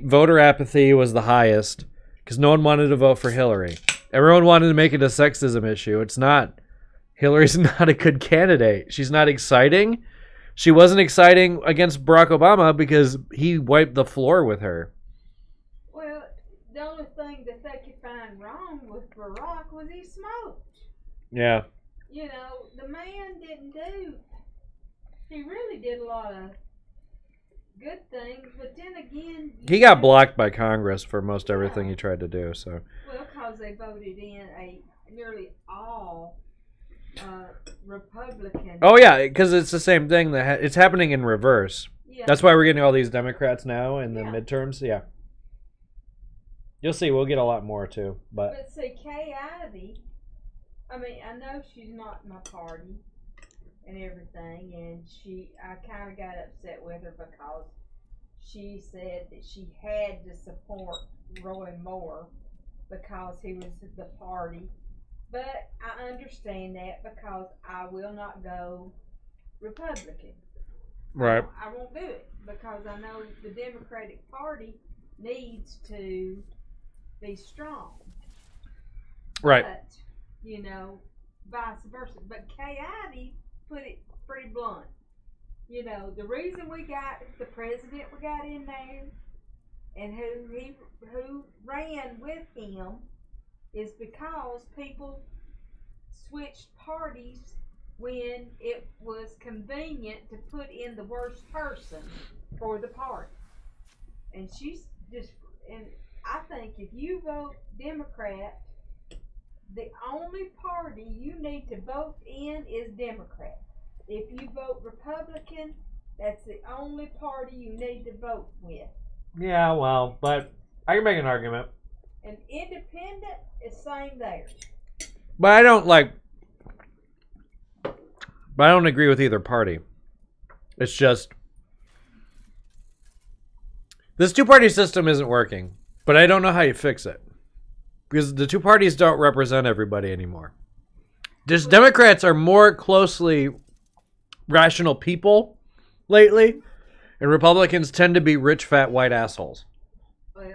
voter apathy was the highest because no one wanted to vote for Hillary. Everyone wanted to make it a sexism issue. It's not. Hillary's not a good candidate. She's not exciting. She wasn't exciting against Barack Obama because he wiped the floor with her. Well, the only thing that they could find wrong with Barack was he smoked. Yeah. The man he really did a lot of good things, but then again... He got blocked by Congress for most everything he tried to do, so... Well, because they voted in nearly all Republican... Oh, yeah, because it's the same thing. It's happening in reverse. Yeah. That's why we're getting all these Democrats now in the midterms, yeah. You'll see, we'll get a lot more, too. But see, Kay Ivey, I know she's not in my party and everything, and I kind of got upset with her because she said that she had to support Roy Moore because he was the party. But I understand that because I will not go Republican. Right. I won't do it because I know the Democratic Party needs to be strong. Right. But, vice versa. But Kay Ivey put it pretty blunt. The reason we got the president we got in there and who ran with him is because people switched parties when it was convenient to put in the worst person for the party. And I think if you vote Democrat, the only party you need to vote in is Democrat. If you vote Republican, that's the only party you need to vote with. Yeah, well, but I can make an argument. And independent is same there. But I don't agree with either party. It's just this two-party system isn't working, but I don't know how you fix it. Because the two parties don't represent everybody anymore. Just Democrats are more closely rational people lately, and Republicans tend to be rich, fat, white assholes. Well,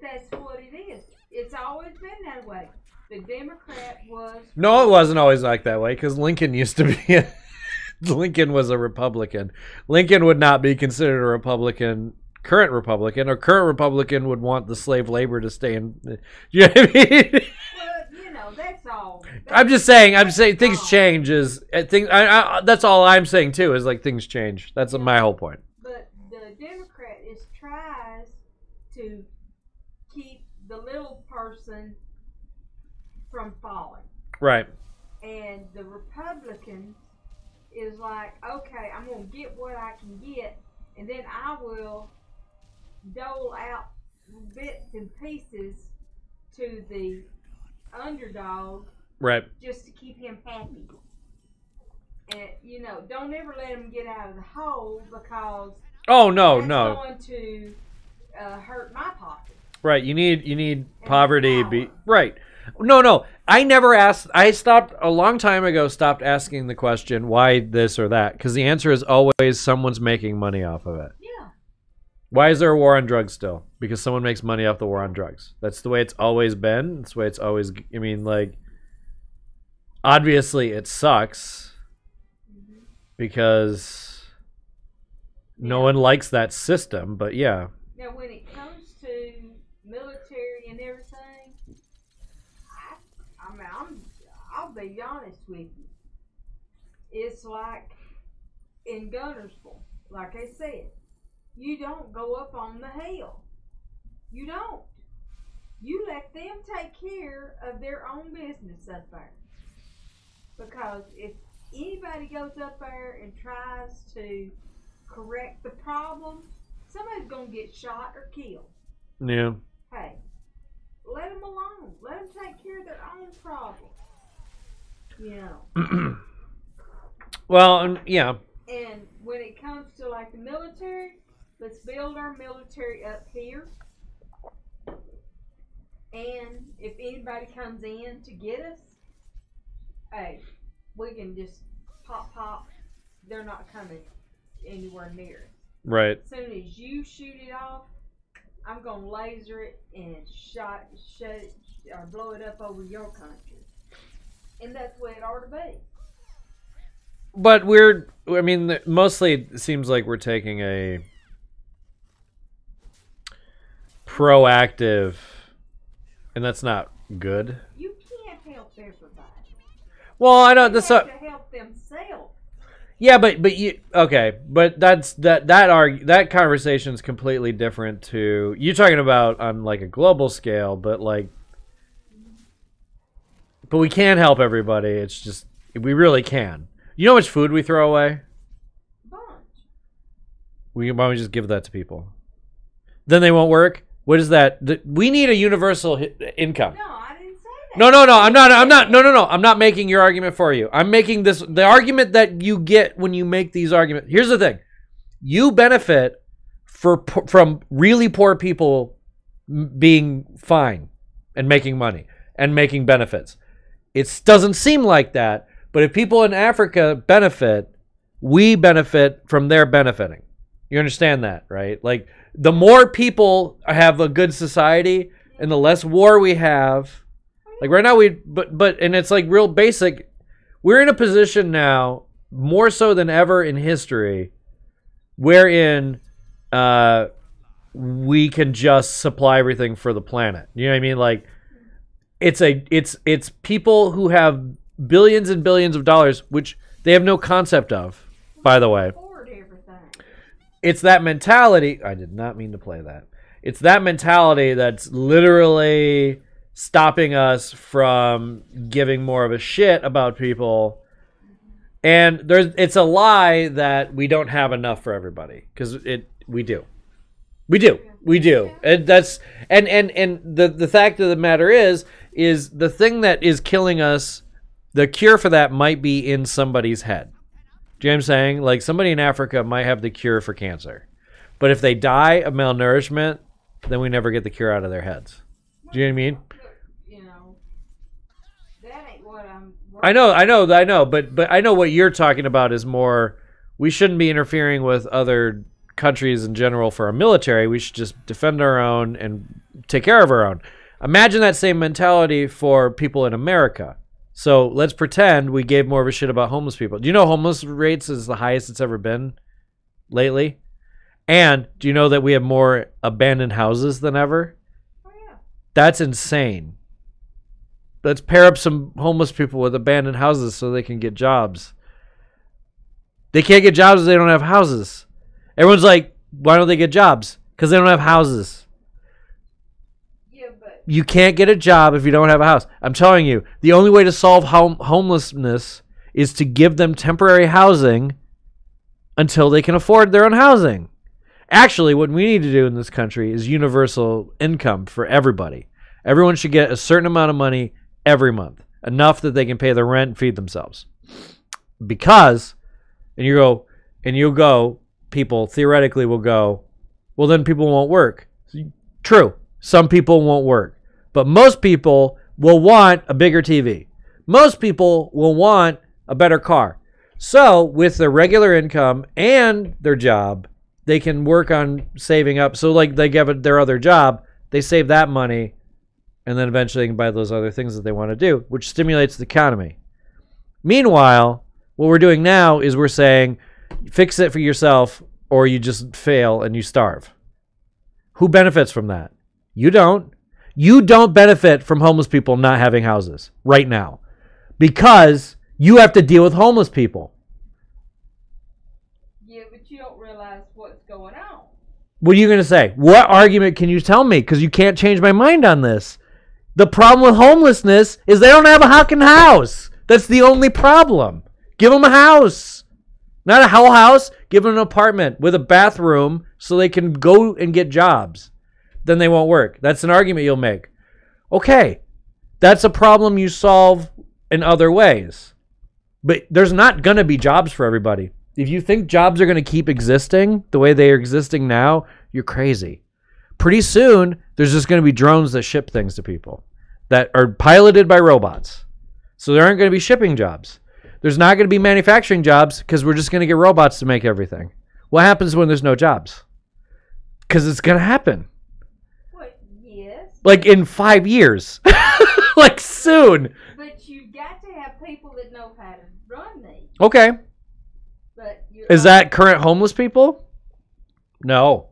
that's what it is. It's always been that way. The Democrat was... No, it wasn't always like that way, because Lincoln used to be... Lincoln was a Republican. Lincoln would not be considered a Republican current Republican, or current Republican would want the slave labor to stay in. You know what I mean? Well, that's all. I'm just saying things change. That's all I'm saying too. Is like things change. That's my whole point. But the Democrat tries to keep the little person from falling. Right. And the Republicans is like, okay, I'm going to get what I can get, and then I will dole out bits and pieces to the underdog, right, just to keep him happy. And don't ever let him get out of the hole, because that's going to hurt my pocket. Right. You need poverty be right. No. I never asked. I stopped a long time ago. Stopped asking the question why this or that, because the answer is always someone's making money off of it. Yeah. Why is there a war on drugs still? Because someone makes money off the war on drugs. That's the way it's always been. That's the way it's always. I mean, like, obviously it sucks because no one likes that system. But yeah. Now, when it comes to military and everything, I'll be honest with you. It's like in Gunnersville, like I said, you don't go up on the hill. You don't. You let them take care of their own business up there. Because if anybody goes up there and tries to correct the problem, somebody's going to get shot or killed. Yeah. Hey, let them alone. Let them take care of their own problem. Well, yeah. And when it comes to like the military, let's build our military up here. And if anybody comes in to get us, hey, we can just pop. They're not coming anywhere near us. Right. As soon as you shoot it off, I'm gonna laser it and shut it or blow it up over your country. And that's the way it ought to be. But mostly it seems like we're taking a proactive, and that's not good. You can't help everybody. Well, I know that's to help themselves. Yeah, but you okay? But that conversation is completely different to you talking about on like a global scale, but we can help everybody. It's just we really can. You know how much food we throw away? Bunch. Why don't we just give that to people? Then they won't work. What is that? We need a universal income. No, I didn't say that. No. I'm not making your argument for you. I'm making the argument that you get when you make these arguments. Here's the thing. You benefit from really poor people being fine and making money and making benefits. It doesn't seem like that, but if people in Africa benefit, we benefit from their benefiting. You understand that, right? Like, the more people have a good society and the less war we have, like right now and it's like real basic. We're in a position now, more so than ever in history, wherein we can just supply everything for the planet. You know what I mean? Like, it's people who have billions and billions of dollars, which they have no concept of, by the way. It's that mentality. I did not mean to play that. It's that mentality that's literally stopping us from giving more of a shit about people. And it's a lie that we don't have enough for everybody, because we do. And that's the fact of the matter is the thing that is killing us. The cure for that might be in somebody's head. Do you know what I'm saying? Like, somebody in Africa might have the cure for cancer. But if they die of malnourishment, then we never get the cure out of their heads. Do you know what I mean? That ain't what I'm... I know. But I know what you're talking about is more, we shouldn't be interfering with other countries in general for our military. We should just defend our own and take care of our own. Imagine that same mentality for people in America. So let's pretend we gave more of a shit about homeless people. Do you know homeless rates is the highest it's ever been lately? And do you know that we have more abandoned houses than ever? Oh, yeah. That's insane. Let's pair up some homeless people with abandoned houses so they can get jobs. They can't get jobs if they don't have houses. Everyone's like, why don't they get jobs? Because they don't have houses. Yeah, but You can't get a job if you don't have a house. I'm telling you, the only way to solve homelessness is to give them temporary housing until they can afford their own housing. Actually, what we need to do in this country is universal income for everybody. Everyone should get a certain amount of money every month, enough that they can pay their rent and feed themselves. Because, and you'll go, people theoretically will go, well, then people won't work. True, some people won't work, but most people will want a bigger TV. Most people will want a better car. So with their regular income and their job, they can work on saving up. So like they give it their other job, they save that money, and then eventually they can buy those other things that they want to do, which stimulates the economy. Meanwhile, what we're doing now is we're saying, fix it for yourself or you just fail and you starve. Who benefits from that? You don't. You don't benefit from homeless people not having houses right now because you have to deal with homeless people. yeah, but you don't realize what's going on. What are you going to say? What argument can you tell me? Because you can't change my mind on this. The problem with homelessness is they don't have a fucking house. That's the only problem. Give them a house. Not a whole house. Give them an apartment with a bathroom so they can go and get jobs. Then they won't work. That's an argument you'll make. Okay. That's a problem you solve in other ways. But there's not going to be jobs for everybody. If you think jobs are going to keep existing the way they are existing now, you're crazy. Pretty soon, there's just going to be drones that ship things to people that are piloted by robots. So there aren't going to be shipping jobs. There's not going to be manufacturing jobs because we're just going to get robots to make everything. What happens when there's no jobs? Because it's going to happen. What? Yes. Like in 5 years. Like soon. But you got to have people that know how to run these. Okay. But Is that current homeless people? No.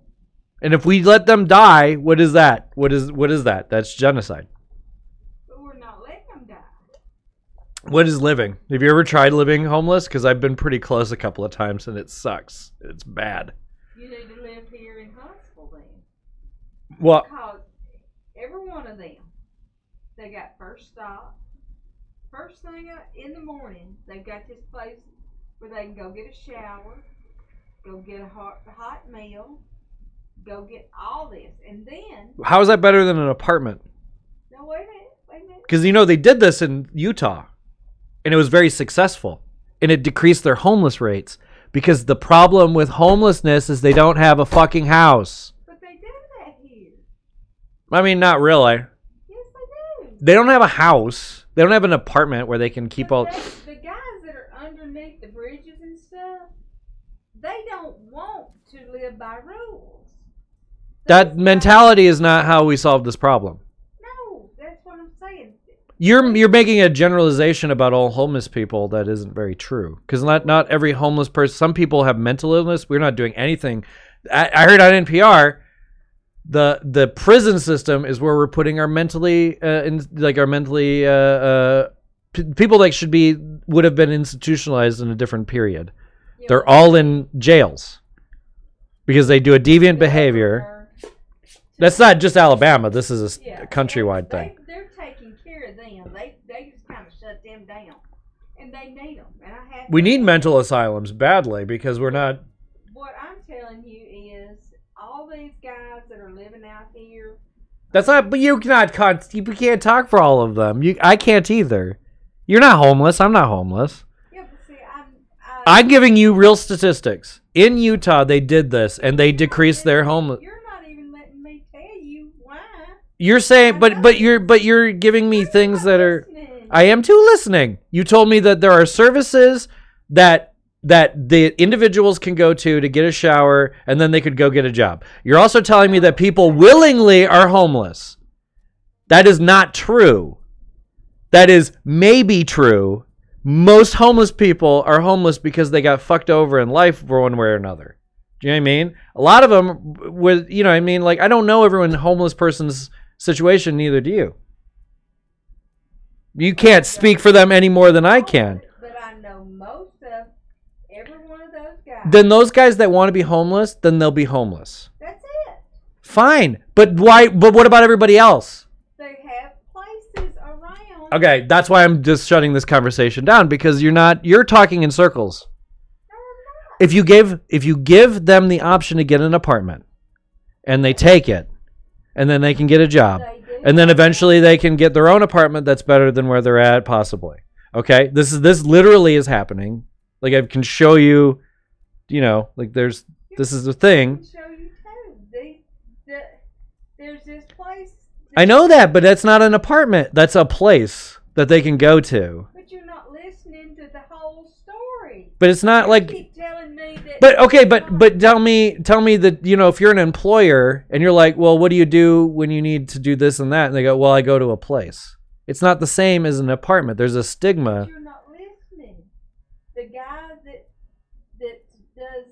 And if we let them die, what is that? What is that? That's genocide. But we're not letting them die. What is living? Have you ever tried living homeless? Because I've been pretty close a couple of times and it sucks. It's bad. You need to live here in Huntsville then. Well, Because every one of them, they got first stop. First thing in the morning, they've got this place where they can go get a shower, go get a hot meal, go get all this. And then, how is that better than an apartment? no, wait a minute. Because, they did this in Utah and it was very successful and it decreased their homeless rates because the problem with homelessness is they don't have a fucking house. But they do that here. I mean, not really. Yes, they do. They don't have a house. They don't have an apartment where they can keep all... The guys that are underneath the bridges and stuff, they don't want to live by rules. That mentality is not how we solve this problem. No, that's what I'm saying. You're making a generalization about all homeless people that isn't very true. Because not every homeless person... Some people have mental illness. We're not doing anything. I heard on NPR... The prison system is where we're putting our mentally people that would have been institutionalized in a different period. Yeah, They're all in jails because they do a deviant behavior. That's not just Alabama. This is a countrywide thing. They're taking care of them. They just kind of shut them down, and they need them. And We need mental asylums badly because we're not. What I'm telling you is, all these guys that are living out here. That's not. But you can't talk for all of them. I can't either. You're not homeless. I'm not homeless. Yeah, but see, I'm giving you real statistics. In Utah, they did this, and they decreased their homeless. You're not even letting me tell you why. You're saying, but you're giving me things that are. Listening. I am too listening. You told me that there are services that the individuals can go to get a shower, and then they could go get a job. You're also telling me that people willingly are homeless. That is not true. That is maybe true. Most homeless people are homeless because they got fucked over in life for one way or another. Do you know what I mean? A lot of them with, you know what I mean? Like, I don't know everyone homeless person's situation, neither do you. You can't speak for them any more than I can. But I know most of every one of those guys. Then those guys that want to be homeless, then they'll be homeless. That's it. Fine. But why? But what about everybody else? They have places around. Okay, that's why I'm just shutting this conversation down, because you're talking in circles. No, I'm not. If you give them the option to get an apartment and they take it, and then they can get a job, and then eventually they can get their own apartment that's better than where they're at, possibly. Okay? This literally is happening. Like, I can show you, you know, like this is the thing. I can show you too. There's this place. I know that, but that's not an apartment. That's a place that they can go to. But you're not listening to the whole story. But it's not like. You keep telling me that. But okay, but tell me that, you know, if you're an employer and you're like, well, what do you do when you need to do this and that? And they go, well, I go to a place. It's not the same as an apartment. There's a stigma. But you're not listening. The guy that does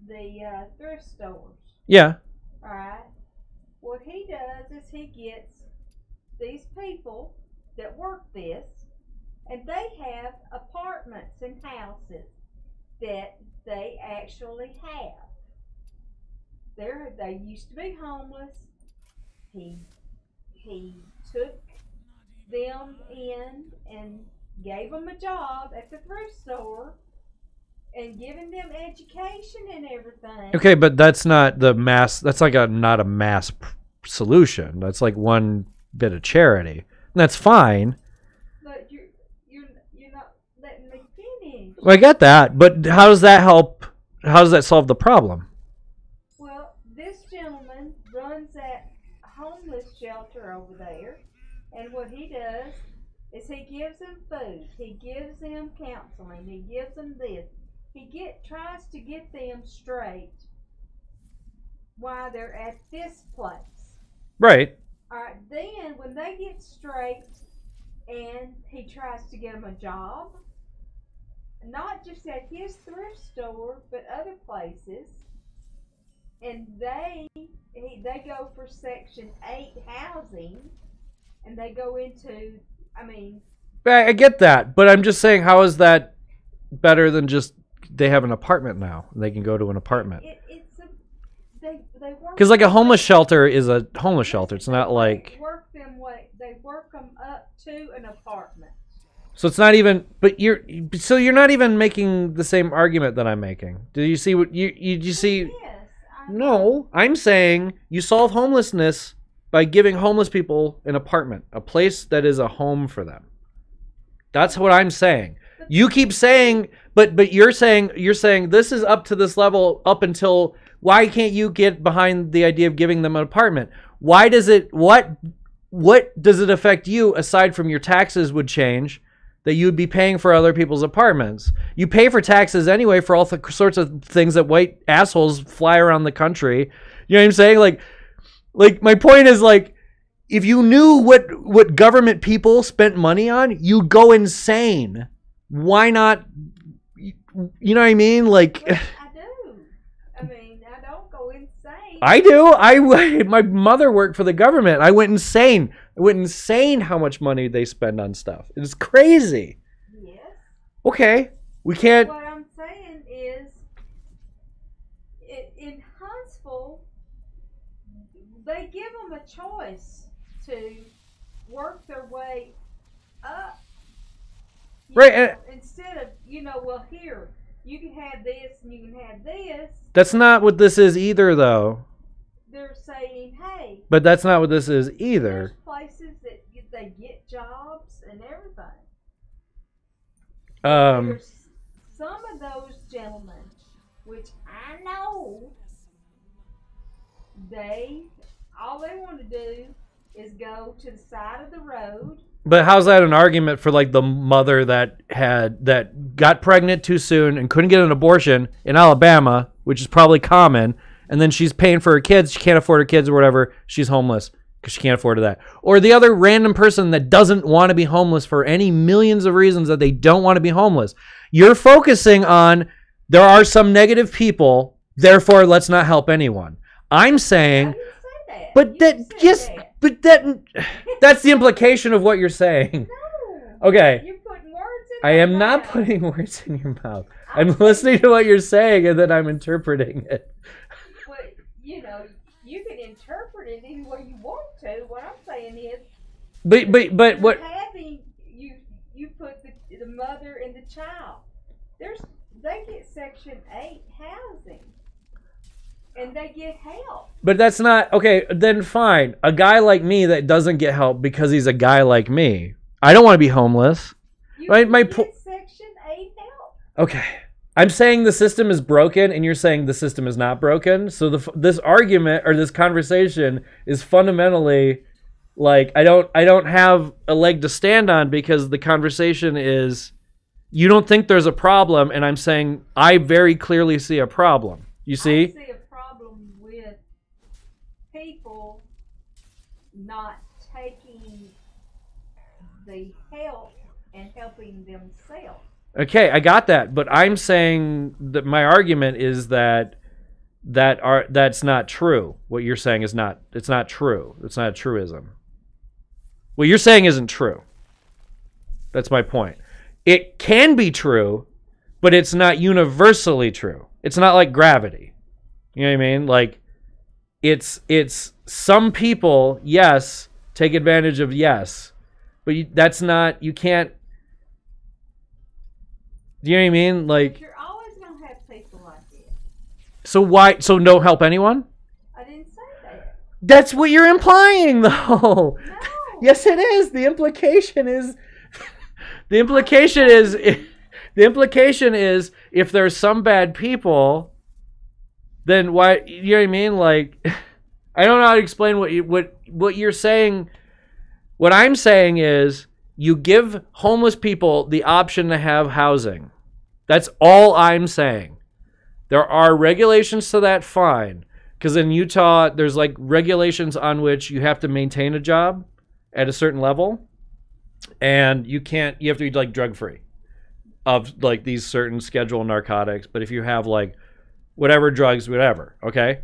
the thrift stores. Yeah. All right. What he does is he gets these people that work this, and they have apartments and houses that they actually have. They used to be homeless. He took them in and gave them a job at the thrift store and giving them education and everything. Okay, but that's not the mass. That's like not a mass solution. That's like one bit of charity. And that's fine. But you're not letting me finish. Well, I get that, but how does that help? How does that solve the problem? Well, this gentleman runs that homeless shelter over there, and what he does is he gives them food, he gives them counseling, he gives them this. He tries to get them straight while they're at this place. Right. All right. Then when they get straight, and he tries to get them a job, not just at his thrift store, but other places, and they go for Section 8 housing, and they go into, I get that, but I'm just saying, how is that better than just they have an apartment now and they can go to an apartment? They work, because like a homeless shelter is a homeless shelter. It's not like they work them up to an apartment. So it's not even. But you're not even making the same argument that I'm making. Do you see what you see? Yes. No, I'm saying you solve homelessness by giving homeless people an apartment, a place that is a home for them. That's what I'm saying. You keep saying, but you're saying this is up to this level up until. Why can't you get behind the idea of giving them an apartment? Why does it? What does it affect you aside from your taxes would change that you would be paying for other people's apartments? You pay for taxes anyway for all sorts of things that white assholes fly around the country. You know what I'm saying? Like my point is, like, if you knew what government people spent money on, you'd go insane. Why not? You know what I mean? Like. I do. I don't go insane. I do. My mother worked for the government. I went insane. How much money they spend on stuff. It's crazy. Yes. Okay. We can't. What I'm saying is, in Huntsville, they give them a choice to work their way up. Right. Instead of, well, here, you can have this and you can have this. That's not what this is either, though. They're saying, hey. But that's not what this is either. There's places that they get jobs and everything. There's some of those gentlemen, which I know, all they want to do is go to the side of the road. But how's that an argument for like the mother that got pregnant too soon and couldn't get an abortion in Alabama, which is probably common, and then she's paying for her kids, she can't afford her kids or whatever, she's homeless because she can't afford that. Or the other random person that doesn't want to be homeless for any millions of reasons that they don't want to be homeless. You're focusing on There are some negative people, therefore let's not help anyone. I'm saying, I didn't say that. but You that, said yes, that. but that's the implication of what you're saying. No. Okay. You're putting words in I my am not mouth. putting words in your mouth. I'm listening to what you're saying and then I'm interpreting it. But, you know, you can interpret it any way you want to. What I'm saying is, But you're what? having, you put the mother and the child. They get Section 8 housing. And they get help. But that's not okay. Then fine. A guy like me that doesn't get help because he's a guy like me. I don't want to be homeless. You Right? can get Section 8 help. Okay. I'm saying the system is broken, and you're saying the system is not broken. So this argument or this conversation is fundamentally like I don't have a leg to stand on because the conversation is you don't think there's a problem, and I'm saying I very clearly see a problem. You see? I see a problem with people not taking the help and helping themselves. Okay, I got that, but I'm saying that my argument is that's not true. What you're saying is not. It's not true. It's not a truism. What you're saying isn't true. That's my point. It can be true, but it's not universally true. It's not like gravity. You know what I mean? Like it's some people, yes, take advantage of yes, but that's not. You can't. Do you know what I mean? Like, you're always gonna have people like this. so why? So don't help anyone? I didn't say that. That's what you're implying, though. No. Yes, it is. The implication is. The implication is if there's some bad people, then why? You know what I mean? Like, I don't know how to explain what you're saying. What I'm saying is. You give homeless people the option to have housing. That's all I'm saying. There are regulations to that, fine. Because in Utah, there's like regulations on which you have to maintain a job at a certain level. And you have to be like drug free of like these certain scheduled narcotics. But if you have like whatever drugs, whatever, okay?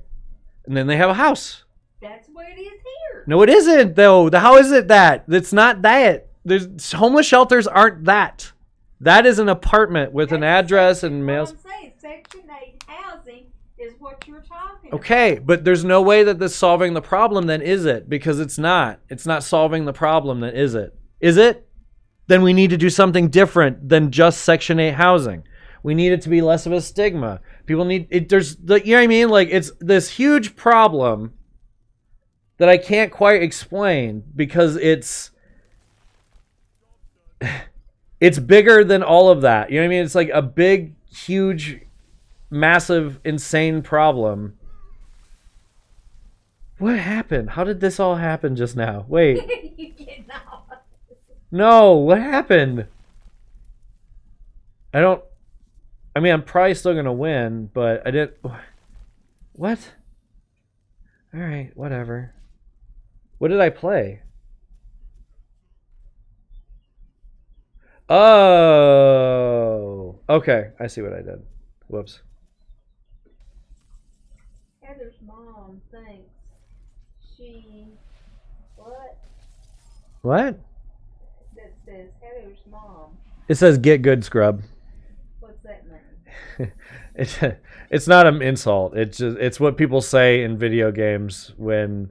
And then they have a house. That's what it is here. No, it isn't though. How is it that? It's not that. There's homeless shelters aren't that. That is an apartment with an address and mail. I'm saying Section 8 housing is what you're talking Okay, but there's no way that this is solving the problem then, is it? Because it's not. It's not solving the problem then, is it? Is it? Then we need to do something different than just Section 8 housing. We need it to be less of a stigma. People need it. There's the, you know what I mean? Like it's this huge problem that I can't quite explain because it's bigger than all of that. You know what I mean? It's like a big, huge, massive, insane problem. What happened? How did this all happen just now? Wait. You get off. No, what happened? I mean, I'm probably still going to win, but I didn't. What? All right, whatever. What did I play? Oh, okay. I see what I did. Whoops. Heather's mom thinks what? What? That says Heather's mom. It says get good, scrub. What's that mean? It's not an insult. It's what people say in video games when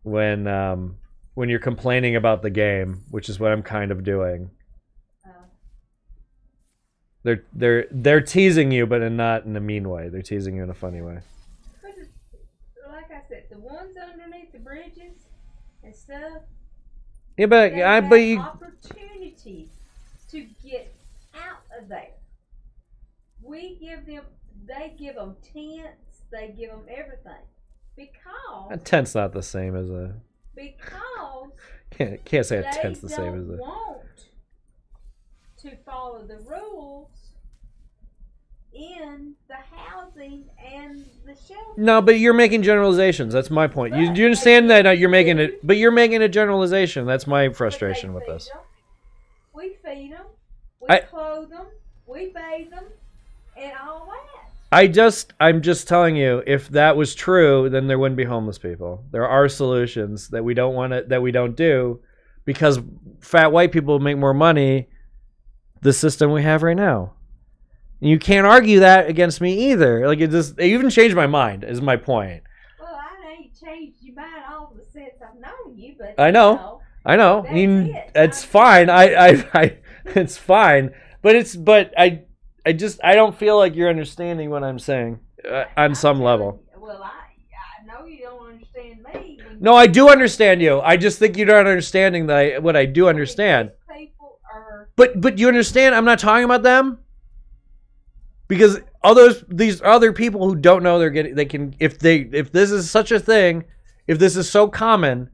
you're complaining about the game, which is what I'm kind of doing. They're teasing you, but not in a mean way. They're teasing you in a funny way. But like I said, the ones underneath the bridges and stuff. Yeah, but they I have but you opportunity to get out of there. They give them tents, they give them everything a tent's not the same as a. because Can't say a they tent's the same as don't a. want to follow the rules in the housing and the shelter. No, but you're making generalizations. That's my point. You But do you understand that you're making they it, but you're making a generalization. That's my frustration with But they this. feed 'em, we feed them, we I- clothe them, we bathe them, and all that. I'm just telling you, if that was true, then there wouldn't be homeless people. There are solutions that we don't do, because fat white people make more money. The system we have right now, and you can't argue that against me either. Like, it even changed my mind. Is my point. Well, I ain't changed your mind all the since I've known you, but I know. I know. That's I mean, it. it's fine. I it's fine. But I don't feel like you're understanding what I'm saying on some level. Well, I know you don't understand me. No, I do understand you. I just think you're not understanding what I do understand. People are. But you understand? I'm not talking about them, because these other people who don't know they can, if this is such a thing, if this is so common,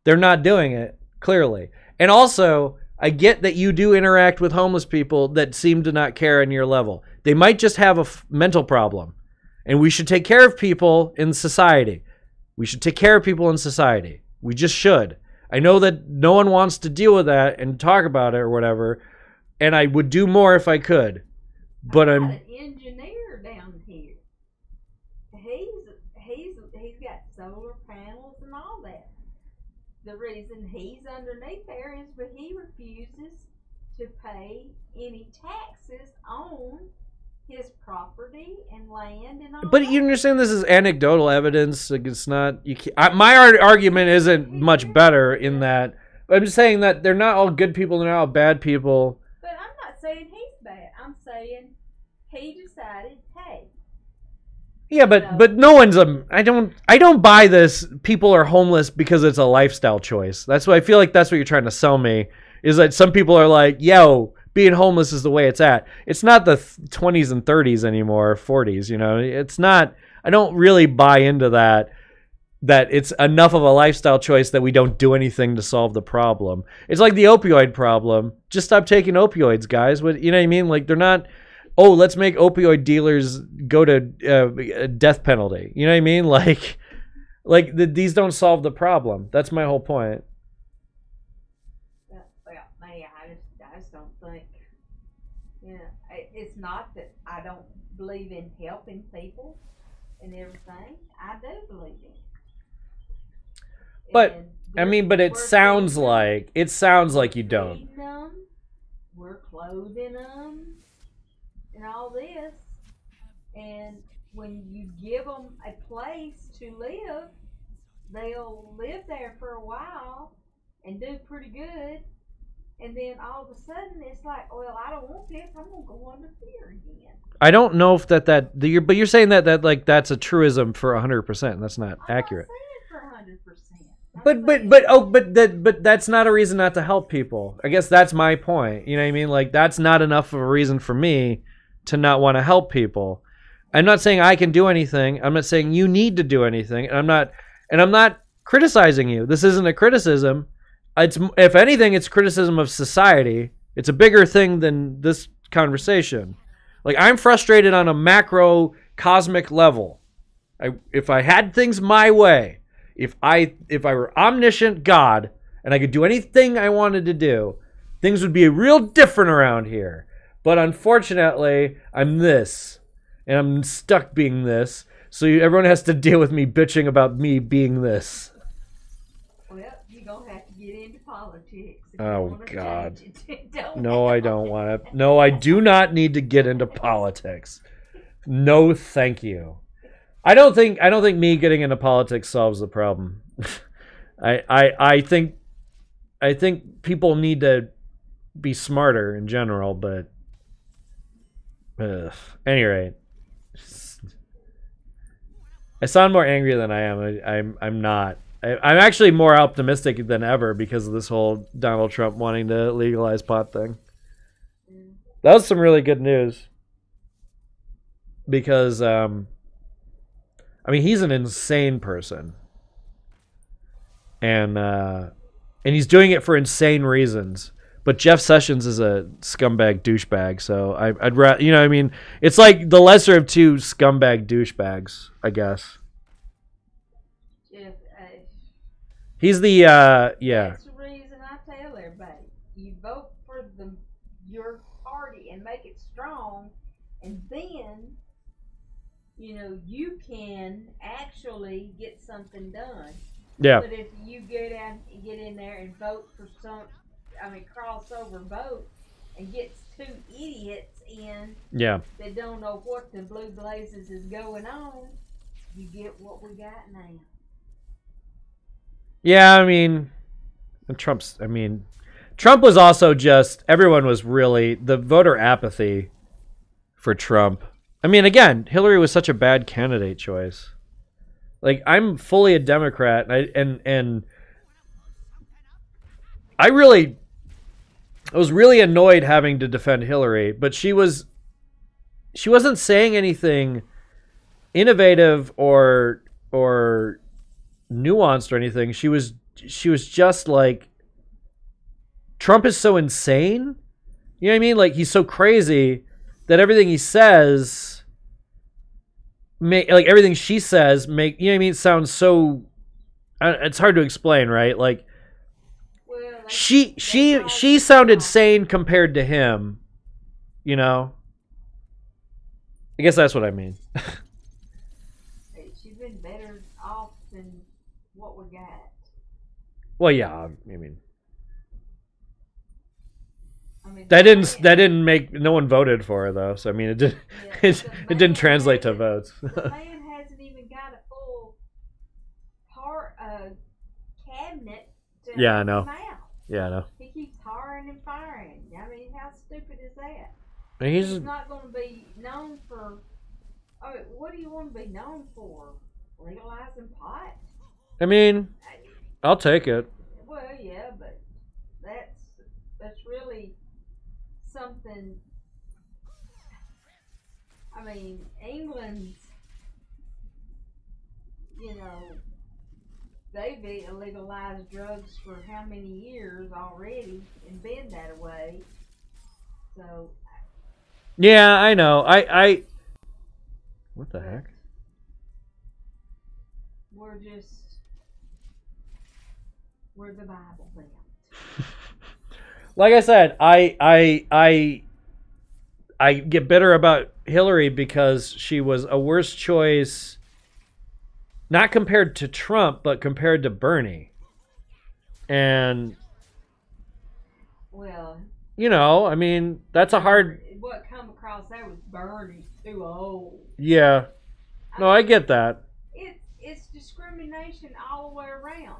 they're not doing it clearly. And also, I get that you do interact with homeless people that seem to not care on your level. They might just have a mental problem, and we should take care of people in society. We should take care of people in society. We just should. I know that no one wants to deal with that and talk about it or whatever, and I would do more if I could. But I've I'm got an engineer down here. He's got solar panels and all that. The reason he's underneath there is but he refuses to pay any taxes on his property and land and all But that. you understand, this is anecdotal evidence. Like, it's not. My argument isn't much better in that. I'm just saying that they're not all good people. They're not all bad people. But I'm not saying he's bad. I'm saying he decided, hey. Yeah, but no one's I don't buy this. People are homeless because it's a lifestyle choice. That's what I feel like. That's what you're trying to sell me. Is that some people are like, yo, being homeless is the way it's at. It's not the 20s and 30s anymore, 40s. You know, it's not. I don't really buy into that. That it's enough of a lifestyle choice that we don't do anything to solve the problem. It's like the opioid problem. Just stop taking opioids, guys. What, you know what I mean? Like, they're not. Oh, let's make opioid dealers go to death penalty. You know what I mean? These don't solve the problem. That's my whole point. Well, me, I just don't think. You know, it's not that I don't believe in helping people and everything. I do believe in it. But I mean, but it sounds like you don't. Them, we're clothing them. And all this, and when you give them a place to live, they'll live there for a while and do pretty good, and then all of a sudden it's like, well, I don't want this, I'm gonna go under fear again. I don't know if but you're saying that like that's a truism for 100%. That's not accurate. I'm not saying for 100%. But that's not a reason not to help people. I guess that's my point. You know what I mean? Like, that's not enough of a reason for me to not want to help people. I'm not saying I can do anything. I'm not saying you need to do anything. And I'm not criticizing you. This isn't a criticism. It's, if anything, it's criticism of society. It's a bigger thing than this conversation. Like, I'm frustrated on a macro cosmic level. If I had things my way, if I were omniscient God and I could do anything I wanted to do, things would be real different around here. But unfortunately, I'm this, and I'm stuck being this. So everyone has to deal with me bitching about me being this. Well, you're gonna have to get into politics. Oh God! No, I don't want to. No, I do not need to get into politics. No, thank you. I don't think me getting into politics solves the problem. I think people need to be smarter in general, but. Anyway, I sound more angry than I am. I'm not. I'm actually more optimistic than ever because of this whole Donald Trump wanting to legalize pot thing. That was some really good news. Because, I mean, he's an insane person. And he's doing it for insane reasons. But Jeff Sessions is a scumbag douchebag, so I'd rather, you know what I mean? It's like the lesser of two scumbag douchebags, I guess. Jeff, he's the, yeah. That's the reason I tell everybody, you vote for your party and make it strong, And then, you know, you can actually get something done. Yeah. But if you get in there and vote for crossover vote and gets two idiots in Yeah. that don't know what the blue blazes is going on, you get what we got now. Yeah, I mean, Trump was also just, everyone was really, the voter apathy for Trump. I mean, again, Hillary was such a bad candidate choice. Like, I'm fully a Democrat, and I was really annoyed having to defend Hillary, but she wasn't saying anything innovative or nuanced or anything. She was just like, Trump is so insane. You know what I mean? Like, he's so crazy that everything he says, like everything she says, you know what I mean? It sounds so. It's hard to explain, right? Like, Well, she sounded sane compared to him. You know. I guess that's what I mean. She's been better off than what we got. Well, yeah. That didn't make, no one voted for her though. So I mean, it didn't translate to votes. The man hasn't even got a full cabinet to Yeah, I help know. him out. Yeah, I know. He keeps hiring and firing. I mean, how stupid is that? He's not going to be known for. I mean, what do you want to be known for? Legalizing pot? I mean, I'll take it. Well, yeah, but that's really something. I mean, England's, you know, they've illegalized drugs for how many years already and been that way. So. Yeah, I know. I. What the heck? We're the Bible Belt. Like I said, I get bitter about Hillary because she was a worse choice, not compared to Trump, but compared to Bernie. And, well, you know, I mean, that's a hard. What come across there was Bernie's too old. Yeah. No, I get that. It's discrimination all the way around.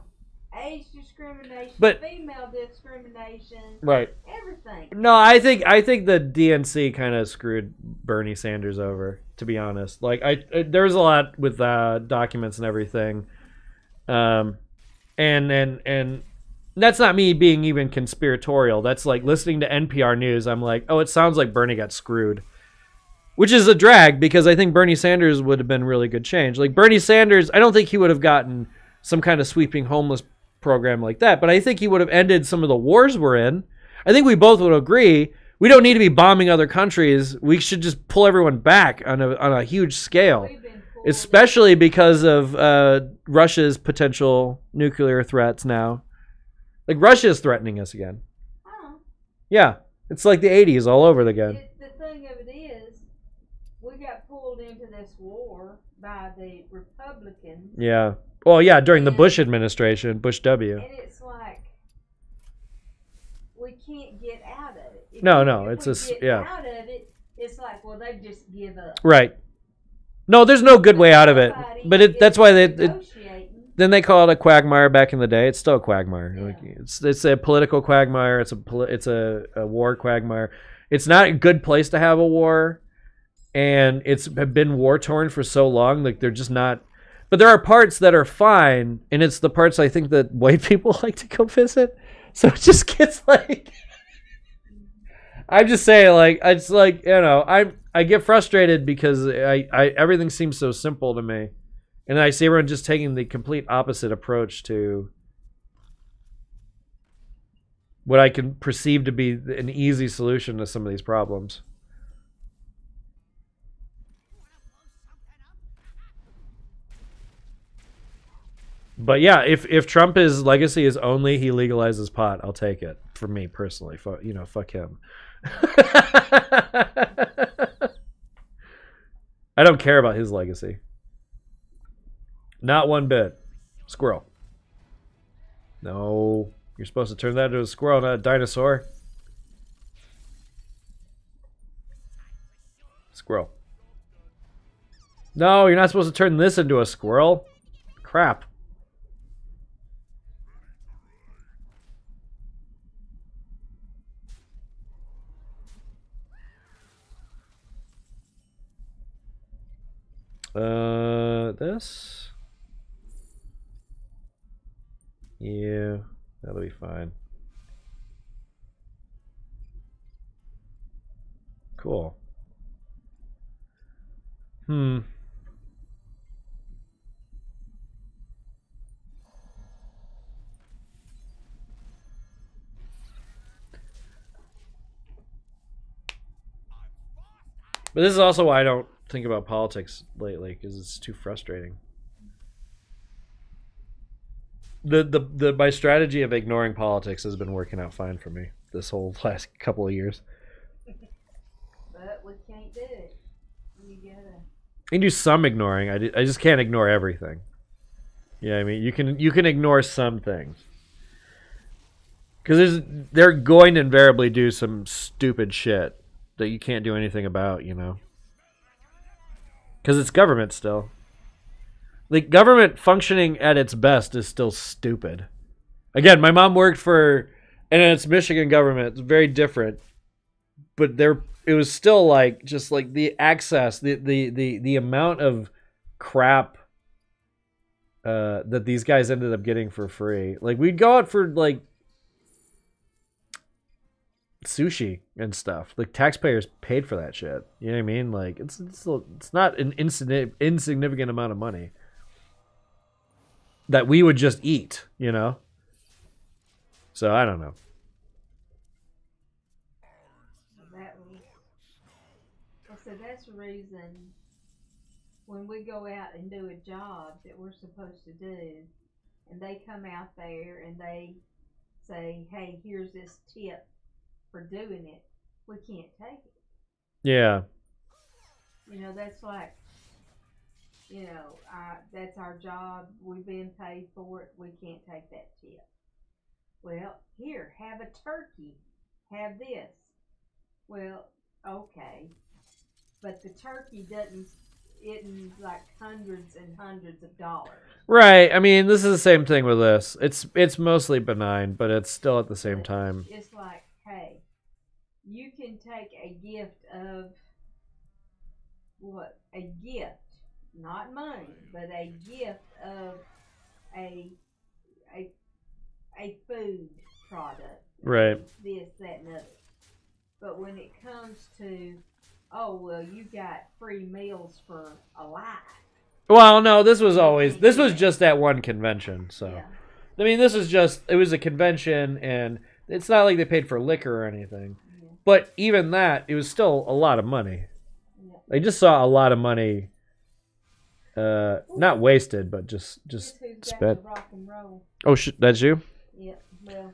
Age discrimination, but, female discrimination, right? Everything. No, I think the DNC kind of screwed Bernie Sanders over. To be honest, like there was a lot with documents and everything, and that's not me being even conspiratorial. That's like listening to NPR News. I'm like, oh, it sounds like Bernie got screwed, which is a drag because I think Bernie Sanders would have been really good change. Like Bernie Sanders, I don't think he would have gotten some kind of sweeping homeless program like that, but I think he would have ended some of the wars we're in. I think we both would agree we don't need to be bombing other countries. We should just pull everyone back on a huge scale, especially because of Russia's potential nuclear threats now. Like Russia is threatening us again. Yeah, it's like the 80s all over again. The thing of it is, we got pulled into this war by the Republicans. Yeah. Well, yeah, during the Bush administration, Bush W. And it's like, we can't get out of it. If No, we it's get yeah. out of it, it's like, well, they just give up. Right. No, there's no good way out of it. But that's why then they call it a quagmire back in the day. It's still a quagmire. Yeah. Like, it's a political quagmire. It's a war quagmire. It's not a good place to have a war, and it's been war torn for so long. Like they're just not. But there are parts that are fine, and it's the parts I think that white people like to go visit. So it just gets like, I'm just saying, like, it's like, you know, I get frustrated because I everything seems so simple to me, and I see everyone just taking the complete opposite approach to what I can perceive to be an easy solution to some of these problems. But yeah, if Trump's legacy is only he legalizes pot, I'll take it. For me personally, fuck him. I don't care about his legacy. Not one bit. Squirrel. No. You're supposed to turn that into a squirrel, not a dinosaur. Squirrel. No, you're not supposed to turn this into a squirrel. Crap. This? Yeah, that'll be fine. Cool. But this is also why I don't think about politics lately, because it's too frustrating. My strategy of ignoring politics has been working out fine for me this whole last couple of years. But we can't do it. You gotta. You can do some ignoring. I just can't ignore everything. Yeah, I mean you can ignore some things. Because they're going to invariably do some stupid shit that you can't do anything about, you know. Because it's government still. Like, government functioning at its best is still stupid. Again, my mom worked for, and it's Michigan government. It's very different. But it was still like, just like the access, the amount of crap that these guys ended up getting for free. Like, we'd go out for, like, sushi and stuff. Like, taxpayers paid for that shit. You know what I mean? Like, it's not an insignificant amount of money that we would just eat, you know? So I don't know. So that's the reason when we go out and do a job that we're supposed to do, and they come out there and they say, hey, here's this tip for doing it, we can't take it. Yeah. You know, that's like, you know, that's our job. We've been paid for it. We can't take that tip. Well, here, have a turkey. Have this. Well, okay. But the turkey isn't like hundreds and hundreds of dollars. Right. I mean, this is the same thing with this. It's mostly benign, but it's still at the same time. It's like, hey, you can take a gift of what? A gift, not money, but a gift of a food product. Right. This, that, and other. But when it comes to, oh, well, you got free meals for a life. Well, no, this was just at one convention, so. Yeah. I mean, it was a convention, and it's not like they paid for liquor or anything. Yeah. But even that, it was still a lot of money. Yeah. I just saw a lot of money, not wasted, but just spent. Rock and roll. Oh, that's you? Yeah, well.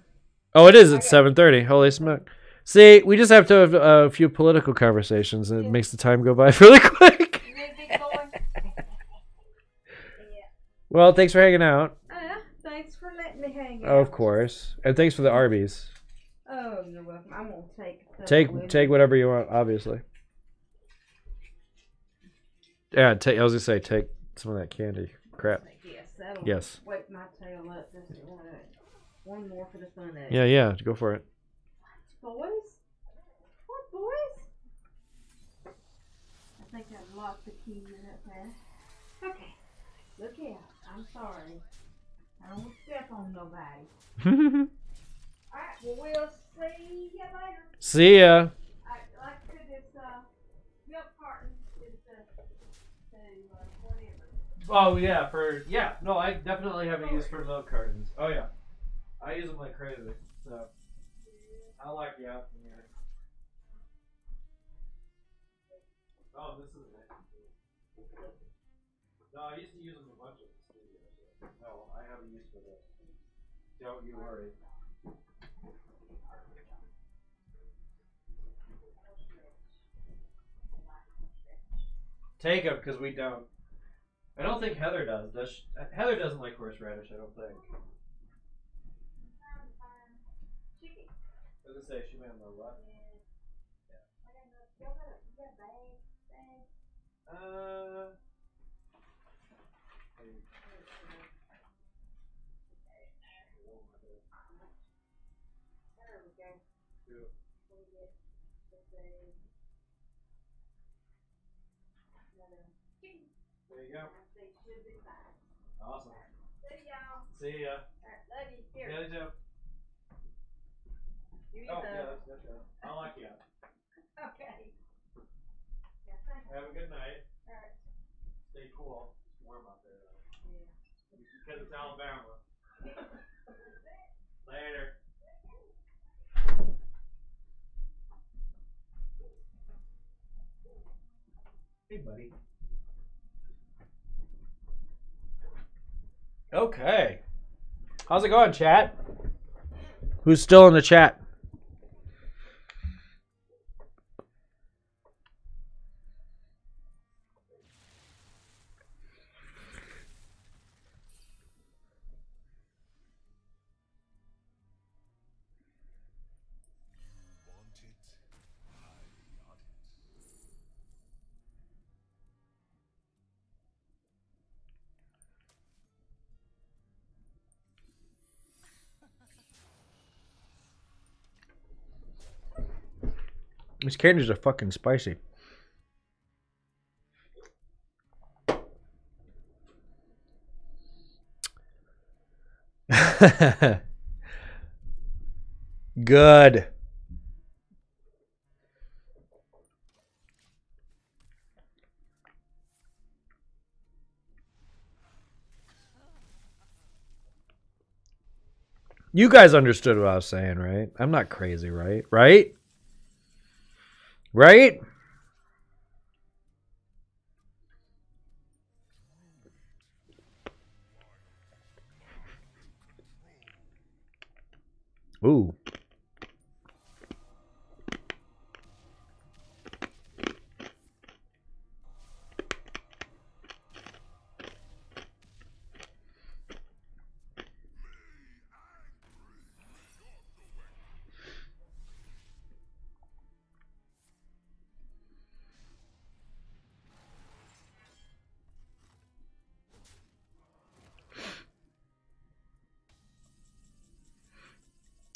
Oh, it is. It's 7:30. Holy smoke. See, we just have to have a few political conversations, and it makes the time go by really quick. Well, thanks for hanging out. Thanks for letting me hang out. Oh, of course. And thanks for the Arby's. Oh, you're welcome. I'm going to take whatever you want, obviously. Yeah, I was going to say, take some of that candy. Crap. Yes. Wake my tail up. One more for the fun of it. Yeah, go for it. Boys? What boys? I think I've locked the key in up there. Okay. Look out. I'm sorry. I don't want to step on nobody. Alright, well, we'll see you later. See ya. Like I said, it's milk carton is whatever. Oh, yeah, no, I definitely have a use for milk cartons. Oh, yeah. I use them like crazy, so I like the out from here. Oh, this is nice. No, I used to use them a bunch at the studio. So no, I have a use for this. Don't you worry. take them because we don't. I don't think Heather does. Does she? Heather doesn't like horseradish. I don't think. I was gonna say she may have no luck. Uh. There you go. Awesome. See y'all. See ya. Love you. Here. Yeah, you too. Oh, yeah, that's good. I like you. Okay. Have a good night. All right. Stay cool. It's warm out there, though. Yeah. Because it's Alabama. Later. Hey, buddy. Okay. How's it going, chat? Who's still in the chat? These candies are fucking spicy. Good. You guys understood what I was saying, right? I'm not crazy, right? Right? Right? Ooh.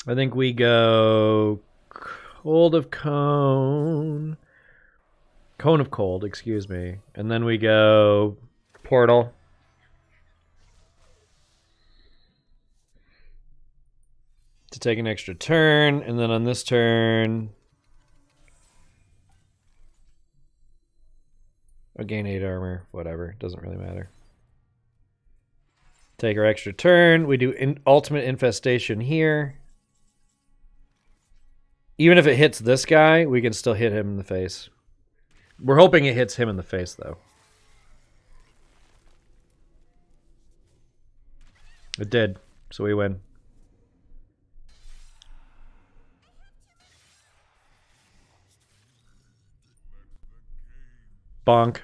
I think we go Cold of Cone. Cone of Cold, excuse me. And then we go Portal. To take an extra turn. And then on this turn, I'll gain 8 armor. Whatever. Doesn't really matter. Take our extra turn. We do Ultimate Infestation here. Even if it hits this guy, we can still hit him in the face. We're hoping it hits him in the face, though. It did, so we win. Bonk.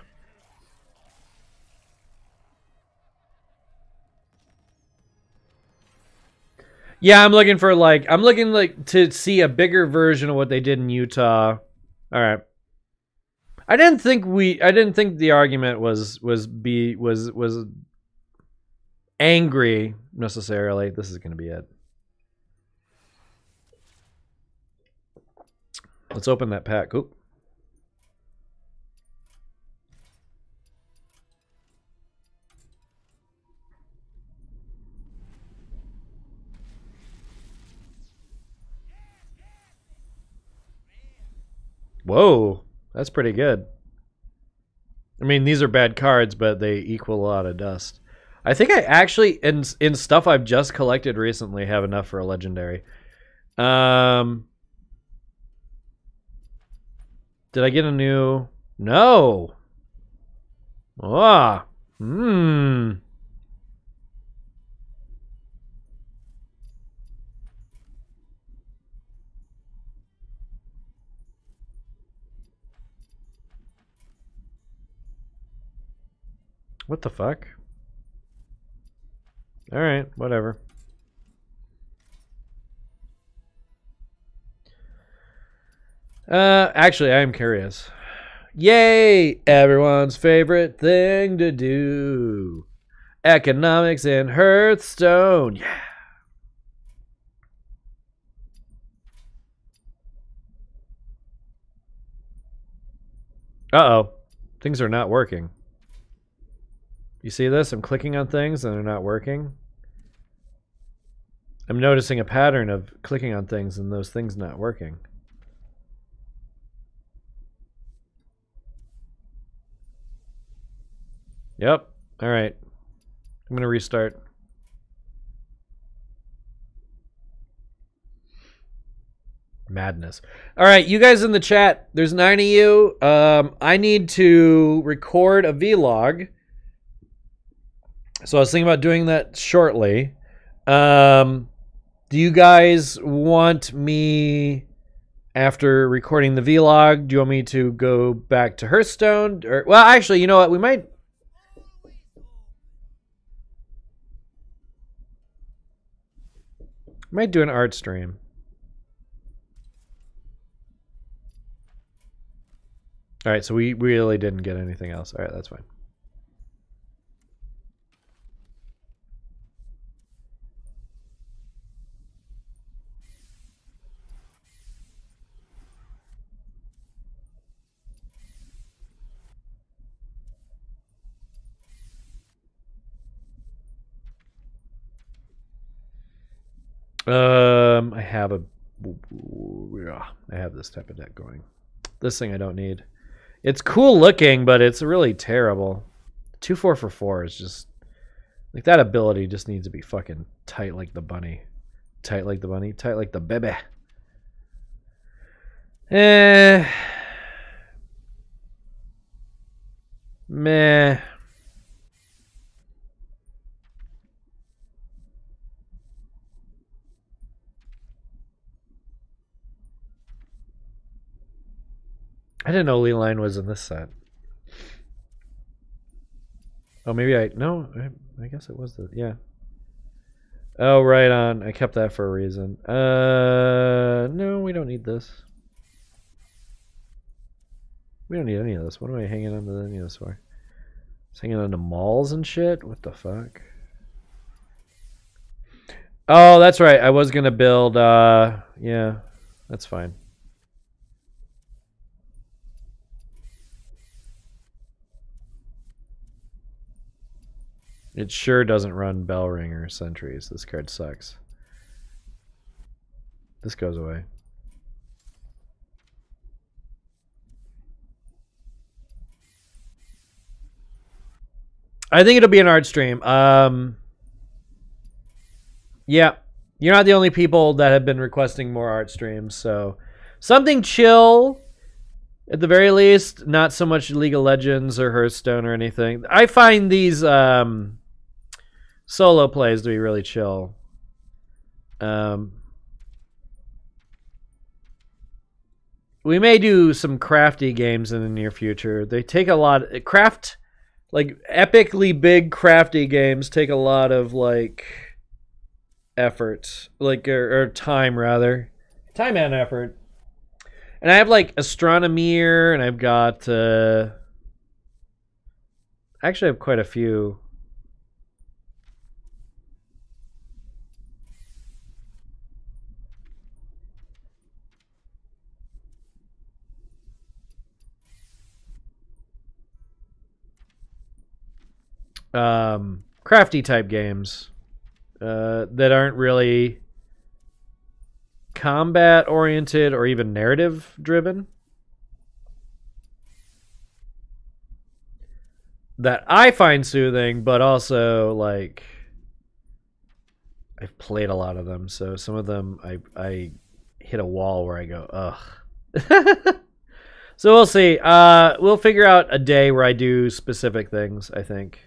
Yeah, I'm looking to see a bigger version of what they did in Utah. All right. I didn't think the argument was angry necessarily. This is going to be it. Let's open that pack. Oop. Whoa, that's pretty good. I mean, these are bad cards, but they equal a lot of dust. I think I actually, in stuff I've just collected recently, have enough for a legendary. Did I get a new? No. Ah. Hmm. What the fuck? Alright, whatever. Actually, I am curious. Yay! Everyone's favorite thing to do. Economics in Hearthstone. Yeah. Uh-oh. Things are not working. You see this? I'm clicking on things and they're not working. I'm noticing a pattern of clicking on things and those things not working. Yep. All right. I'm going to restart. Madness. All right, you guys in the chat, there's 9 of you. I need to record a vlog. So I was thinking about doing that shortly. Do you guys want me, after recording the vlog, do you want me to go back to Hearthstone? Or, well, actually, you know what? We might do an art stream. All right, so we really didn't get anything else. All right, that's fine. I have this type of deck going. This thing I don't need. It's cool looking, but it's really terrible. 2/4 for 4 is just like that ability just needs to be fucking tight like the bunny. Tight like the bunny, tight like the baby. Meh. I didn't know Leeline was in this set. Oh, maybe I guess it was yeah. Oh, right on. I kept that for a reason. No, we don't need this. We don't need any of this. What am I hanging on to any of this for? It's hanging on to malls and shit? What the fuck? Oh, that's right. I was gonna build, yeah. That's fine. It sure doesn't run Bell Ringer Sentries. This card sucks. This goes away. I think it'll be an art stream. Yeah. You're not the only people that have been requesting more art streams, so something chill at the very least, not so much League of Legends or Hearthstone or anything. I find these solo plays to be really chill. We may do some crafty games in the near future. They take a lot of craft, like epically big crafty games take a lot of like effort, like or time rather, time and effort. And I have like Astronomer, and I've got actually I have quite a few. Crafty type games that aren't really combat oriented or even narrative driven, that I find soothing, but also like I've played a lot of them, so some of them I hit a wall where I go ugh. So we'll see. We'll figure out a day where I do specific things, I think.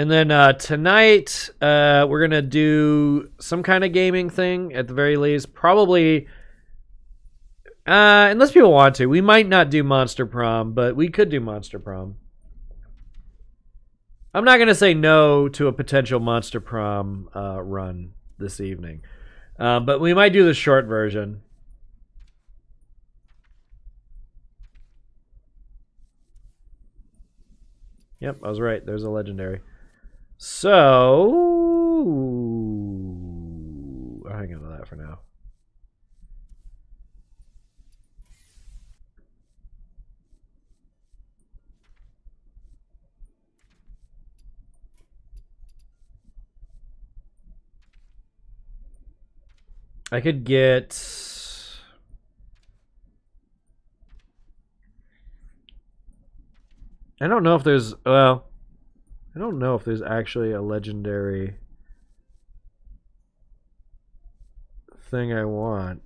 And then tonight, we're going to do some kind of gaming thing at the very least. Probably, unless people want to. We might not do Monster Prom, but we could do Monster Prom. I'm not going to say no to a potential Monster Prom run this evening. But we might do the short version. Yep, I was right. There's a legendary. So, I'll hang on to that for now. I could get... I don't know if there's... Well, I don't know if there's actually a legendary thing I want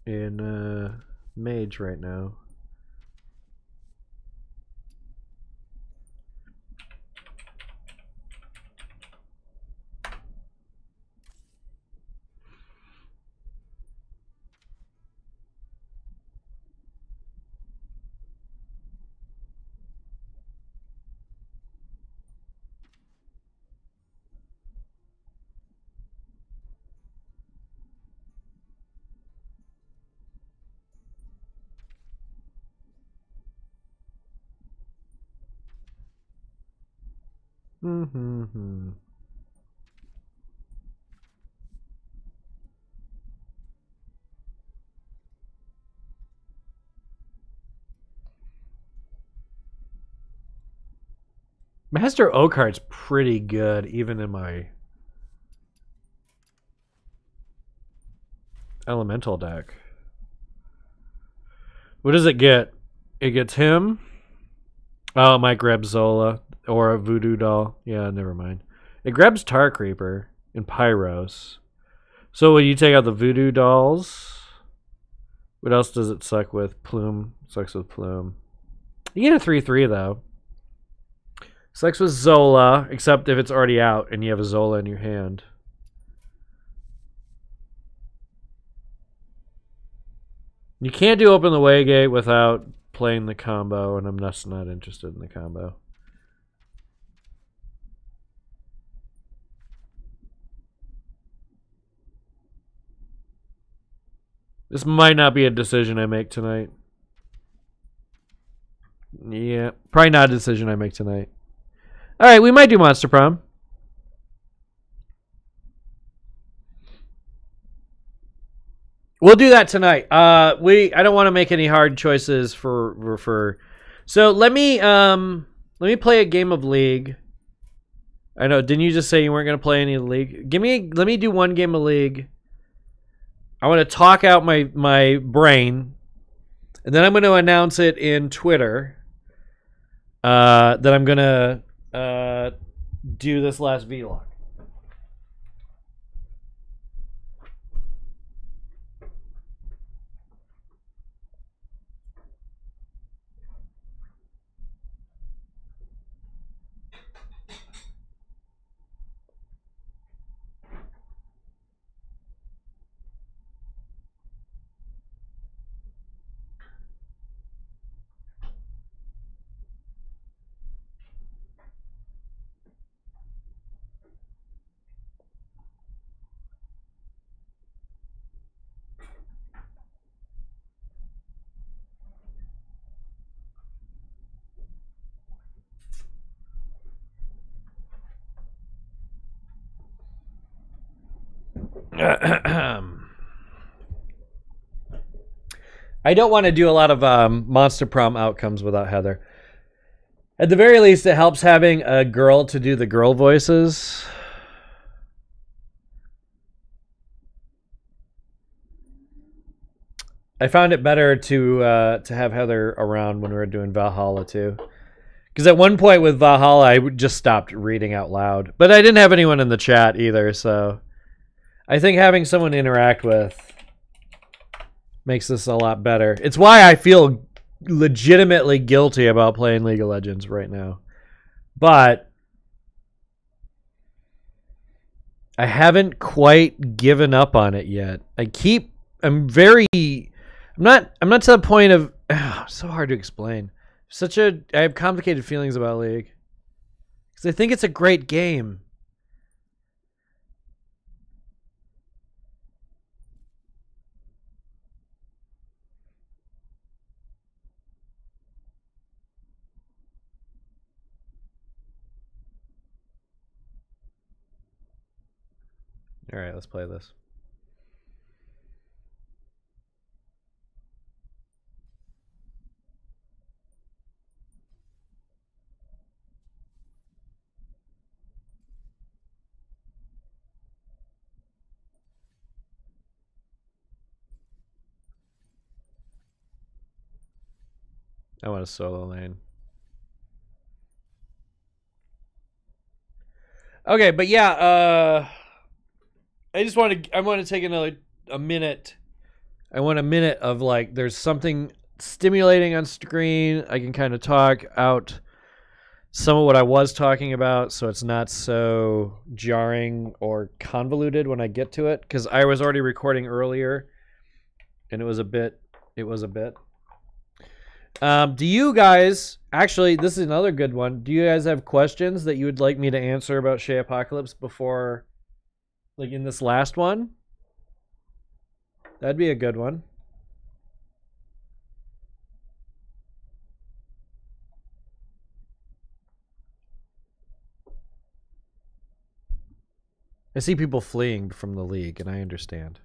in Mage right now. Mm-hmm. Master Oakheart's pretty good, even in my elemental deck. What does it get? It gets him. Oh, it might grab Zola or a Voodoo Doll. Yeah, never mind. It grabs Tar Creeper and Pyros. So when you take out the Voodoo Dolls, what else does it suck with? Plume. Sucks with Plume. You get a 3/3 though. Sucks with Zola, except if it's already out and you have a Zola in your hand. You can't do Open the Waygate without playing the combo, and I'm just not interested in the combo. This might not be a decision I make tonight. Yeah, probably not a decision I make tonight. All right, we might do Monster Prom. We'll do that tonight. I don't want to make any hard choices for. So let me play a game of League. I know. Didn't you just say you weren't going to play any of the League? Let me do one game of League. I want to talk out my brain, and then I'm going to announce it in Twitter. That I'm going to do this last vlog. I don't want to do a lot of Monster Prom outcomes without Heather. At the very least, it helps having a girl to do the girl voices. I found it better to have Heather around when we were doing Valhalla too. Because at one point with Valhalla, I just stopped reading out loud. But I didn't have anyone in the chat either, so I think having someone to interact with makes this a lot better. It's why I feel legitimately guilty about playing League of Legends right now. But I haven't quite given up on it yet. I'm not to the point of, so hard to explain. I have complicated feelings about League. Because I think it's a great game. All right, let's play this. I want a solo lane. Okay, but yeah, I want to take a minute. I want a minute of like there's something stimulating on screen. I can kind of talk out some of what I was talking about so it's not so jarring or convoluted when I get to it, because I was already recording earlier and it was a bit. Do you guys, actually, this is another good one. Do you guys have questions that you would like me to answer about Shay Apocalypse before, like in this last one? That'd be a good one. I see people fleeing from the League, and I understand.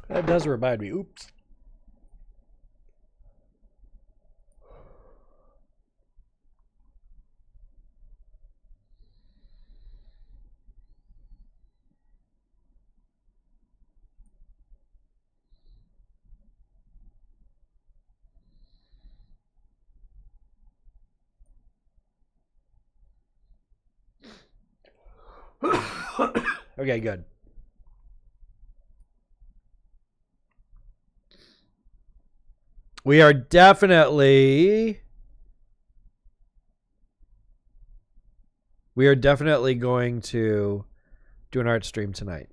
That does remind me. Oops. Okay, good. We are definitely going to do an art stream tonight.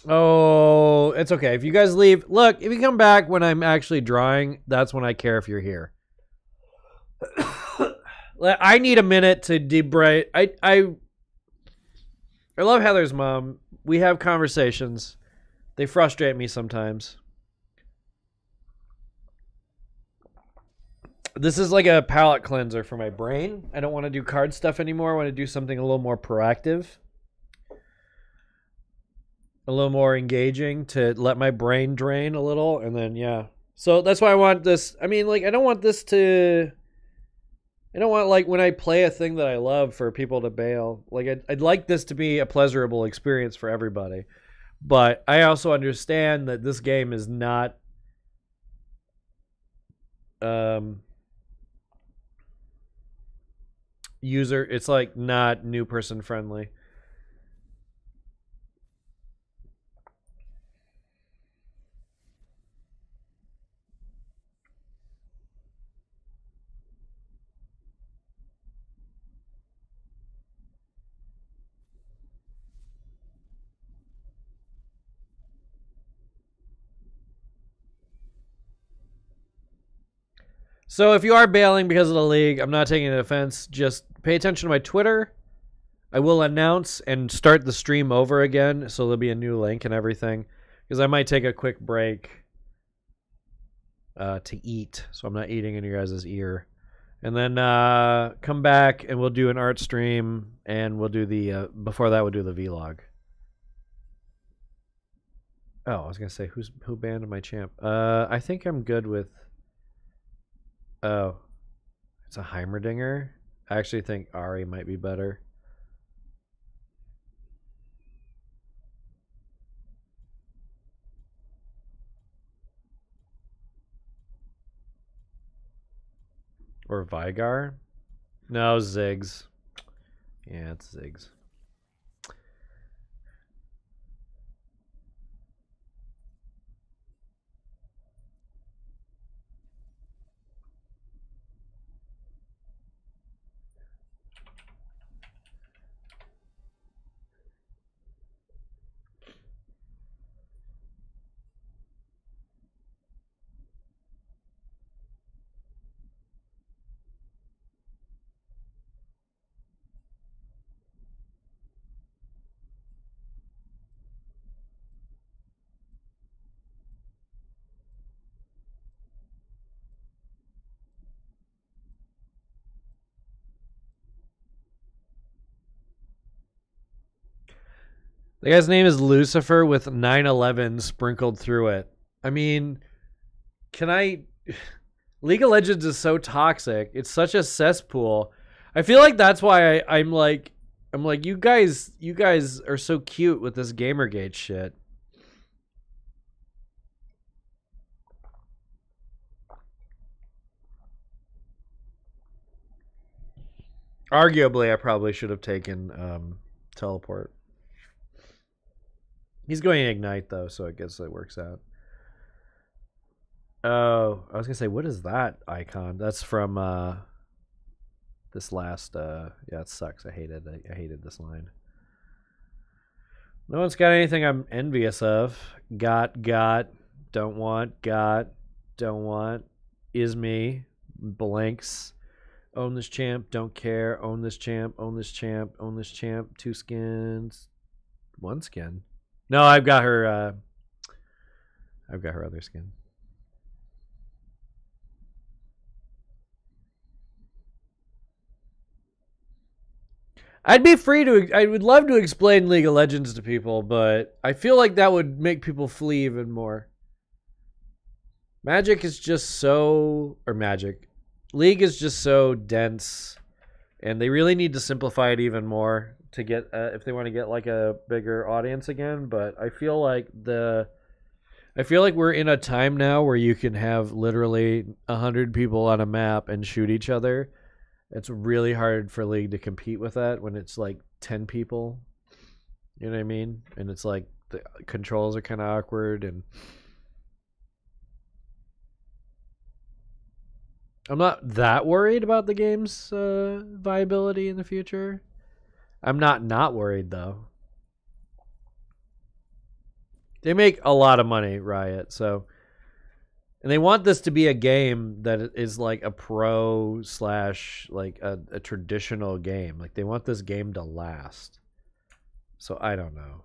Oh, it's okay. If you guys leave, look, if you come back when I'm actually drawing, that's when I care if you're here. I need a minute to debrief. I love Heather's mom. We have conversations. They frustrate me sometimes. This is like a palate cleanser for my brain. I don't want to do card stuff anymore. I want to do something a little more proactive. A little more engaging to let my brain drain a little, and then yeah. So that's why I want this. I mean, like, I don't want like when I play a thing that I love for people to bail. Like I'd like this to be a pleasurable experience for everybody. But I also understand that this game is not it's like not new person friendly. So if you are bailing because of the League, I'm not taking an offense. Just pay attention to my Twitter. I will announce and start the stream over again, so there'll be a new link and everything. Because I might take a quick break to eat, so I'm not eating in your guys' ear. And then come back and we'll do an art stream, and we'll do the before that we'll do the vlog. Oh, I was gonna say who banned my champ? I think I'm good with. Oh, it's a Heimerdinger. I actually think Ari might be better. Or Vigar. No, Ziggs. Yeah, it's Ziggs. The guy's name is Lucifer with 9/11 sprinkled through it. I mean, can I? League of Legends is so toxic. It's such a cesspool. I feel like that's why I'm like, you guys are so cute with this Gamergate shit. Arguably, I probably should have taken teleport. He's going to ignite though, so I guess it works out. Oh, I was gonna say, what is that icon? That's from this last. Yeah, it sucks. I hated this line. No one's got anything I'm envious of. Got, don't want, don't want, is me, blanks. Own this champ, don't care. Own this champ, own this champ, own this champ. 2 skins, 1 skin. No, I've got her. I've got her other skin. I'd be free to. I would love to explain League of Legends to people, but I feel like that would make people flee even more. Magic is just so, or Magic, League is just so dense, and they really need to simplify it even more to get if they want to get like a bigger audience again. But I feel like we're in a time now where you can have literally 100 people on a map and shoot each other. It's really hard for League to compete with that when it's like 10 people. You know what I mean? And it's like the controls are kind of awkward, and I'm not that worried about the game's viability in the future. I'm not worried though. They make a lot of money, Riot, so, and they want this to be a game that is like a pro slash like a traditional game. Like they want this game to last. So I don't know.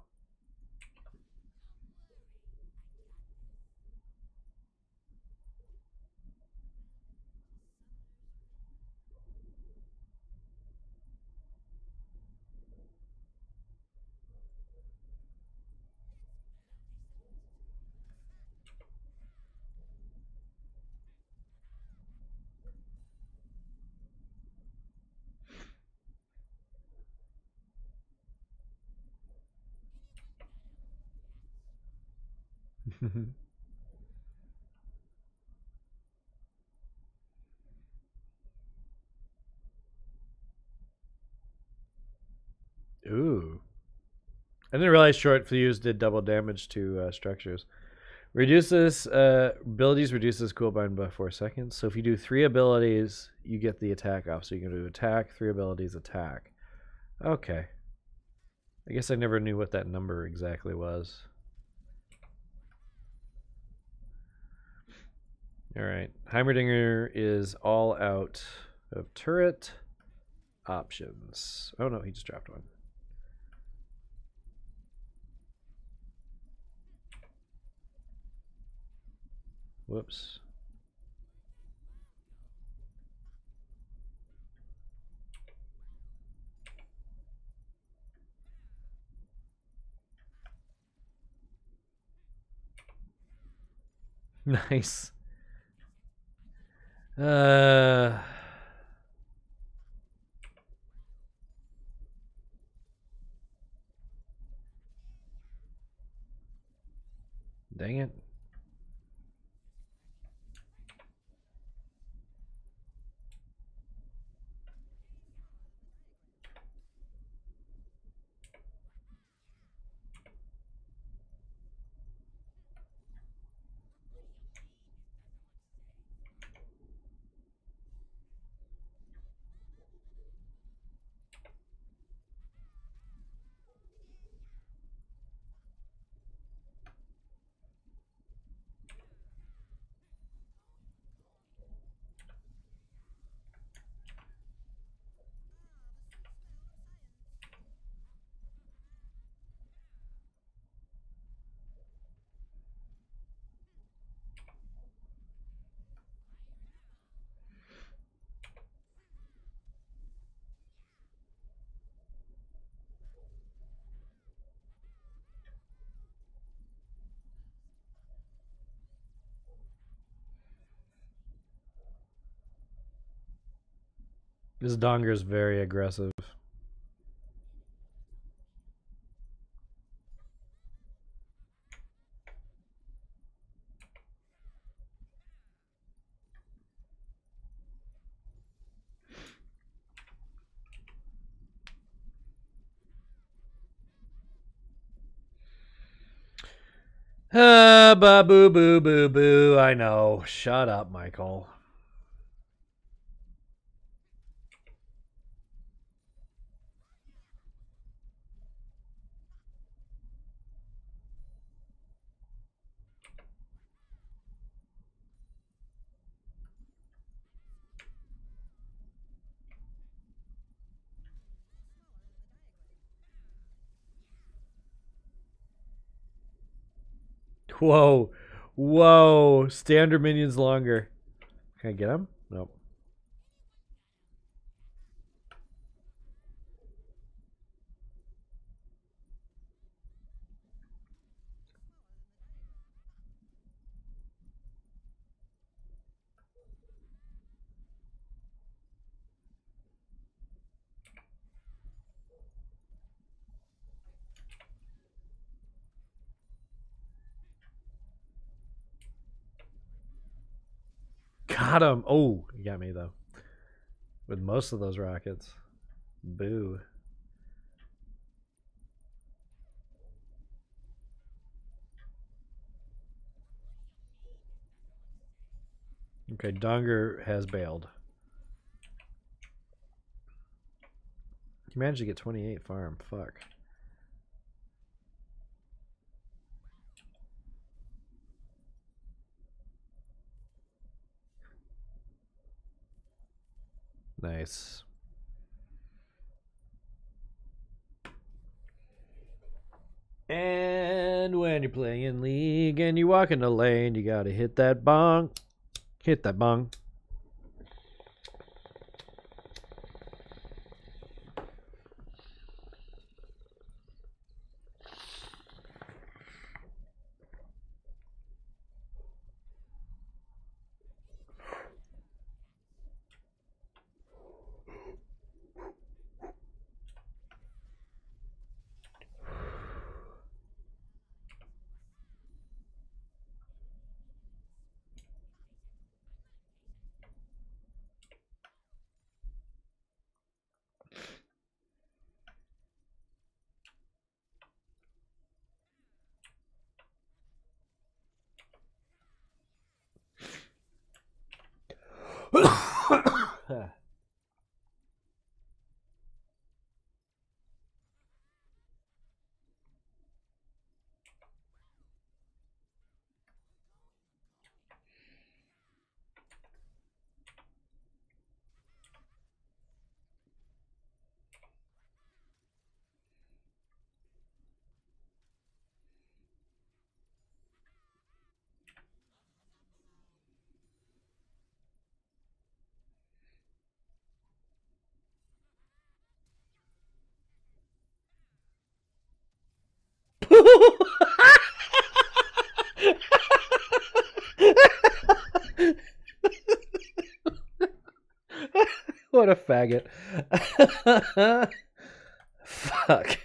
Ooh. I didn't realize short fuse did double damage to structures. Reduces abilities reduces cooldown by 4 seconds. So if you do 3 abilities, you get the attack off. So you can do attack, 3 abilities, attack. Okay. I guess I never knew what that number exactly was. Alright. Heimerdinger is all out of turret options. Oh no, he just dropped one. Whoops. Nice. Uh. Dang it. This donger is very aggressive. Ba boo boo boo boo. I know. Shut up, Michael. Whoa. Whoa. Standard minions longer. Can I get him? Nope. Got him. Oh, you got me though. With most of those rockets. Boo. Okay, Donger has bailed. He managed to get 28 farm. Fuck. Nice. And when you're playing League and you walk in the lane, you gotta hit that bong. Hit that bong. What a faggot. Fuck.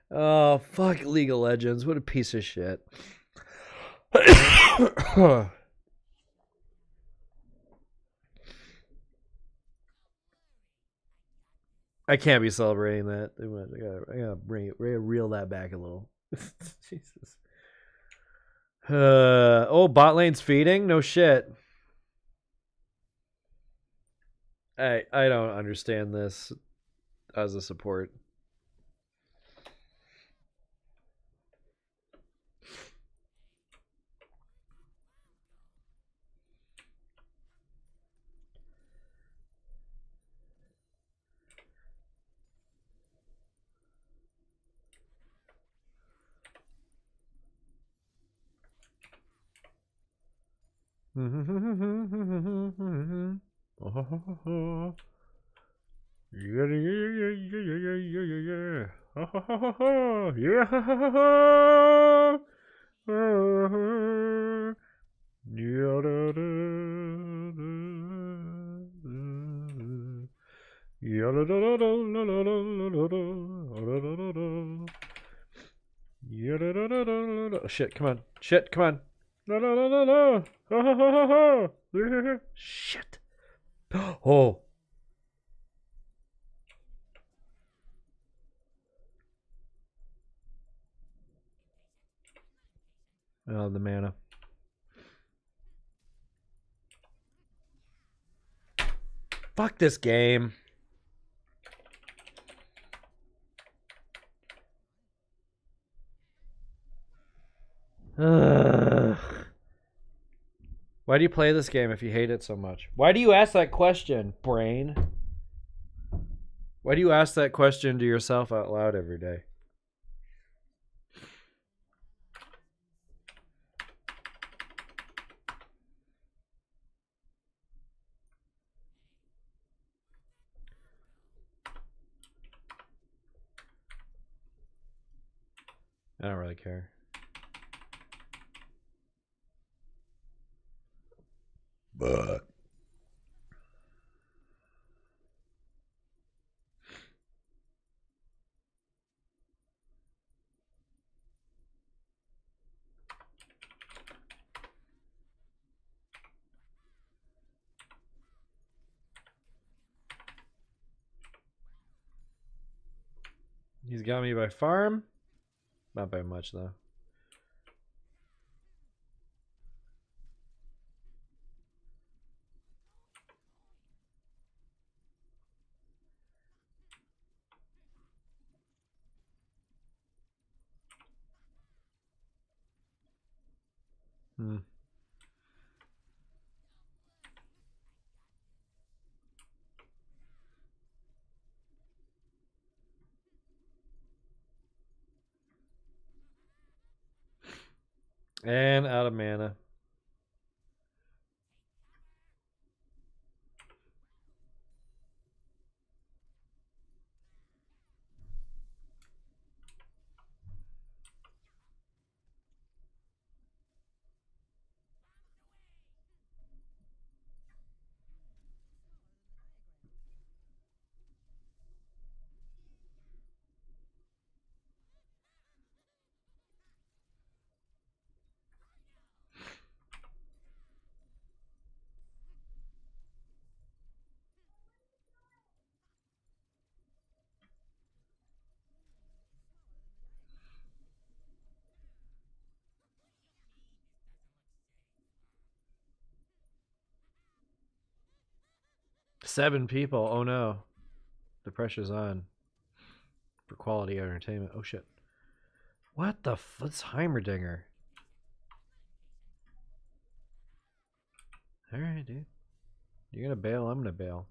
Oh, fuck League of Legends. What a piece of shit. I can't be celebrating that. I gotta reel that back a little. Jesus. Oh, bot lane's feeding? No shit. I don't understand this as a support. Shit, come on. Shit, come on. No. Shit. Oh. Oh, the mana. Fuck this game. Ugh. Why do you play this game if you hate it so much? Why do you ask that question, brain? Why do you ask that question to yourself out loud every day? I don't really care. But he's got me by farm. Not by much though. And out of mana. Seven people. Oh no. The pressure's on. For quality entertainment. Oh shit. What the what's Heimerdinger? Alright, dude. You're gonna bail, I'm gonna bail.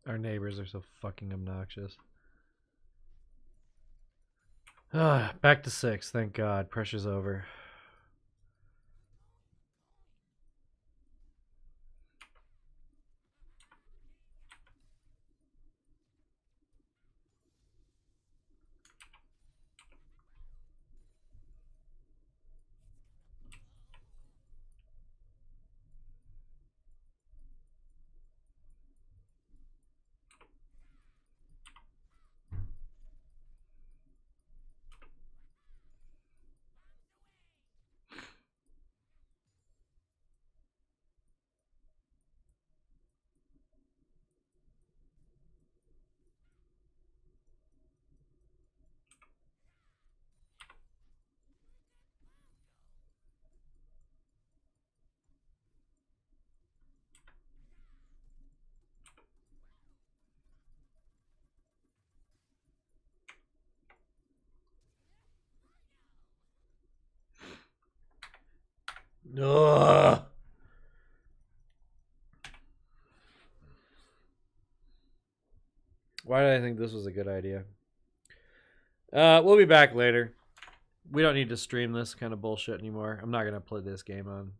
Our neighbors are so fucking obnoxious. Back to 6. Thank God. Pressure's over. Ugh. Why did I think this was a good idea? We'll be back later. We don't need to stream this kind of bullshit anymore. I'm not going to play this game on